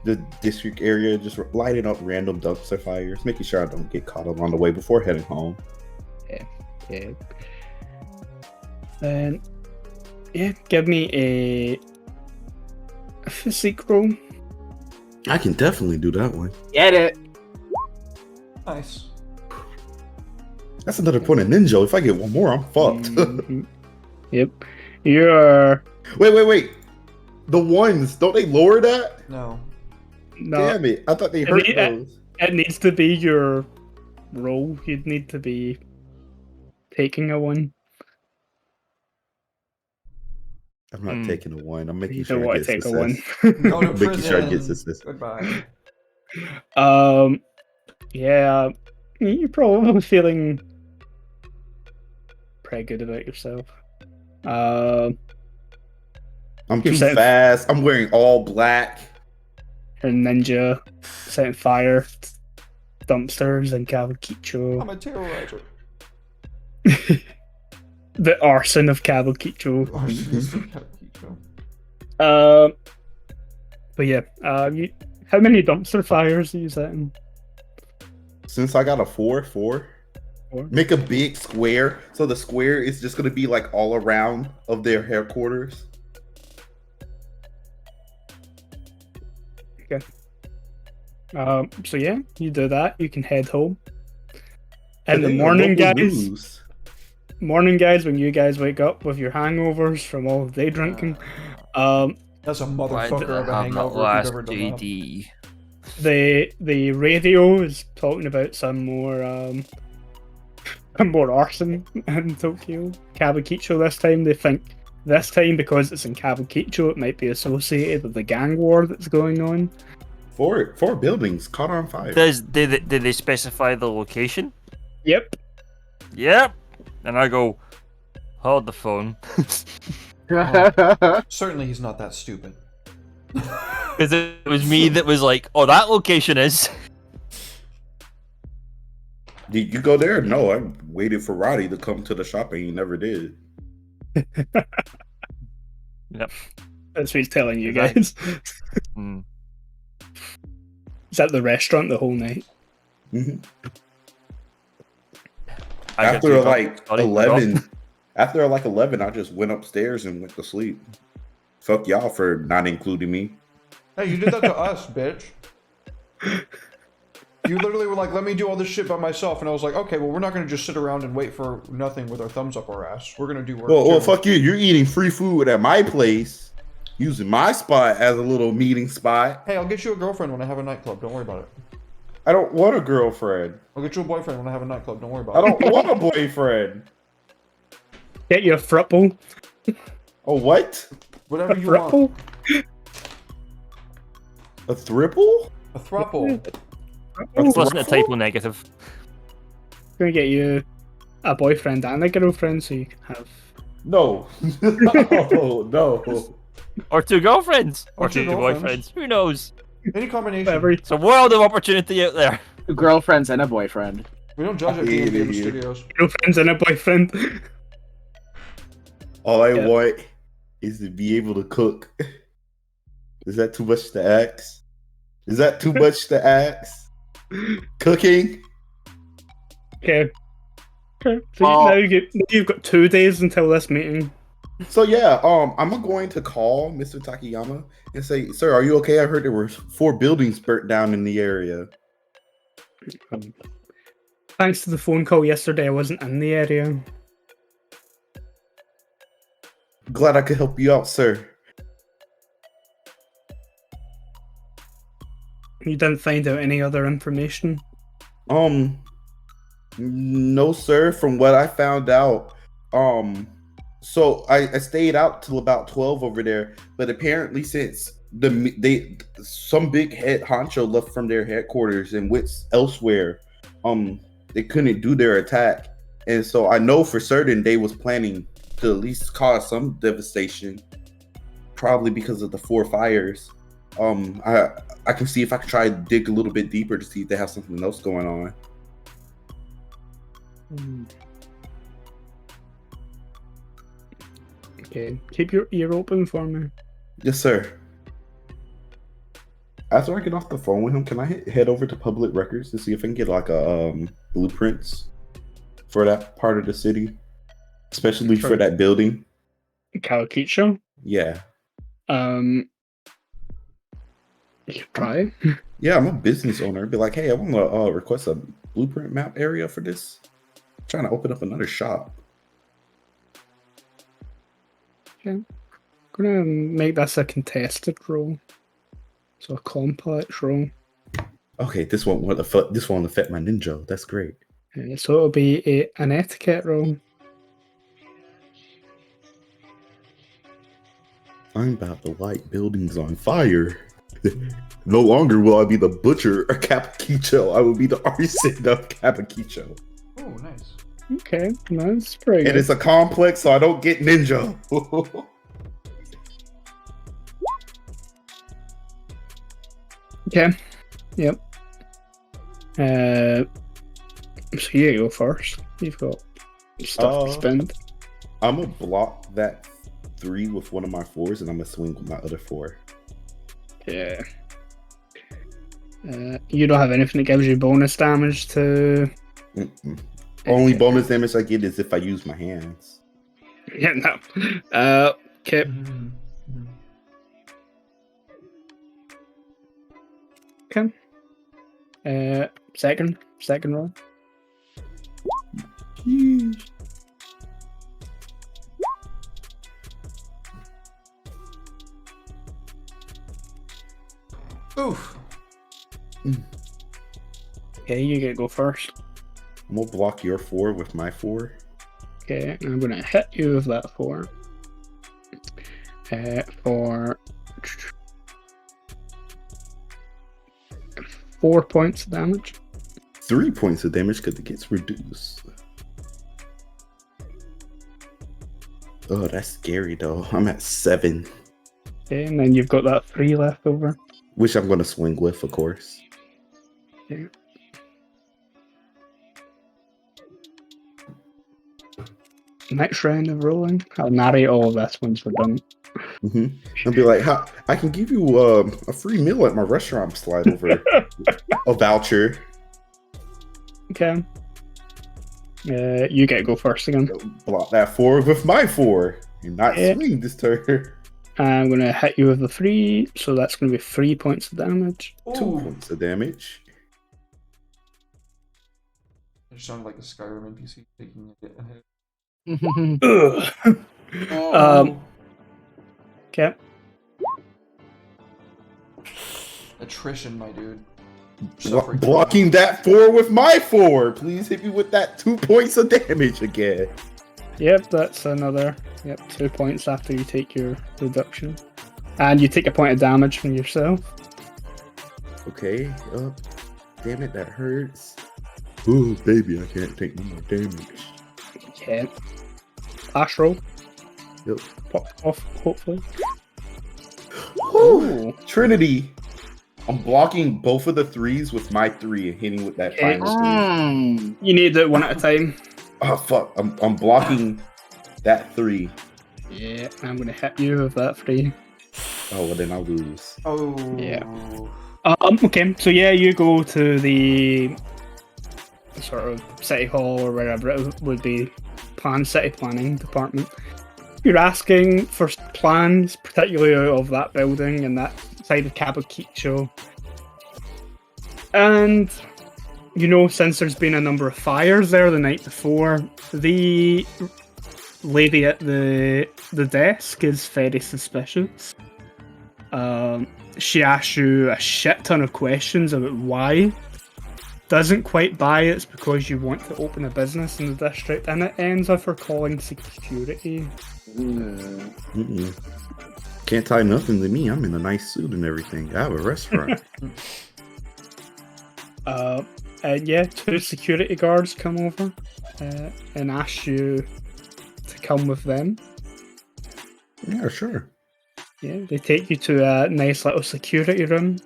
the district area, just lighting up random dumpster fires, making sure I don't get caught along the way before heading home. Yeah. Then, give me a physique roll. I can definitely do that one. Get it. Nice. That's another point of ninja. If I get one more, I'm fucked. Mhm. Yep. You're Wait. The ones, don't they lower that? No. no. Damn it. I thought they hurt it- those. It needs to be your roll. You'd need to be taking a one. I'm not taking a one. I'm making You sure don't I want get to take a success. one. Go to Making sure I get prison. success. Goodbye. Yeah, you're probably feeling pretty good about yourself. I'm too You're setting- fast. I'm wearing all black. You're a ninja, setting fire, to dumpsters and Kabukicho. I'm a terrorizer. The arson of Kabukicho. Oh, But yeah, how many dumpster fires are you setting? Since I got a 4, make a big square. So the square is just going to be like all around of their headquarters. Okay. So yeah, you do that. You can head home. In the Today, morning, local guys. news. Morning, guys. When you guys wake up with your hangovers from all day drinking, that's a Why did motherfucker I of a have that hangover if last you've ever done that. JD? the radio is talking about some more arson in Tokyo. Kabukicho this time. They think this time because it's in Kabukicho, it might be associated with the gang war that's going on. 4 buildings caught on fire. Did they specify the location? Yep. Yep. And I go, hold the phone. Certainly he's not that stupid. Because it was me that was like, oh, that location is. Did you go there? No, I waited for Roddy to come to the shop and he never did. Yep. That's what he's telling you Exactly. guys. Mm. He's at the restaurant the whole night. Mhm. I got After to go. like Sorry, 11, after like 11, I just went upstairs and went to sleep. Fuck y'all for not including me. Hey, you did that to us, bitch. You literally were like, let me do all this shit by myself. And I was like, okay, well, we're not going to just sit around and wait for nothing with our thumbs up our ass. We're going to do work. Well, too. fuck you. You're eating free food at my place, using my spot as a little meeting spot. Hey, I'll get you a girlfriend when I have a nightclub. Don't worry about it. I don't want a girlfriend. I'll get you a boyfriend when I have a nightclub. Don't worry about I it. don't want a boyfriend. Get you a frupple. A what? Whatever A you want. frupple? A thriple? A throuple. It wasn't a typo negative. Gonna get you a boyfriend and a girlfriend so you can have. No. no. Or 2 girlfriends. Or Or 2 2 girlfriends. boyfriends. Who knows? Any combination. Whatever. It's a world of opportunity out there. 2 girlfriends and a boyfriend. We don't judge at Yeah, Game yeah. Studios. Girlfriends and a boyfriend. All I Yeah. want is to be able to cook. Is that too much to ask? Is that too much to ask? Cooking? Okay. Okay. So Oh. now you've got 2 days until this meeting. So yeah, I'm going to call Mr. Takayama and say, sir, are you okay? I heard there were 4 buildings burnt down in the area. Thanks to the phone call yesterday, I wasn't in the area. Glad I could help you out, sir. You didn't find out any other information. No, sir. From what I found out, so I stayed out till about 12 over there, but apparently since some big head honcho left from their headquarters and went elsewhere, they couldn't do their attack, and so I know for certain they was planning to at least cause some devastation, probably because of the 4 fires. I can see if I can try to dig a little bit deeper to see if they have something else going on. Okay, keep your ear open for me. Yes, sir. After I get off the phone with him, can I head over to public records to see if I can get like a blueprints for that part of the city, especially for that building? Kawakicho? Yeah. You can try. Yeah, I'm a business owner. I'd be like, hey, I want to request a blueprint map area for this. I'm trying to open up another shop. Okay. I'm gonna make this a contested roll. So a complex roll. Okay, this won't affect my ninja. That's great. So it'll be an etiquette roll. I'm about to light buildings on fire. No longer will I be the butcher of Capaquicho. I will be the arson of Capaquicho. Oh, nice. Okay, that's pretty good. And it's a complex, so I don't get ninja. Okay. Yep. So you go first. You've got stuff to spend. I'm gonna block that 3 with one of my 4s, and I'm gonna swing with my other 4. Yeah. You don't have anything that gives you bonus damage to. Only bonus damage I get is if I use my hands. Yeah, no. Okay. Okay. Second roll. Oof. Okay, you get to go first. I'm gonna block your 4 with my 4. Okay, I'm gonna hit you with that 4. For 4 points of damage. 3 points of damage because it gets reduced. Oh, that's scary though. I'm at 7. Okay, and then you've got that 3 left over. Which I'm gonna swing with, of course. Okay. Next round of rolling. I'll narrate all of this once we're done. I'll be like, I can give you a free meal at my restaurant. Slide over a voucher. Okay. You get to go first again. Block that 4 with my 4. You're not swinging this turn. I'm going to hit you with the 3, so that's going to be 3 points of damage. 2 points of damage. It sounded like a Skyrim NPC taking a hit. Okay. Attrition, my dude. Blocking that 4 with my 4. Please hit me with that 2 points of damage again. Yep, that's another. 2 points after you take your reduction. And you take a point of damage from yourself. Okay. Damn it, that hurts. Ooh, baby, I can't take no more damage. Okay. Flash roll. Yep. Pop off, hopefully. Ooh. Trinity. I'm blocking both of the 3s with my 3 and hitting with that final 3. You need it one at a time. Oh, fuck. I'm blocking that 3. Yeah, I'm going to hit you with that 3. Oh, well, then I'll lose. Oh. Yeah. Okay, so yeah, you go to the sort of city hall or wherever it would be, city planning department. You're asking for plans, particularly of that building and that side of Kabukicho. And, you know, since there's been a number of fires there the night before, the lady at the desk is very suspicious. She asks you a shit ton of questions about why doesn't quite buy it's because you want to open a business in the district, and it ends with her calling security. Mm-mm. Can't tie nothing to me. I'm in a nice suit and everything. I have a restaurant. And yeah, 2 security guards come over and ask you to come with them. Yeah, sure. Yeah, they take you to a nice little security room.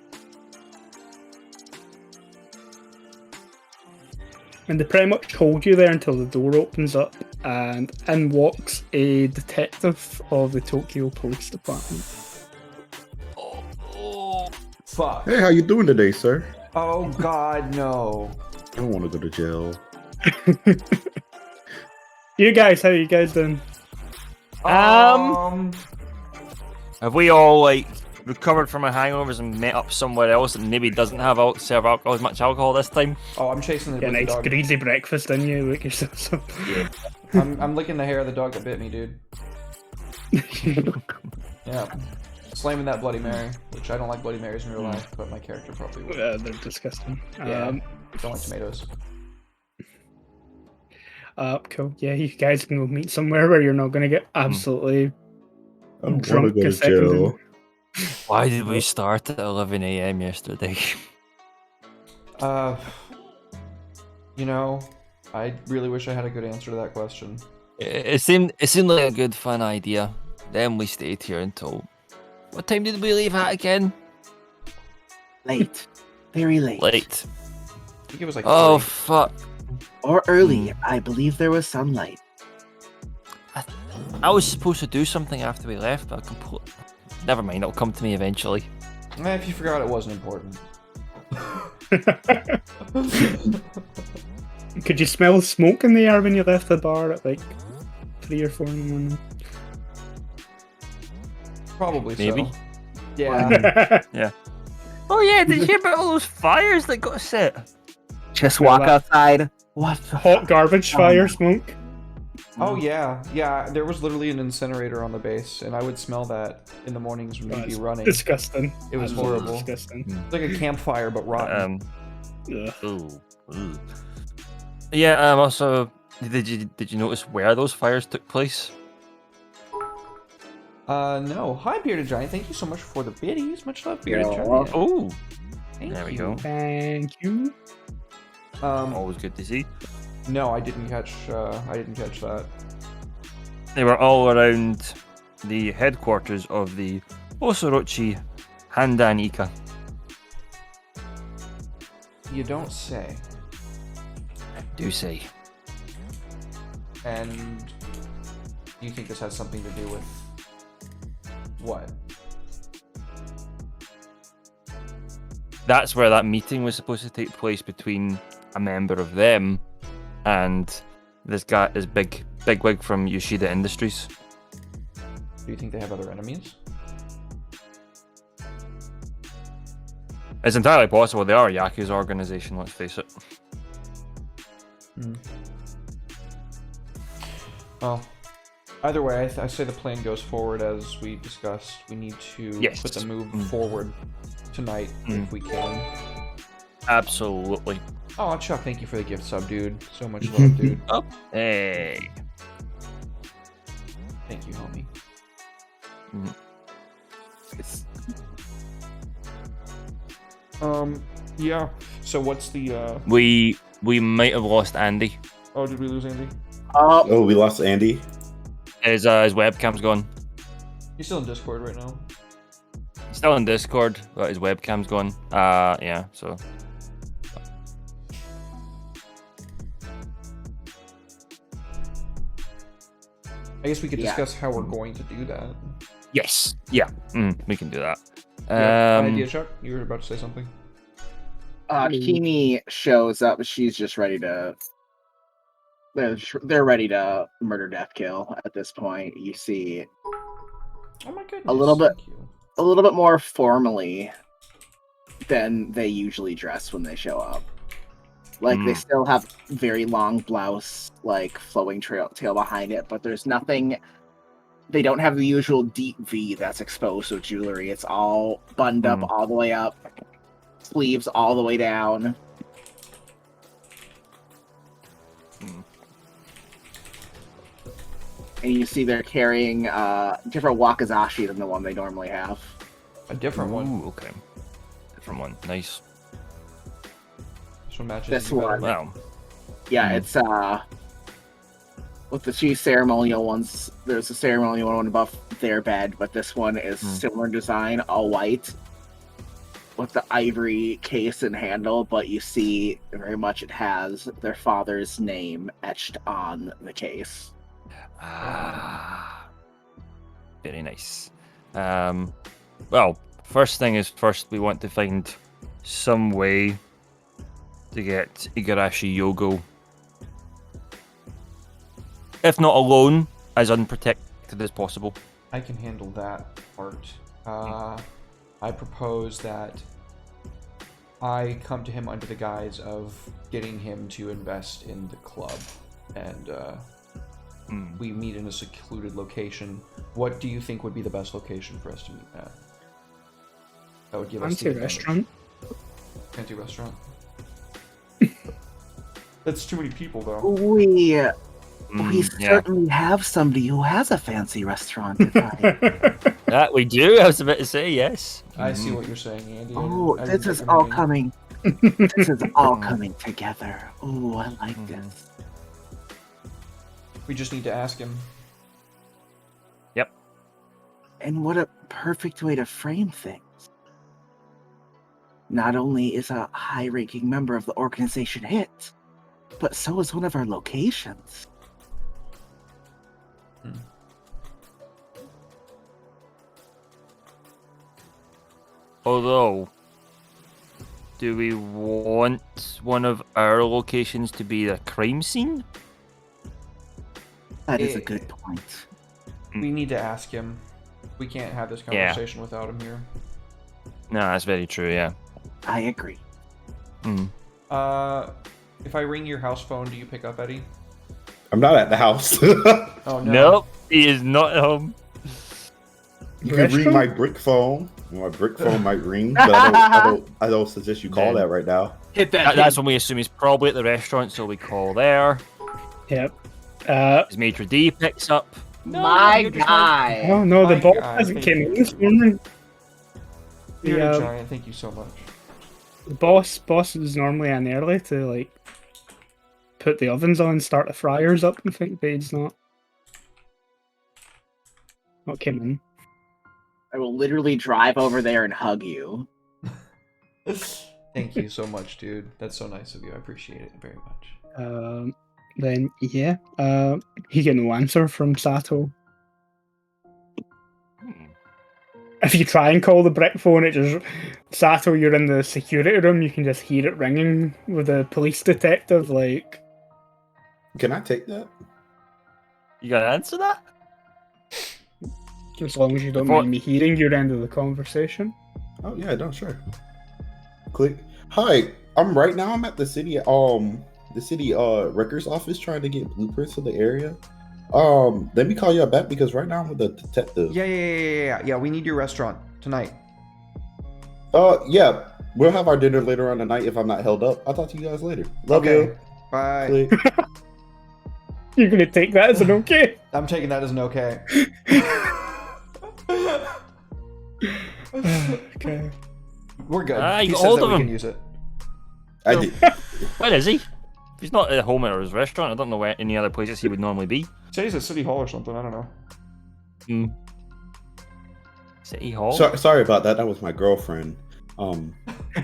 And they pretty much hold you there until the door opens up, and in walks a detective of the Tokyo Police Department. Fuck. Hey, how you doing today, sir? Oh God, no. I don't want to go to jail. You guys, how you guys doing? Have we all like recovered from our hangovers and met up somewhere else that maybe doesn't have serve alcohol as much alcohol this time? Oh, I'm chasing the Yeah, nice dog. greasy breakfast, didn't you? Look yourself up. Yeah. I'm licking the hair of the dog that bit me, dude. Yeah. Slamming that Bloody Mary, which I don't like Bloody Marys in real life, but my character probably would. They're disgusting. Yeah. Don't like tomatoes. Cool. Yeah, you guys can go meet somewhere where you're not going to get absolutely I don't want to drunk go a to second jail. in. Why did we start at 11 a.m. yesterday? You know, I really wish I had a good answer to that question. It seemed like a good fun idea. Then we stayed here until... What time did we leave at again? Late. Very late. Late. I think it was like Oh, 3. fuck. Or early. I believe there was sunlight. I was supposed to do something after we left, but I completely... Never mind, it'll come to me eventually. If you forgot, it wasn't important. Could you smell smoke in the air when you left the bar at like 3 or 4 in the morning? Probably Maybe. so. Yeah. Yeah. Oh yeah, did you hear about all those fires that got set? Just walk outside. What the Hot garbage fire smoke? Oh yeah, yeah. There was literally an incinerator on the base, and I would smell that in the mornings when we'd be running. Disgusting. It was Absolutely horrible. Disgusting. It's like a campfire, but rotten. Ugh. Ooh. Yeah. Also, did you notice where those fires took place? No. Hi, Bearded Giant. Thank you so much for the biddies. Much love, Bearded Giant. Oh, Thank there we you. go. Thank you. Always good to see. No, I didn't catch that. They were all around the headquarters of the Osorochi Handan Ika. You don't say. Do say. And you think this has something to do with what? That's where that meeting was supposed to take place between a member of them and this big wig from Yoshida Industries. Do you think they have other enemies? It's entirely possible. They are a Yakuza organization, let's face it. Well, either way, I say the plan goes forward as we discussed. We need to put the move forward tonight if we can. Absolutely. Oh, Chuck, thank you for the gift sub, dude. So much love, dude. Oh, hey. Thank you, homie. Yeah. So what's the We might have lost Andy. Oh, did we lose Andy? Oh, we lost Andy. His webcam's gone. He's still in Discord right now. He's still in Discord, but his webcam's gone. Yeah, so. I guess we could discuss how we're going to do that. Yes. Yeah. We can do that. Idea, Chuck? You were about to say something. Kimi shows up. She's just ready to. They're ready to murder, death, kill. At this point, you see. Oh my goodness! A little bit more formally than they usually dress when they show up. Like they still have very long blouse, like flowing tail behind it, but there's nothing. They don't have the usual deep V that's exposed with jewelry. It's all buttoned up all the way up, sleeves all the way down. And you see they're carrying different wakizashi than the one they normally have. A different one. Ooh, okay. Different one. Nice. This one matches This you better. one. Wow. Yeah, it's with the two ceremonial ones. There's a ceremonial one above their bed, but this one is similar design, all white, with the ivory case and handle. But you see, very much it has their father's name etched on the case. Ah, very nice. Well, first thing is first, we want to find some way to get Igarashi Yogo, if not alone, as unprotected as possible. I can handle that part. I propose that I come to him under the guise of getting him to invest in the club, and we meet in a secluded location. What do you think would be the best location for us to meet at? That would give us the advantage. Restaurant. Fancy restaurant. That's too many people, though. We Yeah. certainly have somebody who has a fancy restaurant. That we do. I was about to say yes. I see what you're saying, Andy. Oh, I this didn't is think of all anything. coming. This is all coming together. Oh, I like this. We just need to ask him. Yep. And what a perfect way to frame things. Not only is a high-ranking member of the organization hit, but so is one of our locations. Although, do we want one of our locations to be a crime scene? That is a good point. We need to ask him. We can't have this Yeah. conversation without him here. No, that's very true. Yeah. I agree. If I ring your house phone, do you pick up, Eddie? I'm not at the house. Oh no. Nope, he is not at home. You can ring my brick phone. My brick phone might ring, but I don't suggest you call Then- that right now. Hit that. That's when we assume he's probably at the restaurant, so we call there. Yep. His maitre d picks up. My guy. Oh no, the My boss God, hasn't thank came you. in this morning. You're The, a giant. Thank you so much. the boss is normally in early to like put the ovens on, start the fryers up, and think, but he's not came in. I will literally drive over there and hug you. Thank you so much, dude. That's so nice of you. I appreciate it very much. Then yeah, he get no answer from Sato. If you try and call the brick phone, it just Sato, you're in the security room. You can just hear it ringing with a police detective. Like, Can I take that? You gonna answer that? as long as you don't Before- mind me hearing your end of the conversation. Oh yeah, no, sure. Click. Hi, I'm at the city records office trying to get blueprints of the area. Let me call you back because right now I'm with a detective. Yeah. We need your restaurant tonight. Yeah, we'll have our dinner later on tonight if I'm not held up. I'll talk to you guys later. Love Okay. you. Bye. Click. You're gonna take that as an okay? I'm taking that as an okay. Okay. We're good. Ah, you He got says hold that of we him. can use it. I did. Where is he? If he's not at home or his restaurant, I don't know where any other places he would normally be. Say he's at City Hall or something. I don't know. City Hall? Sorry about that. That was my girlfriend. We're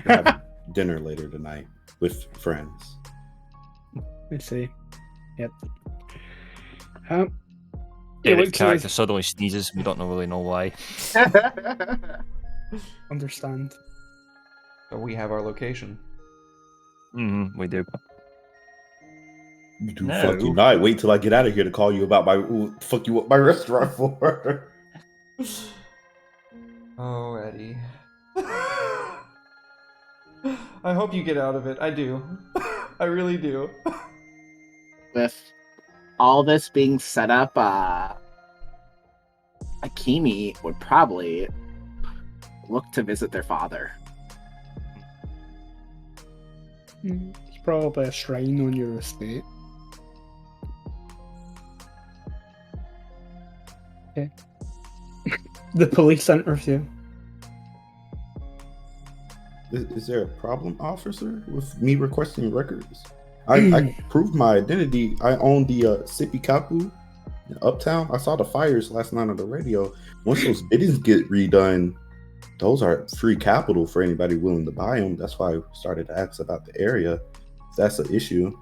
having dinner later tonight with friends. Let's see. Yep. David's looks character like- suddenly sneezes. We don't really know why. Understand. So we have our location. We do. You do No. fucking not. Wait till I get out of here to call you about fuck you up my restaurant for. Oh, Eddie. I hope you get out of it. I do. I really do. With all this being set up, Akimi would probably look to visit their father. It's probably a shrine on your estate. Okay. The police interview. Is there a problem, officer, with me requesting records? I proved my identity. I own the Sippy Kapu in Uptown. I saw the fires last night on the radio. Once those biddings get redone, those are free capital for anybody willing to buy them. That's why I started to ask about the area. If that's an issue.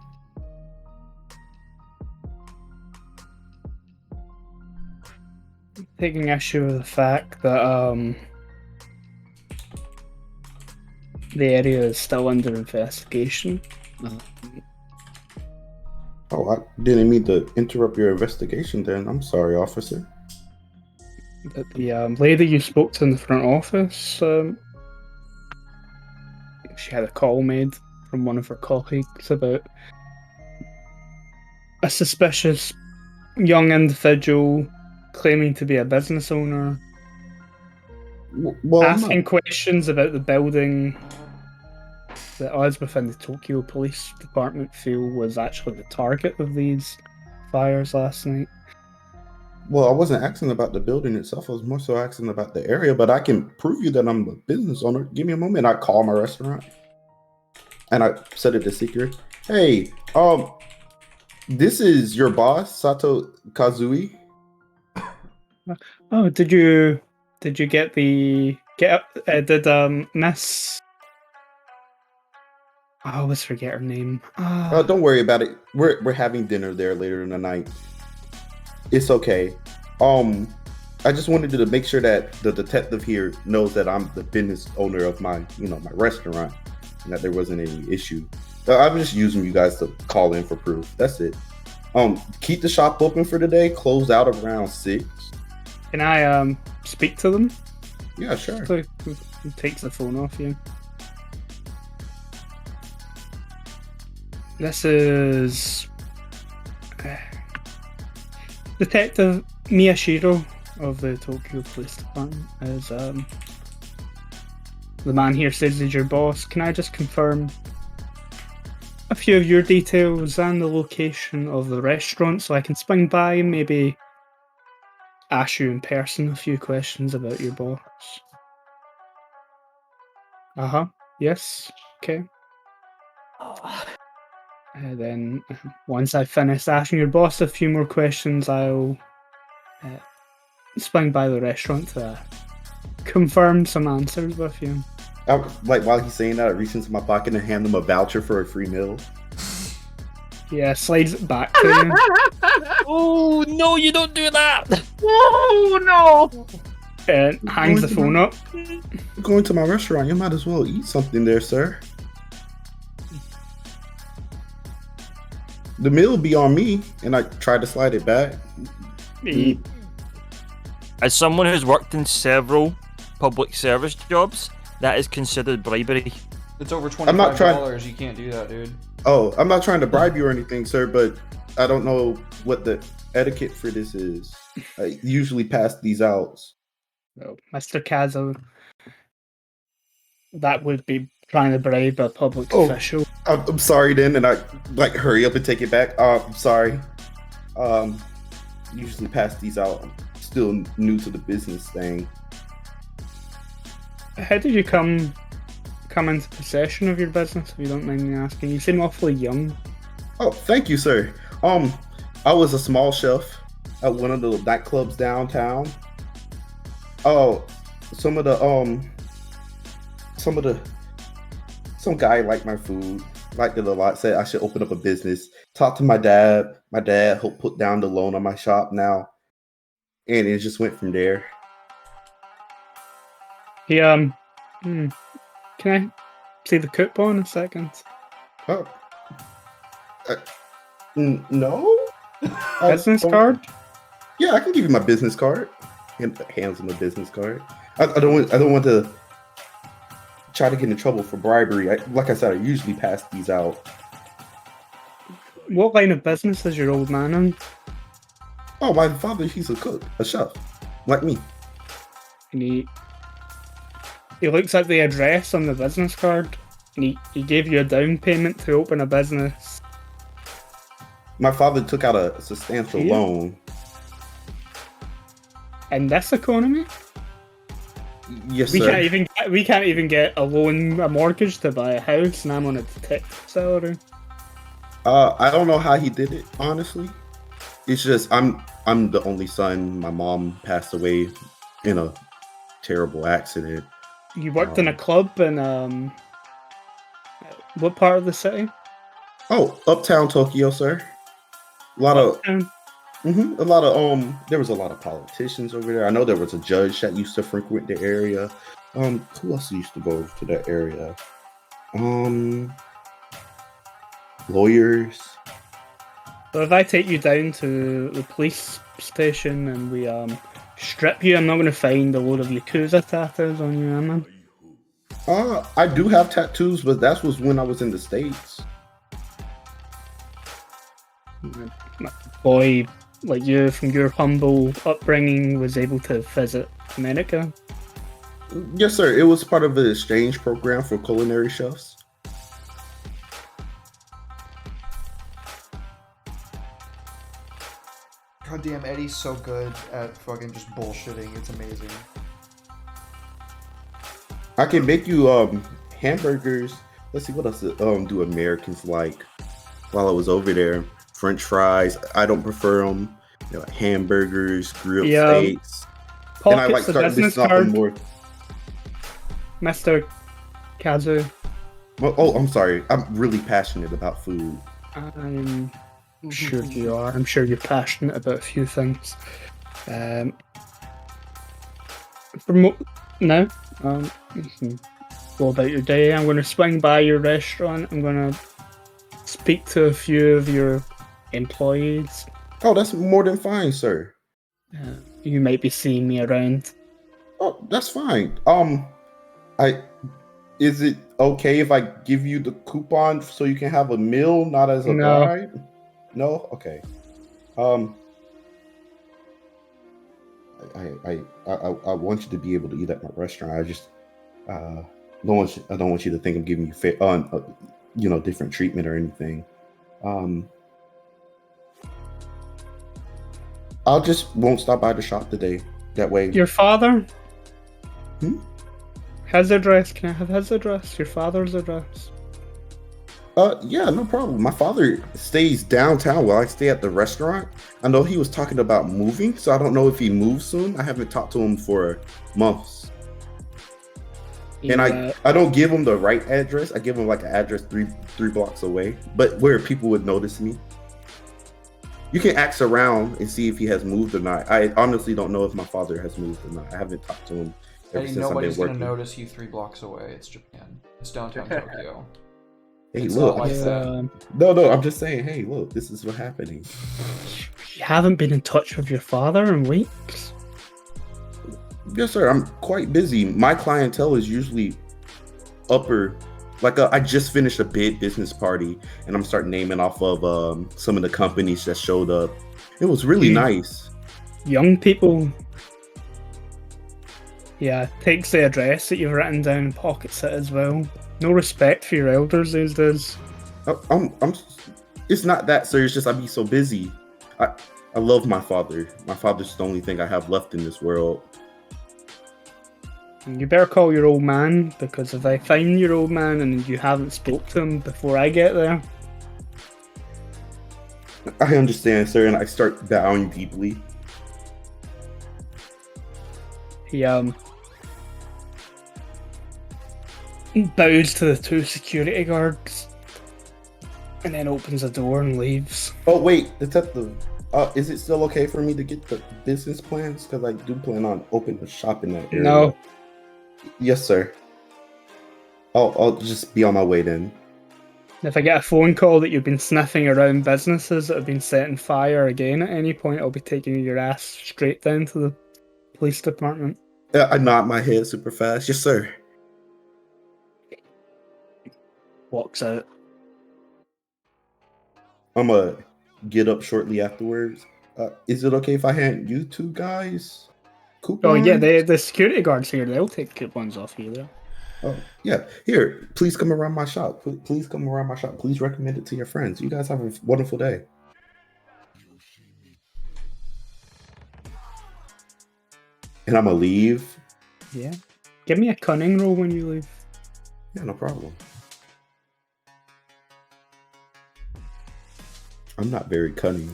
Taking issue with the fact that the area is still under investigation. Oh, I didn't mean to interrupt your investigation then. I'm sorry, officer. But the lady you spoke to in the front office, she had a call made from one of her colleagues about a suspicious young individual claiming to be a business owner, Well, asking questions about the building that us within the Tokyo Police Department feel was actually the target of these fires last night. Well, I wasn't asking about the building itself. I was more so asking about the area, but I can prove you that I'm a business owner. Give me a moment. I call my restaurant and I said it to secret. Hey, this is your boss, Sato Kazui. Oh, did you get Miss? I always forget her name. Don't worry about it. We're having dinner there later in the night. It's okay. I just wanted to make sure that the detective here knows that I'm the business owner of my restaurant, and that there wasn't any issue. I'm just using you guys to call in for proof. That's it. Keep the shop open for today. Close out around 6. Can I speak to them? Yeah, sure. So he takes the phone off you. This is Detective Miyashiro of the Tokyo Police Department. Is the man here says he's your boss. Can I just confirm a few of your details and the location of the restaurant so I can swing by and maybe ask you in person a few questions about your boss? Yes. Okay. And then once I've finished asking your boss a few more questions, I'll swing by the restaurant to confirm some answers with you. While he's saying that, I reach into my pocket and hand him a voucher for a free meal. Yeah, slides it back to you. Oh no, you don't do that! Oh no! And hangs the phone up. You're going to my restaurant. You might as well eat something there, sir. The meal will be on me, and I try to slide it back. As someone who's worked in several public service jobs, that is considered bribery. It's over $25. You can't do that, dude. Oh, I'm not trying to bribe you or anything, sir, but I don't know what the etiquette for this is. I usually pass these out. Well, Mr. Kazo, that would be trying to bribe a public official. I'm sorry then, and I hurry up and take it back. I'm sorry. Usually pass these out. I'm still new to the business thing. How did you come into possession of your business, if you don't mind me asking? You seem awfully young. Oh, thank you, sir. I was a small chef at one of the nightclubs downtown. Oh, some guy liked my food, liked it a lot, said I should open up a business. Talked to my dad. My dad helped put down the loan on my shop now, and it just went from there. He can I see the coupon a second? Oh, no. Business card? Yeah, I can give you my business card. And hands him a business card. I don't want to try to get in trouble for bribery. Like I said, I usually pass these out. What line of business is your old man in? Oh, my father, he's a cook, a chef, like me. And he looks at the address on the business card, and he gave you a down payment to open a business. My father took out a substantial loan. in this economy. Yes, We sir. can't even get a loan, a mortgage to buy a house, and I'm on a detective salary. I don't know how he did it, honestly. It's just I'm the only son. My mom passed away in a terrible accident. You worked in a club in what part of the city? Oh, uptown Tokyo, sir. A lot of there was a lot of politicians over there. I know there was a judge that used to frequent the area. Who else used to go over to that area? Lawyers. So if I take you down to the police station and we strip you, I'm not going to find a load of Yakuza tattoos on you, am I? I do have tattoos, but that was when I was in the States. Boy like you, from your humble upbringing, was able to visit America. Yes, sir. It was part of the exchange program for culinary chefs. God damn, Eddie's so good at fucking just bullshitting. It's amazing. I can make you hamburgers. Let's see, what else do Americans like? While I was over there, French fries. I don't prefer them. You know, like hamburgers, grilled steaks. And I like starting this off more. Mr. Kazu. Well, oh, I'm sorry. I'm really passionate about food. I'm sure you are. I'm sure you're passionate about a few things. Now, you can go about your day. I'm going to swing by your restaurant. I'm going to speak to a few of your employees. Oh, that's more than fine, sir. You might be seeing me around. Oh, that's fine. Is it okay if I give you the coupon so you can have a meal, not as a bride? No? Okay. I want you to be able to eat at my restaurant. I just I don't want you to think I'm giving you different treatment or anything. I'll just won't stop by the shop today. That way. Your father? His address? Can I have his address? Your father's address? Yeah, no problem. My father stays downtown while I stay at the restaurant. I know he was talking about moving, so I don't know if he moves soon. I haven't talked to him for months. And I don't give him the right address. I give him like an address three blocks away, but where people would notice me. You can ask around and see if he has moved or not. I honestly don't know if my father has moved or not. I haven't talked to him ever since I've been nobody's gonna working. Notice you 3 blocks away. It's Japan. It's downtown Tokyo. Hey, it's look. not like that. No, I'm just saying, hey, look, this is what's happening. You haven't been in touch with your father in weeks? Yes, sir. I'm quite busy. My clientele is usually upper. I just finished a big business party, and I'm starting naming off of some of the companies that showed up. It was really nice. Young people. Yeah, takes the address that you've written down and pockets it as well. No respect for your elders these days. It's not that, sir. It's just I be so busy. I love my father. My father's the only thing I have left in this world. You better call your old man, because if I find your old man and you haven't spoke to him before I get there... I understand, sir, and I start bowing deeply. He bows to the 2 security guards and then opens the door and leaves. Oh wait, detective. Is it still okay for me to get the business plans? Because I do plan on opening a shop in that area. No. Yes, sir. I'll just be on my way then. If I get a phone call that you've been sniffing around businesses that have been setting fire again at any point, I'll be taking your ass straight down to the police department. I nod my head super fast. Yes, sir. Walks out. I'm gonna get up shortly afterwards. Is it okay if I hand you two guys coupons? Oh yeah, the security guards here, they'll take coupons off you there. Oh yeah, here. Please come around my shop. Please come around my shop. Please recommend it to your friends. You guys have a wonderful day. And I'm gonna leave. Yeah. Give me a cunning roll when you leave. Yeah, no problem. I'm not very cunning.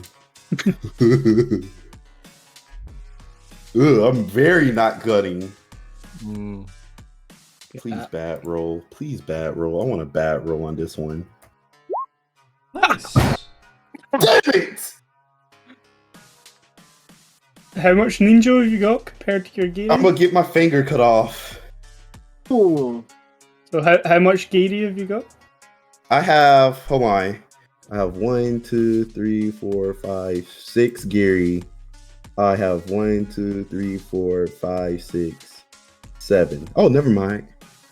Ugh, I'm very not cunning. Please bad roll. Please bad roll. I want a bad roll on this one. Nice. Damn it! How much ninja have you got compared to your gear? I'm gonna get my finger cut off. Ooh. So how much gear have you got? I have, hold on. I have 1, 2, 3, 4, 5, 6 Geary. I have 1, 2, 3, 4, 5, 6, 7. Oh, never mind.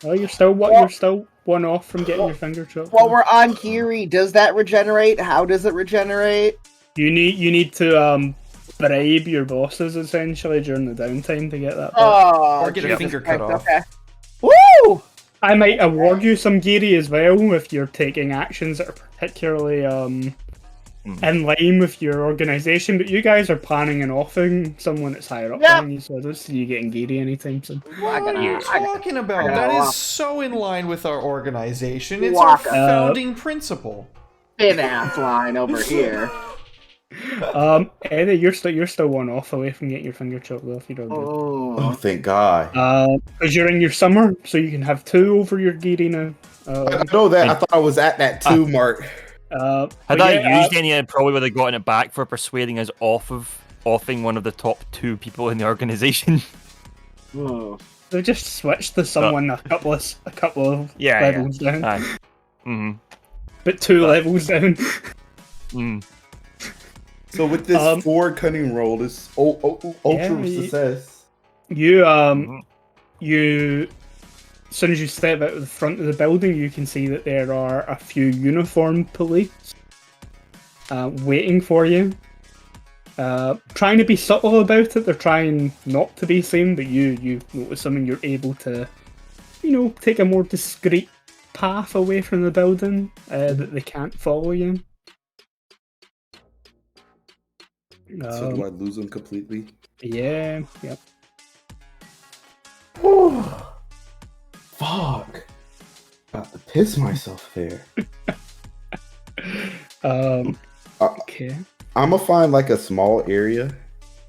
Oh, you're still one off from getting your finger chopped. While we're on Geary, does that regenerate? How does it regenerate? You need to bribe your bosses essentially during the downtime to get that back. Oh, Or get a finger cut off. Okay. Woo! I might award you some geary as well if you're taking actions that are particularly in line with your organization, but you guys are planning on offing someone that's higher up than you, so I don't see you getting geary anytime soon. What are you talking about? That is so in line with our organization. It's our Waka. founding principle. Thin-ass line over here. Eddie, you're still one off away from getting your finger chopped off. You don't. Oh, thank God. Because you're in your summer, so you can have 2 over your geary now. I know that. I thought I was at that 2 mark. Had I used any, I probably would have gotten it back for persuading us offing one of the top 2 people in the organization. They just switched to someone a couple of levels down. Mm-hmm. But 2 levels down. So with this 4 cunning roll, this ultra success. You as soon as you step out of the front of the building, you can see that there are a few uniformed police waiting for you. Trying to be subtle about it, they're trying not to be seen, but you notice them and you're able to, take a more discreet path away from the building that they can't follow you. So do I lose them completely? Yeah, yep. Fuck. About to piss myself there. Okay. I'm gonna find like a small area,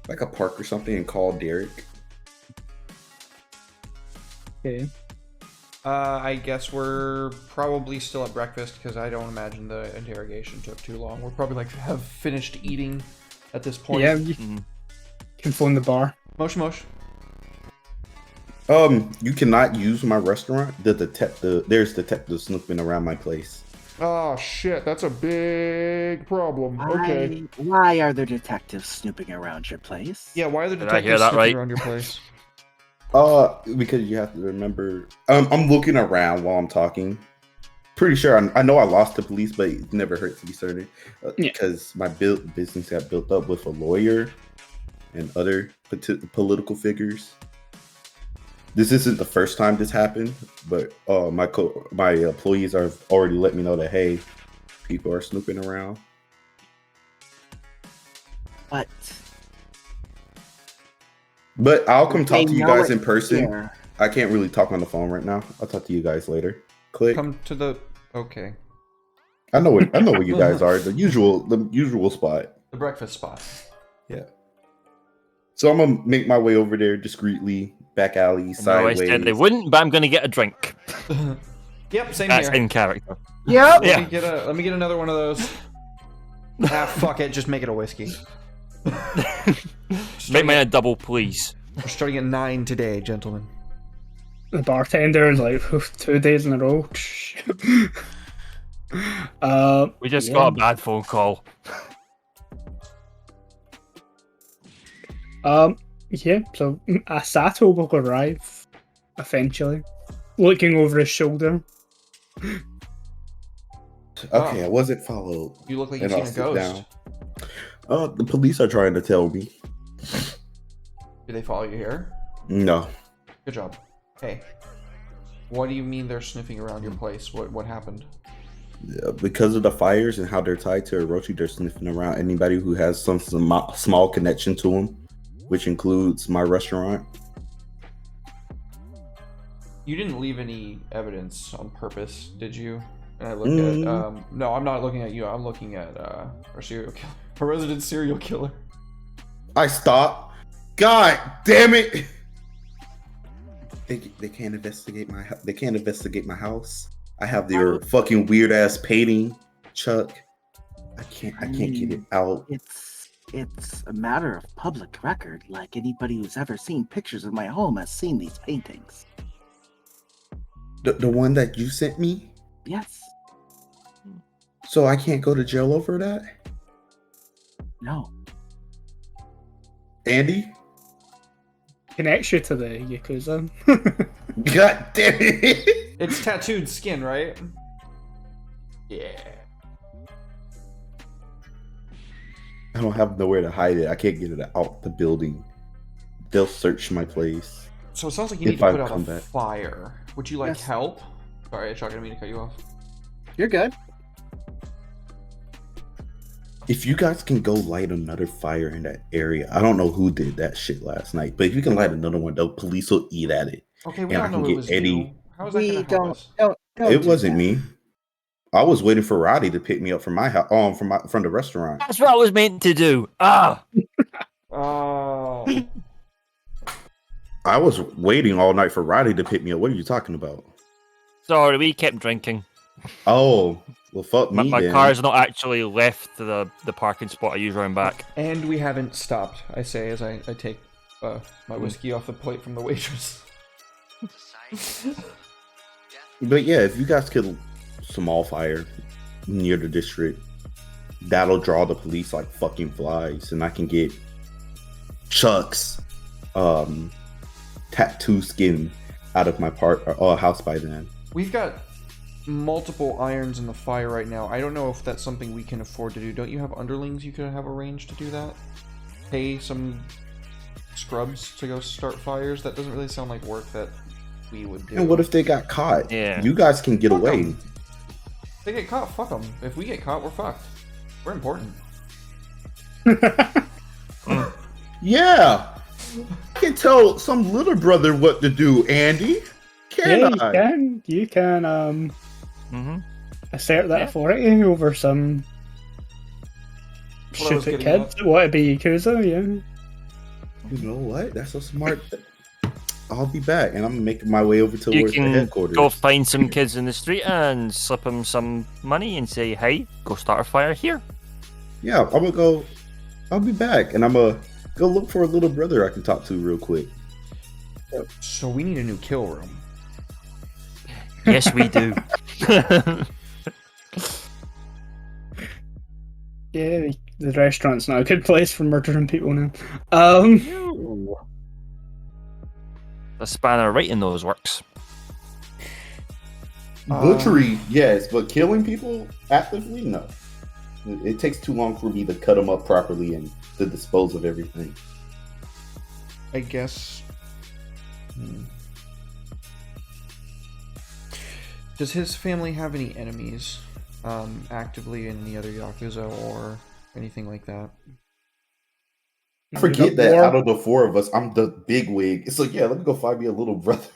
like a park or something, and call Derek. Okay. I guess we're probably still at breakfast because I don't imagine the interrogation took too long. We're probably have finished eating at this point. Yeah, you can phone the bar. Mosh. You cannot use my restaurant. There's detectives snooping around my place. Oh shit, that's a big problem. Okay. Why are there detectives snooping around your place? Yeah, why are the Did I hear detectives that snooping right? around your place? Because you have to remember, I'm looking around while I'm talking. Pretty sure I know I lost to police, but it never hurts to be certain. Because my business got built up with a lawyer and other political figures. This isn't the first time this happened, but my employees have already let me know that, hey, people are snooping around. But I'll come talk to you guys in person. Here. I can't really talk on the phone right now. I'll talk to you guys later. Click. Come to the... Okay. I know where you guys are. The usual spot. The breakfast spot. Yeah. So I'm gonna make my way over there discreetly, back alley, sideways. No, I said they wouldn't, but I'm gonna get a drink. Yep, same That's here. in character. Yep. Let me get another one of those. Fuck it, just make it a whiskey. Make mine a double, please. We're starting at 9 today, gentlemen. The bartender is like 2 days in a row. We just got a bad phone call. Yeah, so Asato will arrive eventually, looking over his shoulder. Okay, I wasn't followed. You look like And you've I'll seen a sit ghost. down. The police are trying to tell me. Do they follow you here? No. Good job. Hey, what do you mean they're sniffing around your place? What happened? Yeah, because of the fires and how they're tied to Orochi, they're sniffing around anybody who has some small connection to them, which includes my restaurant. You didn't leave any evidence on purpose, did you? And I look at no, I'm not looking at you. I'm looking at our serial killer, a resident serial killer. I stopped. God damn it! They can't investigate my house. I have their fucking weird ass painting, Chuck. I can't get it out. It's a matter of public record. Like anybody who's ever seen pictures of my home has seen these paintings. The one that you sent me? Yes. So I can't go to jail over that? No. Andy? Connects you to the Yakuza. God damn it! It's tattooed skin, right? Yeah. I don't have nowhere to hide it. I can't get it out the building. They'll search my place. So it sounds like you need to put out a fire. Would you like help? Sorry, Chuck, I didn't mean to cut you off. You're good. If you guys can go light another fire in that area, I don't know who did that shit last night, but if you can light another one, the police will eat at it. Okay, we don't know it was you. How is that going to help us? It wasn't me. I was waiting for Roddy to pick me up from my house, from the restaurant. That's what I was meant to do. Ah. Oh. I was waiting all night for Roddy to pick me up. What are you talking about? Sorry, we kept drinking. Oh, well, fuck me. My car's not actually left the parking spot I use around back. And we haven't stopped, I say, as I take my whiskey off the plate from the waitress. But yeah, if you guys could small fire near the district, that'll draw the police like fucking flies, and I can get Chuck's tattoo skin out of my house by then. We've got multiple irons in the fire right now. I don't know if that's something we can afford to do. Don't you have underlings you could have arranged to do that? Pay some scrubs to go start fires? That doesn't really sound like work that we would do. And what if they got caught? Yeah. You guys can get away. If they get caught, fuck them. If we get caught, we're fucked. We're important. Yeah. I can tell some little brother what to do, Andy. You can assert that authority over some stupid kids that want to be Yakuza, yeah. You know what? That's so smart. I'll be back, and I'm making my way over towards the headquarters. Go find some kids in the street and slip them some money and say, hey, go start a fire here. Yeah, I'll be back, and I'm gonna go look for a little brother I can talk to real quick. So we need a new kill room. Yes, we do. Yeah, the restaurant's not a good place for murdering people now. The spanner right in those works. Butchery, yes, but killing people actively, no. It takes too long for me to cut them up properly and to dispose of everything. I guess. Does his family have any enemies actively in any other Yakuza or anything like that? I forget that out of the four of us, I'm the big wig. So yeah, let me go find me a little brother.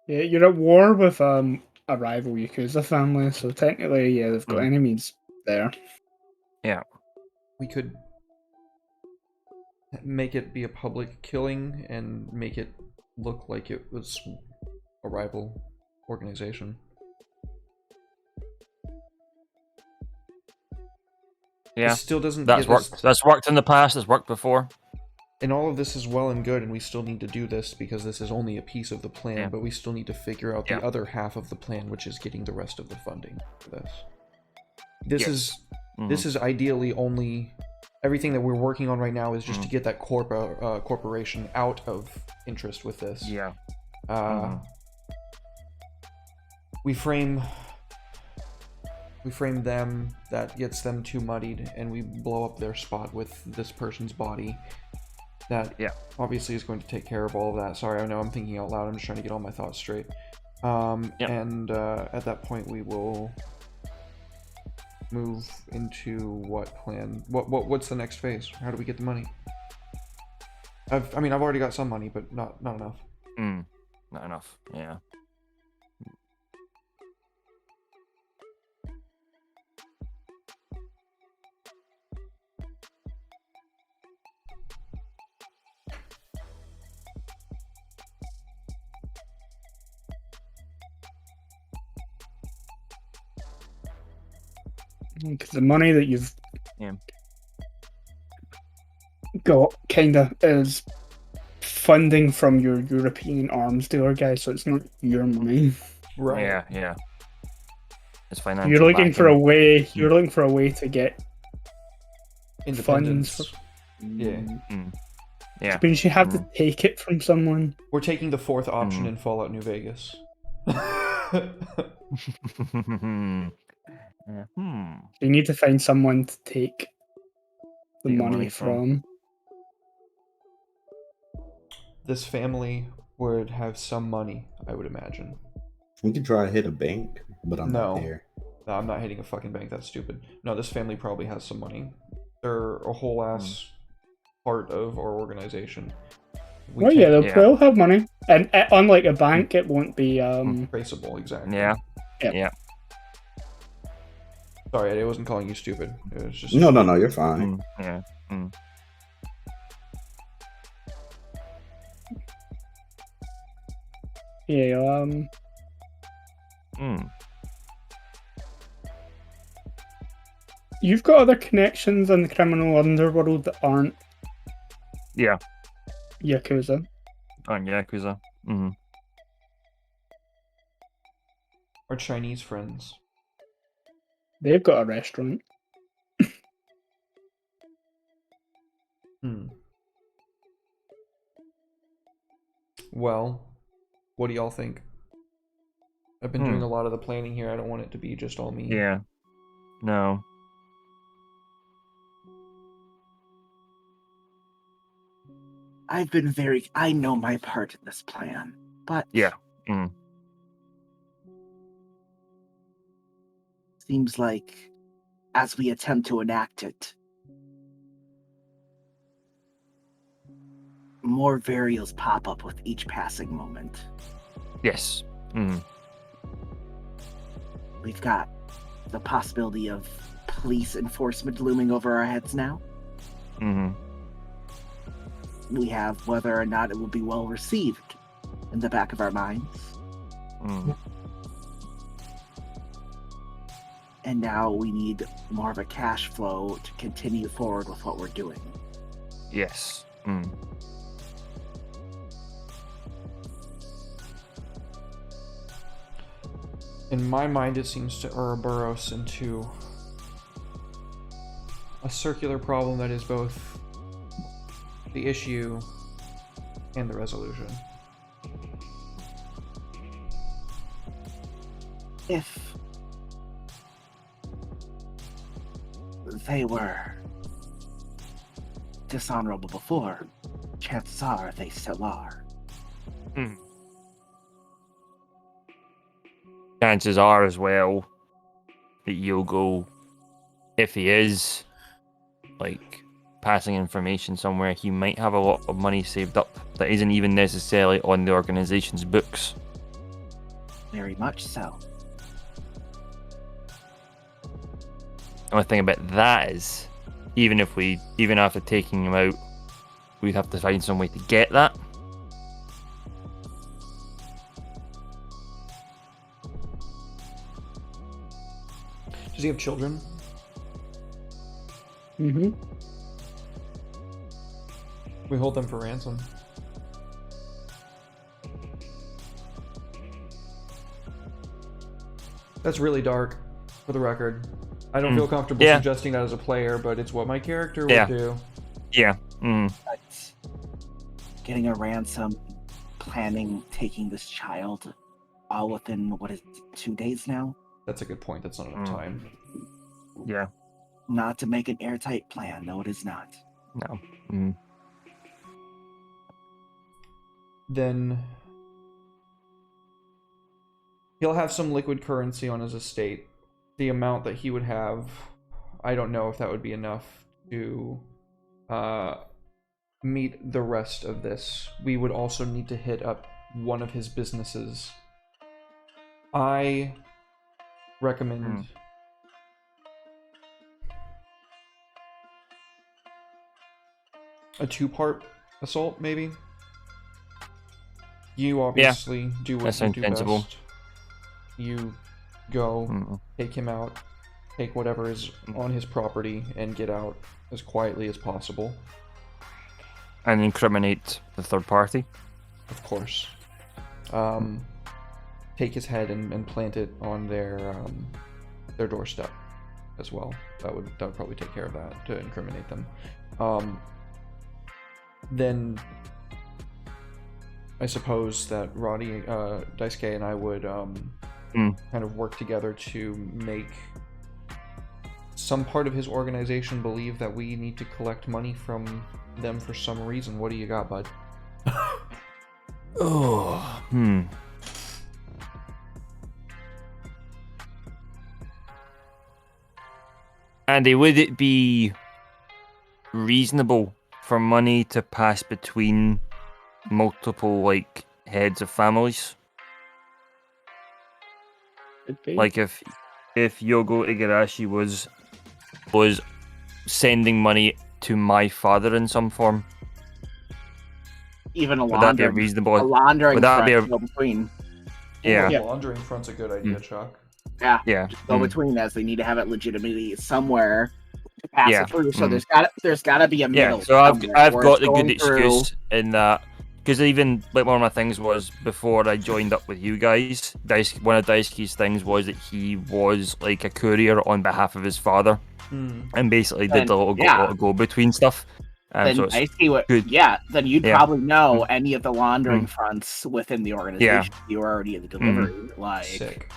Yeah, you're at war with a rival Yakuza family, so technically, yeah, they've got enemies there. Yeah. We could make it be a public killing and make it look like it was a rival organization. Yeah, it still doesn't. That's worked. That's worked in the past. It's worked before. And all of this is well and good, and we still need to do this because this is only a piece of the plan. But we still need to figure out the other half of the plan, which is getting the rest of the funding for this. This is ideally only everything that we're working on right now is just to get that corporation out of interest with this. Yeah. We frame them, that gets them too muddied, and we blow up their spot with this person's body. That obviously is going to take care of all of that. Sorry, I know I'm thinking out loud. I'm just trying to get all my thoughts straight. And at that point, we will move into what plan? What's the next phase? How do we get the money? I've already got some money, but not enough. Not enough. Yeah. Because the money that you've Yeah. got kind of is funding from your European arms dealer guy, so it's not your money. Right. Yeah, yeah. It's financial. You're looking for a backing. way. You're looking for a way to get Independence. funds. Yeah. Yeah. Which means you have to take it from someone. We're taking the fourth option in Fallout New Vegas. You need to find someone to take the Take the money money from. This family would have some money, I would imagine. We could try to hit a bank, but I'm not there. No, I'm not hitting a fucking bank. That's stupid. No, this family probably has some money. They're a whole ass part of our organization. Well, yeah, they'll have money, and unlike a bank, it won't be traceable. Exactly. Yeah. Yep. Yeah. Sorry, I wasn't calling you stupid. It was just No, you're fine. Yeah. Yeah. You've got other connections in the criminal underworld that aren't. Yeah. Yakuza. Aren't Yakuza. Our Chinese friends. They've got a restaurant. Well, what do y'all think? I've been doing a lot of the planning here. I don't want it to be just all me. Yeah. No. I know my part in this plan, but yeah. Seems like as we attempt to enact it, more variables pop up with each passing moment. Yes. We've got the possibility of police enforcement looming over our heads now. We have whether or not it will be well received in the back of our minds. And now we need more of a cash flow to continue forward with what we're doing. Yes. In my mind, it seems to Ouroboros into a circular problem that is both the issue and the resolution. If they were dishonorable before, chances are they still are. Chances are as well that you'll go, if he is like passing information somewhere, he might have a lot of money saved up that isn't even necessarily on the organization's books. Very much so. The only thing about that is, even after taking him out, we'd have to find some way to get that. Does he have children? We hold them for ransom. That's really dark, for the record. I don't feel comfortable suggesting that as a player, but it's what my character would do. Yeah. But getting a ransom, planning, taking this child, all within, 2 days now? That's a good point. That's not enough time. Yeah. Not to make an airtight plan. No, it is not. No. Then he'll have some liquid currency on his estate. The amount that he would have, I don't know if that would be enough to meet the rest of this. We would also need to hit up one of his businesses. I recommend a 2-part assault, maybe. You obviously do what you do sensible. best. You go, take him out, take whatever is on his property, and get out as quietly as possible. And incriminate the third party. Of course. Take his head and plant it on their doorstep as well. That would probably take care of that, to incriminate them. Then I suppose that Roddy, Daisuke, and I would kind of work together to make some part of his organization believe that we need to collect money from them for some reason. What do you got, bud? Andy, would it be reasonable for money to pass between multiple, like, heads of families? Like, if Yogo Igarashi was sending money to my father in some form, Even a would that be laundering, reasonable? a laundering Would that be front go between. Yeah. The laundering front's a good idea, Chuck. Yeah. Just go between, as they need to have it legitimately somewhere to pass it through. So there's gotta be a middle. Yeah, so I've got the good through. excuse in that, because even like one of my things was before I joined up with you guys, one of Daisuke's things was that he was like a courier on behalf of his father, and basically did the little go between stuff. Then so Daisuke would, then you'd probably know any of the laundering fronts within the organization. You were already in the delivery, Sick.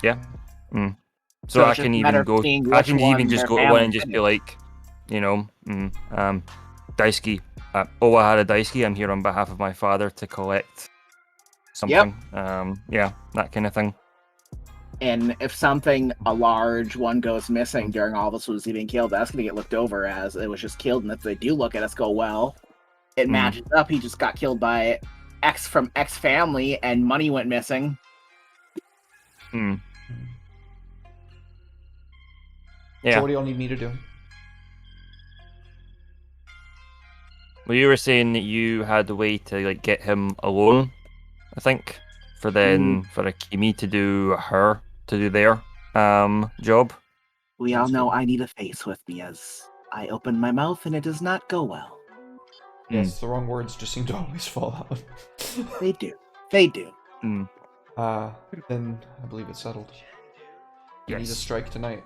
So I can even go. I can even just go to one and just be like, Daisuke. I had a Daisuke. I'm here on behalf of my father to collect something. That kind of thing. And if a large one goes missing during all this was even killed, that's going to get looked over as it was just killed. And if they do look at us go, well, it matches up. He just got killed by X from X family and money went missing. Yeah. So what do y'all need me to do? Well, you were saying that you had a way to like get him alone, I think, for Akimi to do their job. We all know I need a face with me as I open my mouth and it does not go well. Yes, the wrong words just seem to always fall out. They do. Then I believe it's settled. You need a strike tonight.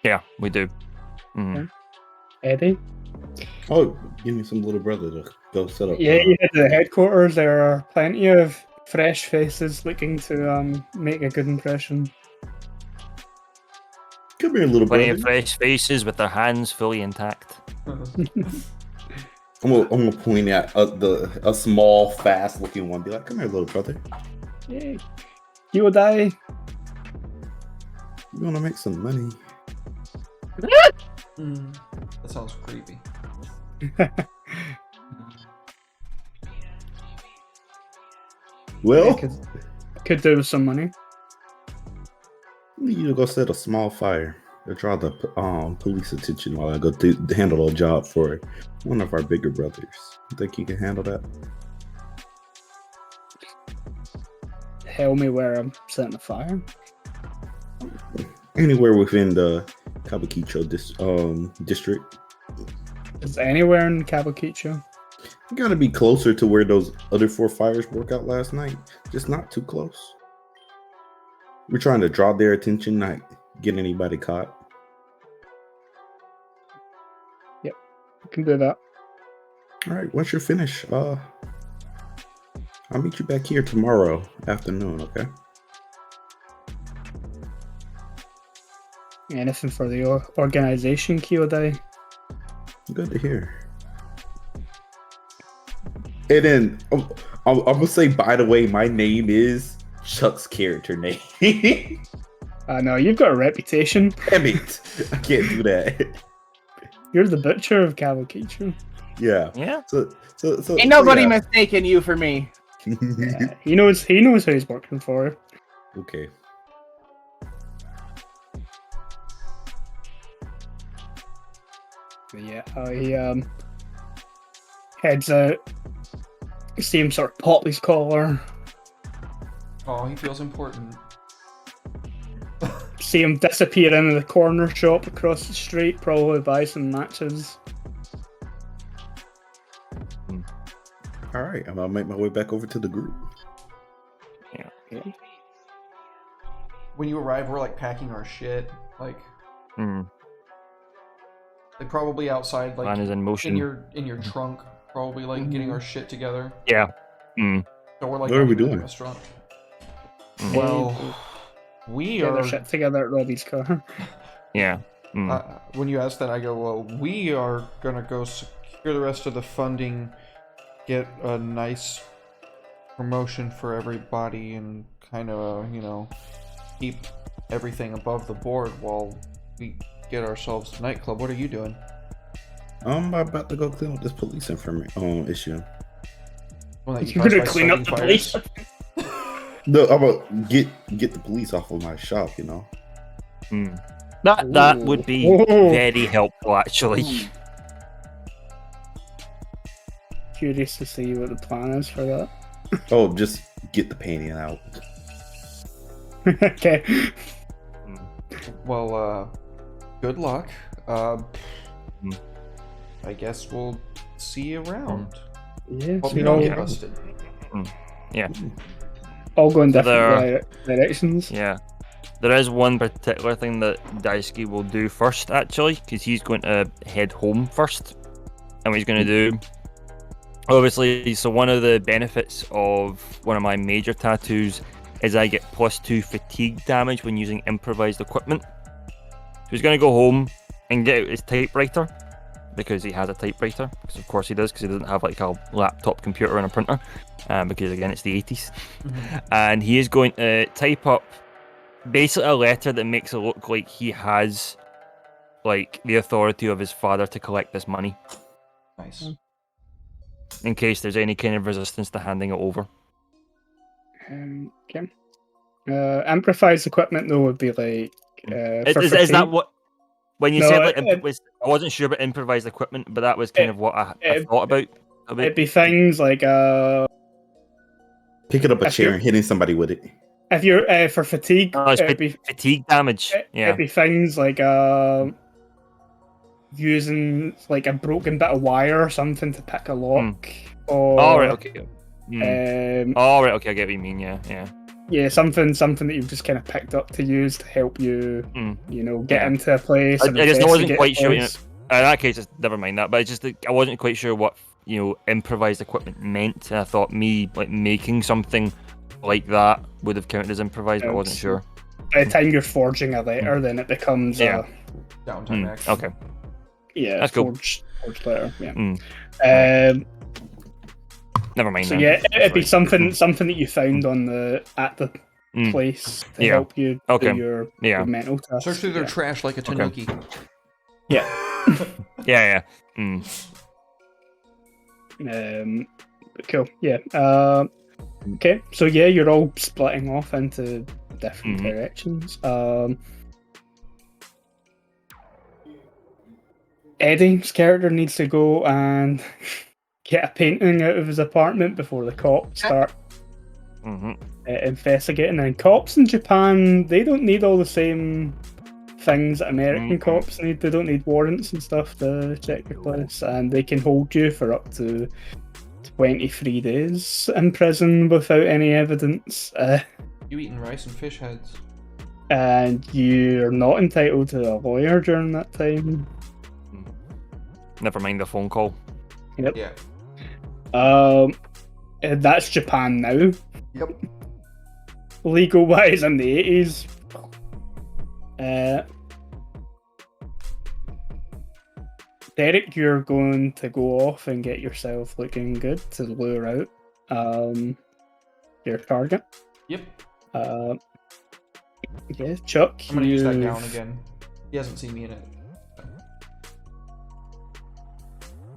Yeah, we do. Eddie? Oh, give me some little brother to go set up. Yeah, at the headquarters there are plenty of fresh faces looking to make a good impression. Come here, little Plenty brother. of fresh faces with their hands fully intact. I'm gonna point at a small, fast-looking one. Be like, "Come here, little brother. Yay. You will die. You wanna make some money?" That sounds creepy. Well, could do with some money. You need to go set a small fire to draw the police attention while I go handle a job for one of our bigger brothers. You think you can handle that? Tell me where I'm setting the fire. Anywhere within the Kabukicho district. Is anywhere in Kabukicho? You gotta be closer to where those other 4 fires broke out last night. Just not too close. We're trying to draw their attention, not get anybody caught. Yep, I can do that. All right, once you're finished, I'll meet you back here tomorrow afternoon, okay? Anything for the organization, Kyodai? Good to hear. And then I'm gonna say, by the way, my name is Chuck's character name. I know, you've got a reputation. Damn it. I can't do that. You're the butcher of Kabukicho. Yeah. Yeah. So ain't nobody mistaking you for me. Yeah, he knows who he's working for. Okay. But yeah, he heads out. See him sort of pop his collar. Oh, he feels important. See him disappear into the corner shop across the street. Probably buy some matches. All right, I'm gonna make my way back over to the group. Yeah. When you arrive, we're like packing our shit. Like, like probably outside, like Plan is in motion. in your trunk, probably like getting our shit together. Yeah. So we're like, What are we in the doing? restaurant. Well, we Get their are. shit together at Robbie's car. Yeah. When you ask that, I go, well, we are gonna go secure the rest of the funding, get a nice promotion for everybody, and kind of, keep everything above the board while we get ourselves a nightclub. What are you doing? I'm about to go clean up this police information issue. Well, that you You're gonna caused by clean up starting the fires? police. No, I'm gonna get the police off of my shop. That would be very helpful, actually. Curious to see what the plan is for that. Oh, just get the painting out. Okay. Well, good luck. I guess we'll see you around. Yeah. Hope So you you're don't all, get busted. Yeah. all going So different directions. Yeah. There is one particular thing that Daisuke will do first, actually, because he's going to head home first. And what he's going to do, obviously, so one of the benefits of one of my major tattoos is I get +2 fatigue damage when using improvised equipment. So he's going to go home and get out his typewriter, because he has a typewriter, because of course he does, because he doesn't have like a laptop computer and a printer, because again it's the 80s. And he is going to type up basically a letter that makes it look like he has like the authority of his father to collect this money, Nice. in case there's any kind of resistance to handing it over. Okay. Improvised equipment though would be like. Is that what? When you No, said like, I wasn't sure about improvised equipment, but that was kind of what I thought about. It'd be things like Picking up a If chair you're- and hitting somebody with it. if you're for fatigue, Oh, it's it'd be fatigue damage. Yeah. it'd be things like using like a broken bit of wire or something to pick a lock, or Oh, right, okay. Oh, right, okay, I get what you mean. Yeah. yeah, something that you've just kind of picked up to use to help you, get Yeah. into a place. I and just wasn't investigate quite a sure. In place. that case, just never mind that. But it's just that I wasn't quite sure what improvised equipment meant. And I thought me like making something like that would have counted as improvised, but I wasn't sure. By the time you're forging a letter, then it becomes Downtime action. Okay. yeah, That's cool. forged letter. Yeah. Never mind. So then. yeah, it'd be Right. something that you found at the place to Yeah. help you Okay. do your Yeah. mental tasks. Search through their trash like a tanuki. Yeah. Yeah. But cool. Yeah. Okay. So yeah, you're all splitting off into different directions. Eddie's character needs to go and get a painting out of his apartment before the cops start investigating. And cops in Japan, they don't need all the same things that American cops need. They don't need warrants and stuff to check your place, and they can hold you for up to 23 days in prison without any evidence. You eating rice and fish heads. And you're not entitled to a lawyer during that time. Never mind the phone call. Yep. Yeah. And that's Japan now. Yep. Legal wise in the 80s. Derek, you're going to go off and get yourself looking good to lure out your target. Yep. Yeah, Chuck. I'm gonna use that gown again. He hasn't seen me in it.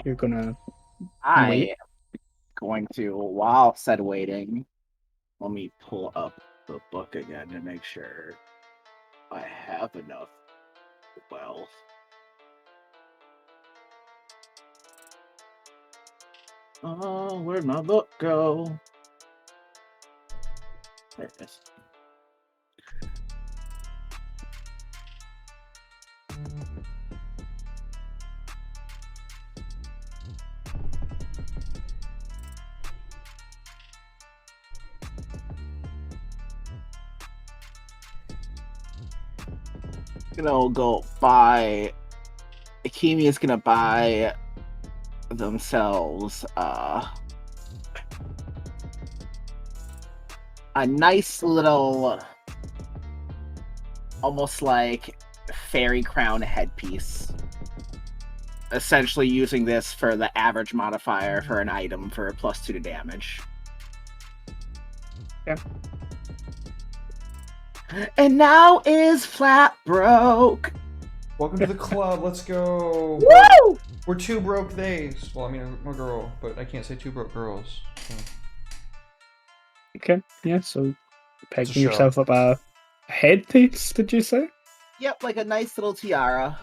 You're gonna I wait. going to, while said waiting, let me pull up the book again to make sure I have enough wealth. Oh, where'd my book go? There it is. Gonna go buy. Akimi's gonna buy themselves a nice little, almost like fairy crown headpiece. Essentially using this for the average modifier for an item for a +2 to damage. Yeah. And now is flat broke. Welcome to the club. Let's go. Woo! We're 2 broke days. Well, I mean, I'm a girl, but I can't say 2 broke girls. So. Okay, yeah, so picking show. yourself up a headpiece, did you say? Yep, like a nice little tiara.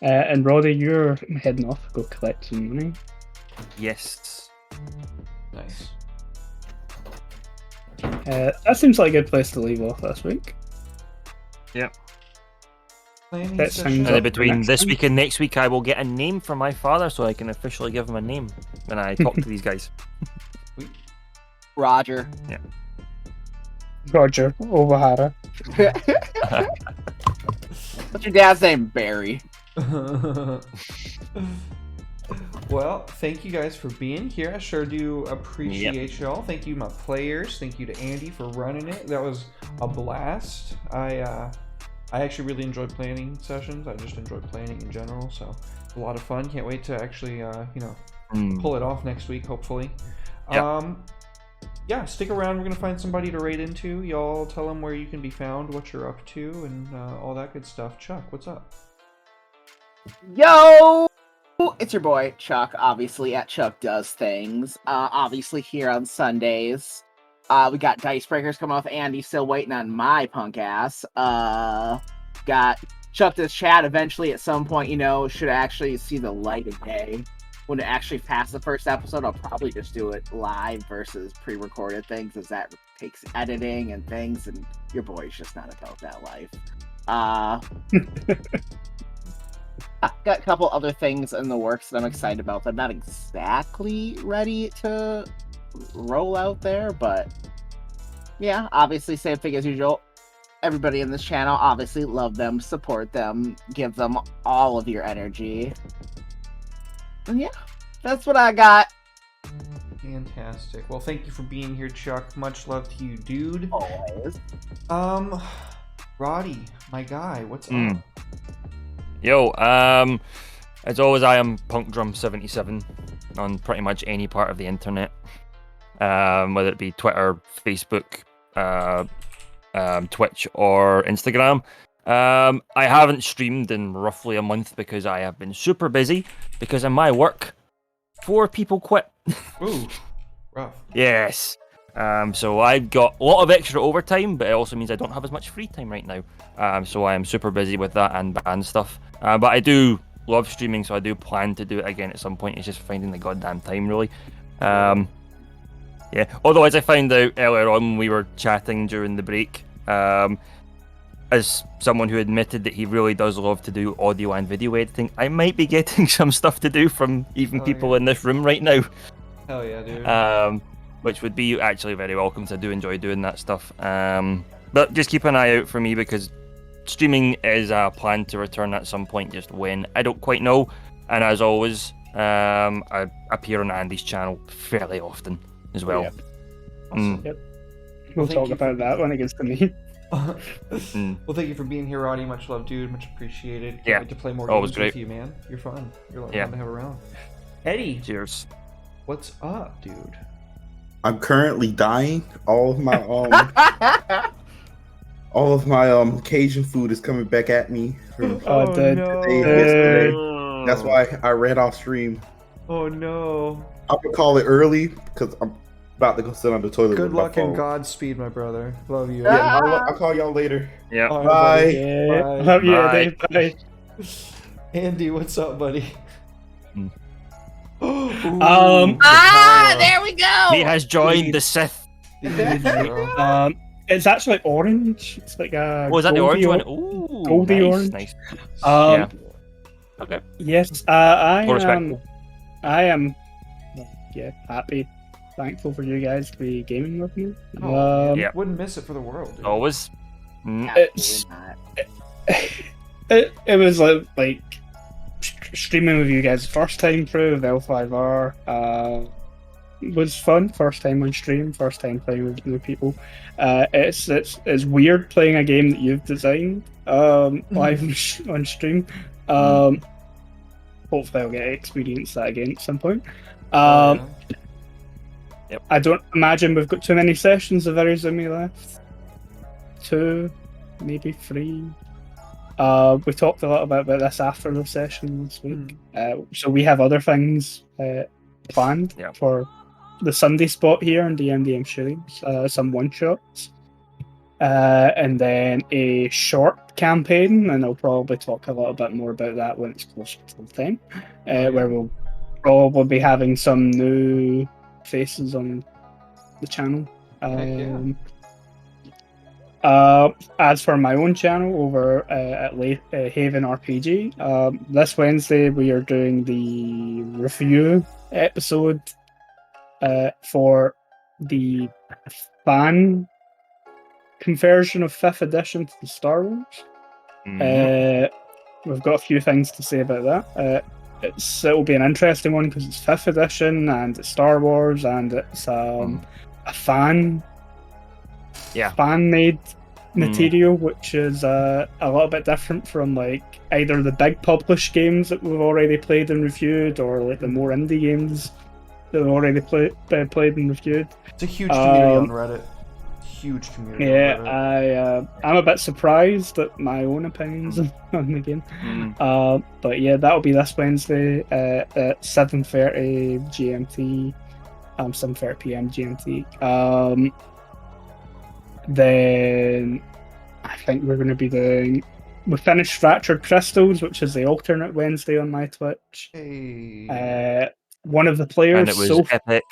And Roddy, you're heading off, go collect some money. Yes. Nice. That seems like a good place to leave off this week. Yep. Planning That session. sounds And then up for between next this time. week and next week, I will get a name from my father so I can officially give him a name when I talk to these guys. Roger. Yeah. Roger Obahara. What's your dad's name? Barry. Well, thank you guys for being here. I sure do appreciate y'all. Thank you, my players. Thank you to Andy for running it. That was a blast. I actually really enjoyed planning sessions. I just enjoyed planning in general, so a lot of fun. Can't wait to actually, pull it off next week, hopefully. Yep. Yeah, stick around. We're gonna find somebody to raid into. Y'all tell them where you can be found, what you're up to, and all that good stuff. Chuck, what's up? Yo! It's your boy, Chuck, obviously, at Chuck Does Things. Obviously, here on Sundays. We got Dice Breakers coming off. Andy still waiting on my punk ass. Got Chuck Does Chat eventually at some point, should actually see the light of day. When it actually passed the first episode, I'll probably just do it live versus pre-recorded things, as that takes editing and things, and your boy's just not about that life. Got a couple other things in the works that I'm excited about that I'm not exactly ready to roll out there, but yeah, obviously same thing as usual. Everybody in this channel, obviously love them, support them, give them all of your energy. And yeah, that's what I got. Fantastic. Well, thank you for being here, Chuck. Much love to you, dude. Always. Roddy, my guy, what's up? Yo, as always, I am PunkDrum77 on pretty much any part of the internet, whether it be Twitter, Facebook, Twitch, or Instagram. I haven't streamed in roughly a month because I have been super busy because in my work, 4 people quit. Ooh, rough. Yes. So I've got a lot of extra overtime, but it also means I don't have as much free time right now. So I am super busy with that and band stuff. But I do love streaming, so I do plan to do it again at some point. It's just finding the goddamn time, really. Yeah. Although, as I found out earlier on when we were chatting during the break, as someone who admitted that he really does love to do audio and video editing, I might be getting some stuff to do from even people in this room right now. Hell yeah, dude. Which would be actually very welcome, because I do enjoy doing that stuff. But just keep an eye out for me, because streaming is a plan to return at some point, just when, I don't quite know. And as always, I appear on Andy's channel fairly often as well. Yeah. Awesome. Yep. We'll talk about that when it gets to me. Well, thank you for being here, Roddy. Much love, dude. Much appreciated. Can't wait to play more always games great with you, man. You're fun. You're a lot of fun to have around. Eddie. Cheers. What's up, dude? I'm currently dying. All of my Cajun food is coming back at me. From Oh, yesterday. That's why I ran off stream. Oh no. I'm gonna call it early because I'm about to go sit on the toilet. Good with my luck and phone. Godspeed, my brother. Love you. Yeah, I'll call y'all later. Yeah. All right, Bye. buddy. Yeah. Bye. Love you, Bye. Eddie. Bye. Andy, what's up, buddy? Hmm. Ooh, There we go. He has joined the Sith. It's actually orange. It's like a. Oh, is that the orange goldy one? Ooh, goldy nice, orange. nice. Yeah. Okay. Yes, I Full am. respect. I am. Yeah, happy, thankful for you guys to be gaming with me. Oh, yeah. Wouldn't miss it for the world. Dude. Always. It's it was like streaming with you guys first time through with L5R. Was fun. First time on stream. First time playing with new people. It's weird playing a game that you've designed live on stream. Hopefully I'll get to experience that again at some point. Yep. I don't imagine we've got too many sessions of Irezumi left. 2, maybe 3. We talked a lot about this after the session this week. So we have other things planned for the Sunday spot here on DMDM shootings. Some one-shots. And then a short campaign, and I'll probably talk a little bit more about that when it's closer to the time, where we'll probably be having some new faces on the channel. As for my own channel over at Haven RPG, this Wednesday we are doing the review episode for the fan conversion of 5th edition to the Star Wars. We've got a few things to say about that. It'll be an interesting one because it's 5th edition and it's Star Wars and it's a fan-made material, which is a little bit different from like either the big published games that we've already played and reviewed, or like the more indie games that we've already played and reviewed. It's a huge community on Reddit. Huge community. Yeah, I'm a bit surprised at my own opinions on the game. But yeah, that'll be this Wednesday at 7:30 GMT, 7:30 PM GMT. Then I think we're going to be doing. We finished Fractured Crystals, which is the alternate Wednesday on my Twitch. Hey. One of the players, And it was epic.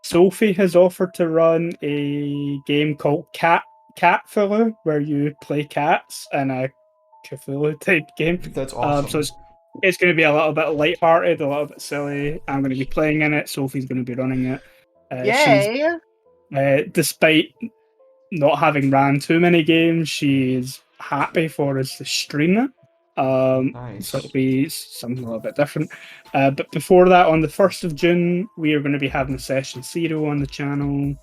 Sophie has offered to run a game called Catfulu, where you play cats in a Cthulhu type game. That's awesome. So it's going to be a little bit lighthearted, a little bit silly. I'm going to be playing in it. Sophie's going to be running it. Yay! Despite not having ran too many games, she's happy for us to stream it. Nice. So it'll be something a little bit different. But before that, on the 1st of June, we are going to be having a session 0 on the channel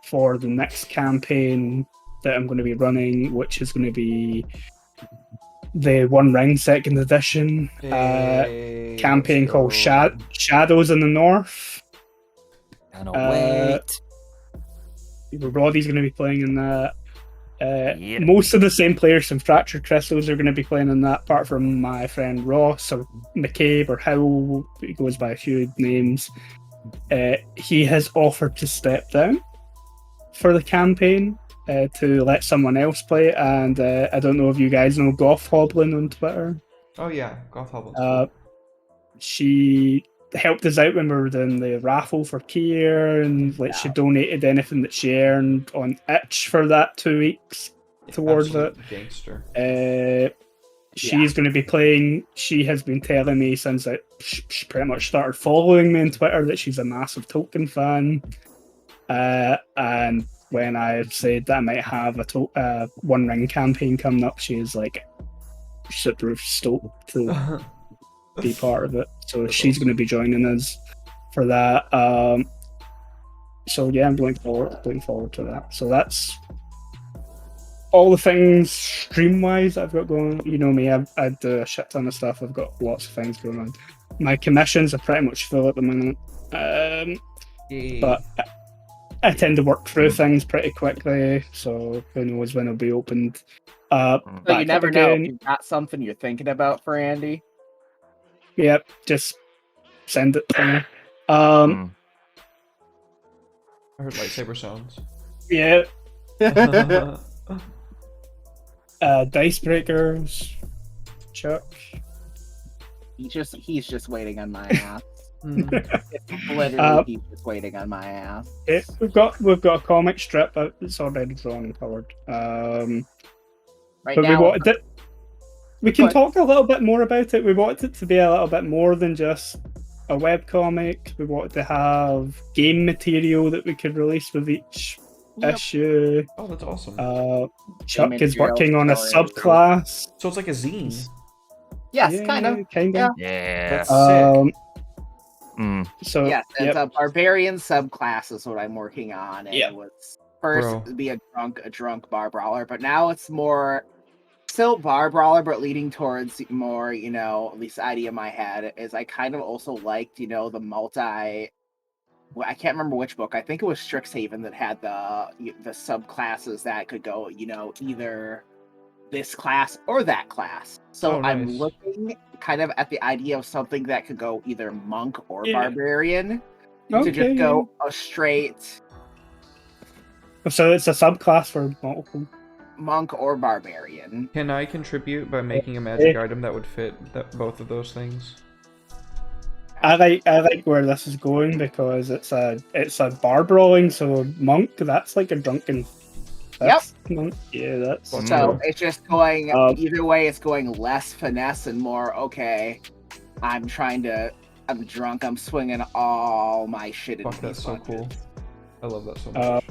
for the next campaign that I'm going to be running, which is going to be the One Ring 2nd edition campaign called Shadows in the North. Cannot wait. Roddy's going to be playing in that. Most of the same players from Fractured Crystals are going to be playing in that, apart from my friend Ross or McCabe or Howell. He goes by a few names. He has offered to step down for the campaign to let someone else play, and I don't know if you guys know Goth Hoblin on Twitter. Oh yeah, Goth Hoblin. She helped us out when we were doing the raffle for Kier, and like she donated anything that she earned on Itch for that 2 weeks towards it. Gangster. She's going to be playing. She has been telling me since she pretty much started following me on Twitter that she's a massive Tolkien fan. And when I said that I might have a One Ring campaign coming up, she's like super stoked to be part of it. So she's going to be joining us for that. So yeah, I'm looking forward to that. So that's all the things stream-wise I've got going. You know me, I do a shit ton of stuff. I've got lots of things going on. My commissions are pretty much full at the minute. But I tend to work through things pretty quickly, so who knows when it'll be opened. So you never know if you've got something you're thinking about for Andy. Yep, just send it to me. Hmm. I heard lightsaber sounds. Yeah, dice breakers, Chuck. He's just waiting on my ass. Mm. Literally, he's just waiting on my ass. We've got a comic strip out. It's already drawn and colored. Right But now, we wanted it. We can But- talk a little bit more about it. We wanted it to be a little bit more than just a webcomic. We wanted to have game material that we could release with each issue. Oh, that's awesome. Chuck is material, working on a story. subclass. So it's like a zine. yes, Yeah, kind of. kind Yeah. of. Yeah. That's sick. So Yes, it's yep. a barbarian subclass is what I'm working on. And Yep. it was first Bro. to be a drunk bar brawler, but now it's more still bar brawler, but leading towards more, at least the idea in my head is I kind of also liked, the multi. Well, I can't remember which book. I think it was Strixhaven that had the subclasses that could go, either this class or that class. So Oh, I'm nice. looking kind of at the idea of something that could go either monk or Yeah. barbarian to Okay, just go a straight So it's a subclass for multiple. monk or barbarian. Can I contribute by making a magic item that would fit both of those things? I like where this is going because it's a bar brawling. So monk, that's like a drunken. That's monk. Yeah, that's. Well, So it's just going Um, either way. It's going less finesse and more. Okay, I'm drunk. I'm swinging all my shit into Fuck, that's these so punches. cool. I love that so much.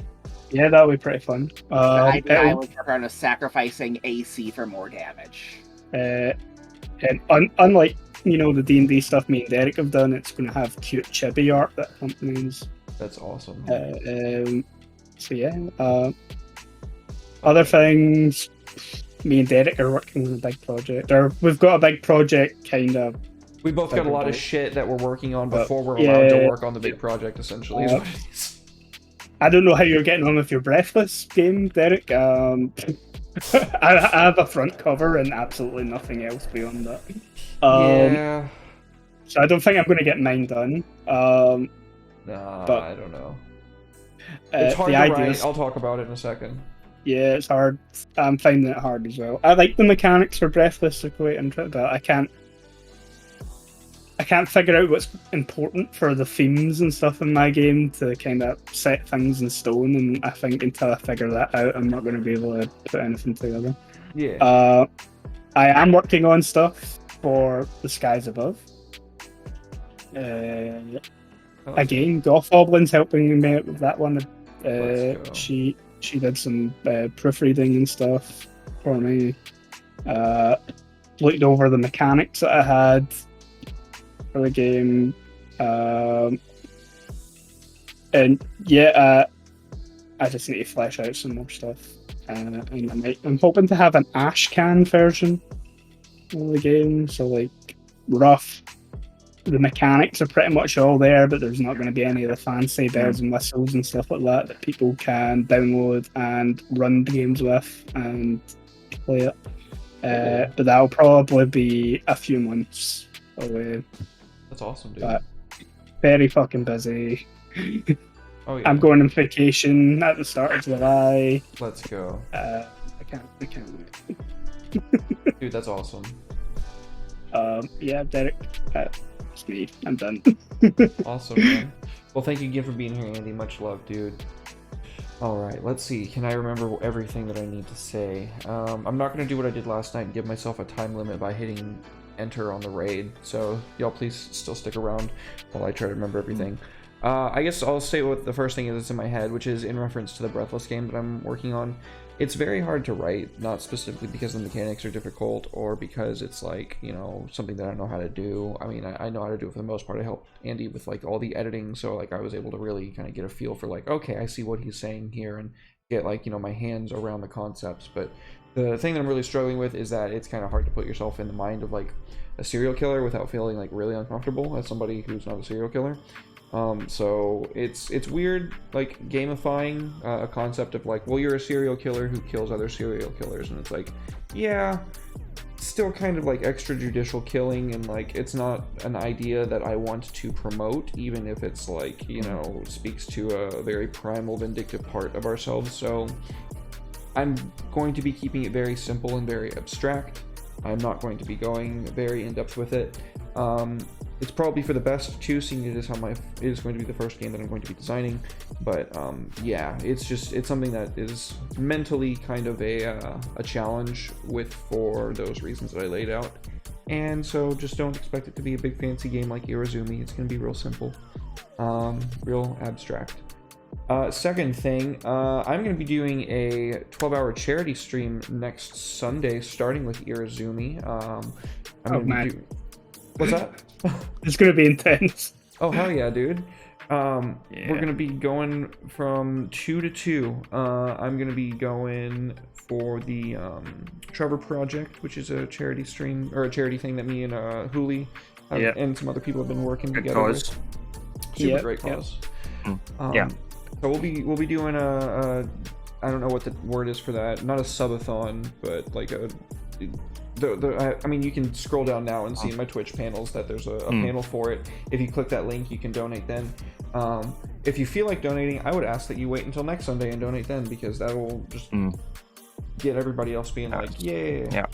Yeah, that'll be pretty fun. The idea I it'll- was working on is sacrificing AC for more damage. and unlike the D&D stuff me and Derek have done, it's going to have cute chibi art that accompanies. That's awesome. So yeah. Other things, me and Derek are working on a big project. Or we've got a big project, kind of. We both got a lot of everybody. shit that we're working on But, before we're allowed to yeah. work on the big project, essentially. Is what it is. I don't know how you're getting on with your Breathless game, Derek. I have a front cover and absolutely nothing else beyond that. Yeah. So I don't think I'm going to get mine done. Nah, but, I don't know. It's hard the to idea write. is- I'll talk about it in a second. Yeah, it's hard. I'm finding it hard as well. I like the mechanics for Breathless, are quite interesting, but I can't figure out what's important for the themes and stuff in my game to kind of set things in stone. And I think until I figure that out, I'm not going to be able to put anything together. Yeah. I am working on stuff for The Skies Above. Again, Goth Goblin's helping me out with that one. Let's go. She did some proofreading and stuff for me. Looked over the mechanics that I had for the game. And yeah, I just need to flesh out some more stuff. And I'm hoping to have an Ashcan version of the game. So like rough. The mechanics are pretty much all there, but there's not going to be any of the fancy bells and whistles and stuff like that people can download and run the games with and play it. But that'll probably be a few months away. That's awesome, dude. But very fucking busy. Oh yeah. I'm going on vacation at the start of July. Let's go. I can't wait. Dude, that's awesome. Yeah, Derek. It's me. I'm done. Awesome, man. Well, thank you again for being here, Andy. Much love, dude. Alright, let's see. Can I remember everything that I need to say? I'm not going to do what I did last night and give myself a time limit by hitting enter on the raid. So, y'all please still stick around while I try to remember everything. I guess I'll say what the first thing is that's in my head, which is in reference to the Breathless game that I'm working on. It's very hard to write, not specifically because the mechanics are difficult or because it's like, something that I know how to do. I mean, I know how to do it for the most part. I helped Andy with like all the editing, so like I was able to really kind of get a feel for like, okay, I see what he's saying here and get like, my hands around the concepts. But the thing that I'm really struggling with is that it's kind of hard to put yourself in the mind of like a serial killer without feeling like really uncomfortable as somebody who's not a serial killer. So it's weird, like gamifying a concept of like, well, you're a serial killer who kills other serial killers, and it's like, yeah, still kind of like extrajudicial killing, and like it's not an idea that I want to promote, even if it's like, you know, speaks to a very primal vindictive part of ourselves. So I'm going to be keeping it very simple and very abstract. I'm not going to be going very in-depth with it. It's probably for the best too, seeing it is it is going to be the first game that I'm going to be designing. But yeah, it's something that is mentally kind of a challenge for those reasons that I laid out. And so just don't expect it to be a big fancy game like Irezumi. It's going to be real simple, real abstract. Second thing, I'm going to be doing a 12-hour charity stream next Sunday, starting with Irezumi. What's that? It's going to be intense. Oh, hell yeah, dude. We're going to be going from 2 to 2. I'm going to be going for the Trevor Project, which is a charity stream, or a charity thing that me and Hooli and some other people have been working together with. Super great cause. Yeah. So we'll be doing a I don't know what the word is for that. Not a subathon, but like I mean, you can scroll down now and see in my Twitch panels that there's a panel for it. If you click that link, you can donate then. If you feel like donating, I would ask that you wait until next Sunday and donate then, because that will just get everybody else being like, yay. Yeah.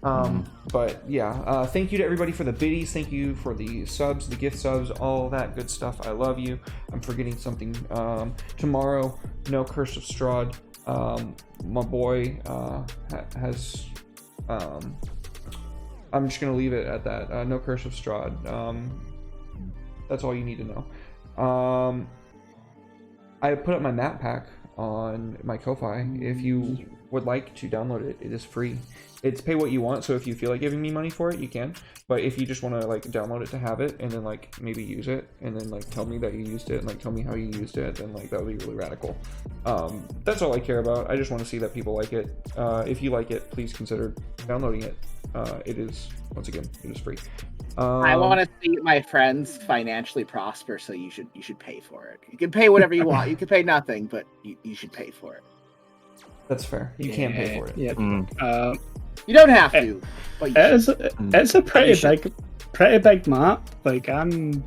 Mm-hmm. But yeah, thank you to everybody for the biddies. Thank you for the subs, the gift subs, all that good stuff. I love you. I'm forgetting something. Tomorrow, No Curse of Strahd. My boy has. I'm just gonna leave it at that. No Curse of Strahd. That's all you need to know. I put up my map pack on my Ko-Fi. If you would like to download it, it is free. It's pay what you want, so if you feel like giving me money for it, you can. But if you just want to like download it to have it, and then like maybe use it, and then like tell me that you used it, and like tell me how you used it, then like that would be really radical. That's all I care about. I just want to see that people like it. If you like it, please consider downloading it. It is, once again, it is free. I want to see my friends financially prosper, so you should pay for it. You can pay whatever you want. You can pay nothing, but you should pay for it. That's fair. You can pay for it. Yeah. You don't have to, but it's a pretty big map. Like, I'm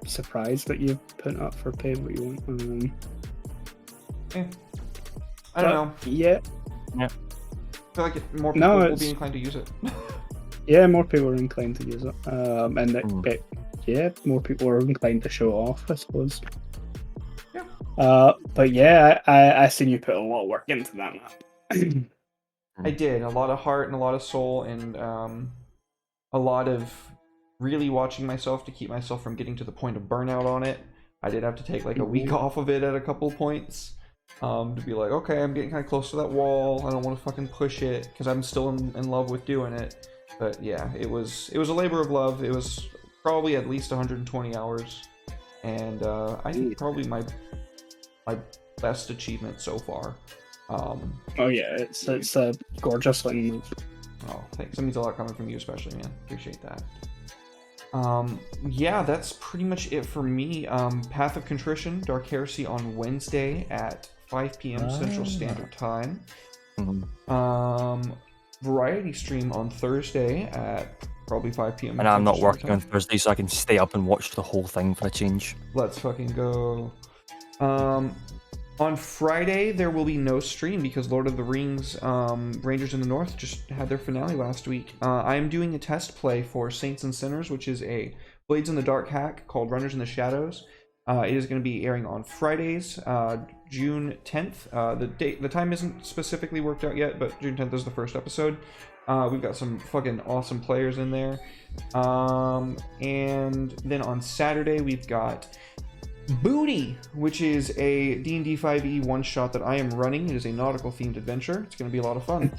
surprised that you put it up for pay what you want. I don't know. Yeah. I feel like more people will be inclined to use it. Yeah, more people are inclined to use it. More people are inclined to show off, I suppose. Yeah. But yeah, I seen you put a lot of work into that map. I did. A lot of heart and a lot of soul, and a lot of really watching myself to keep myself from getting to the point of burnout on it. I did have to take like a week off of it at a couple points to be like, okay, I'm getting kind of close to that wall. I don't want to fucking push it because I'm still in love with doing it. But yeah, it was a labor of love. It was probably at least 120 hours, and I think probably my best achievement so far. Oh yeah, it's a gorgeous thing move. Oh, thanks. That means a lot coming from you, especially, man. Appreciate that. Yeah, that's pretty much it for me. Path of Contrition, Dark Heresy on Wednesday at 5 p.m. Central Standard Time. Variety stream on Thursday at probably 5 p.m. And I'm not working on Thursday, so I can stay up and watch the whole thing for a change. Let's fucking go. On Friday, there will be no stream because Lord of the Rings Rangers in the North just had their finale last week. I am doing a test play for Saints and Sinners, which is a Blades in the Dark hack called Runners in the Shadows. It is going to be airing on Fridays, June 10th. The time isn't specifically worked out yet, but June 10th is the first episode. We've got some fucking awesome players in there. And then on Saturday, we've got Booty, which is a D&D 5e one-shot that I am running. It is a nautical-themed adventure. It's going to be a lot of fun.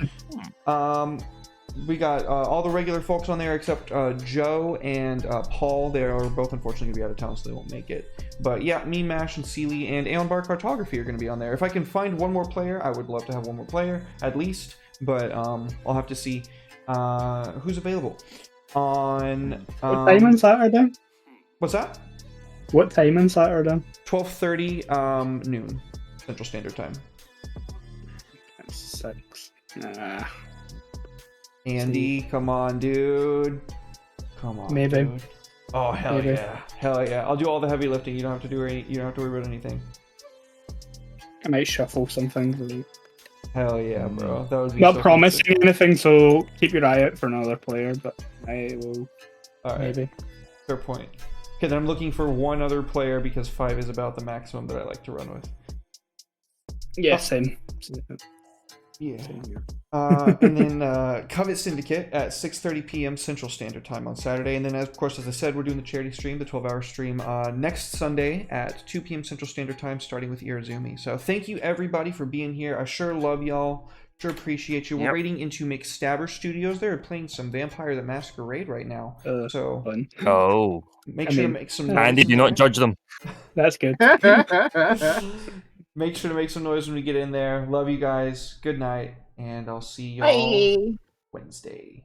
We got all the regular folks on there except Joe and Paul. They are both unfortunately going to be out of town, so they won't make it. But yeah, me, Mash, and Seely, and Aeon Bar Cartography are going to be on there. If I can find one more player, I would love to have one more player, at least. But I'll have to see who's available. On what time on Saturday? What's that? What time on Saturday? 12:30 noon Central Standard Time. That's 6. Andy, come on, dude. Come on, Maybe. dude. Oh hell Maybe. yeah, hell yeah! I'll do all the heavy lifting. You don't have to do any. You don't have to worry about anything. I might shuffle something. Hell yeah, bro. That would be Not so promising fantastic. anything, so keep your eye out for another player, but I will All right, maybe. fair point. Okay, then I'm looking for one other player because 5 is about the maximum that I like to run with. Yeah, Oh. same. Yeah. And then Covet Syndicate at 6:30 p.m. Central Standard Time on Saturday. And then, of course, as I said, we're doing the charity stream, the 12-hour stream, next Sunday at 2 p.m. Central Standard Time, starting with Irezumi. So thank you, everybody, for being here. I sure love y'all. Sure appreciate you. We're raiding into McStabber Studios. They're playing some Vampire the Masquerade right now. So Fun. Oh. make sure to make some noise. Andy, do not judge them. That's good. Make sure to make some noise when we get in there. Love you guys. Good night. And I'll see y'all Wednesday.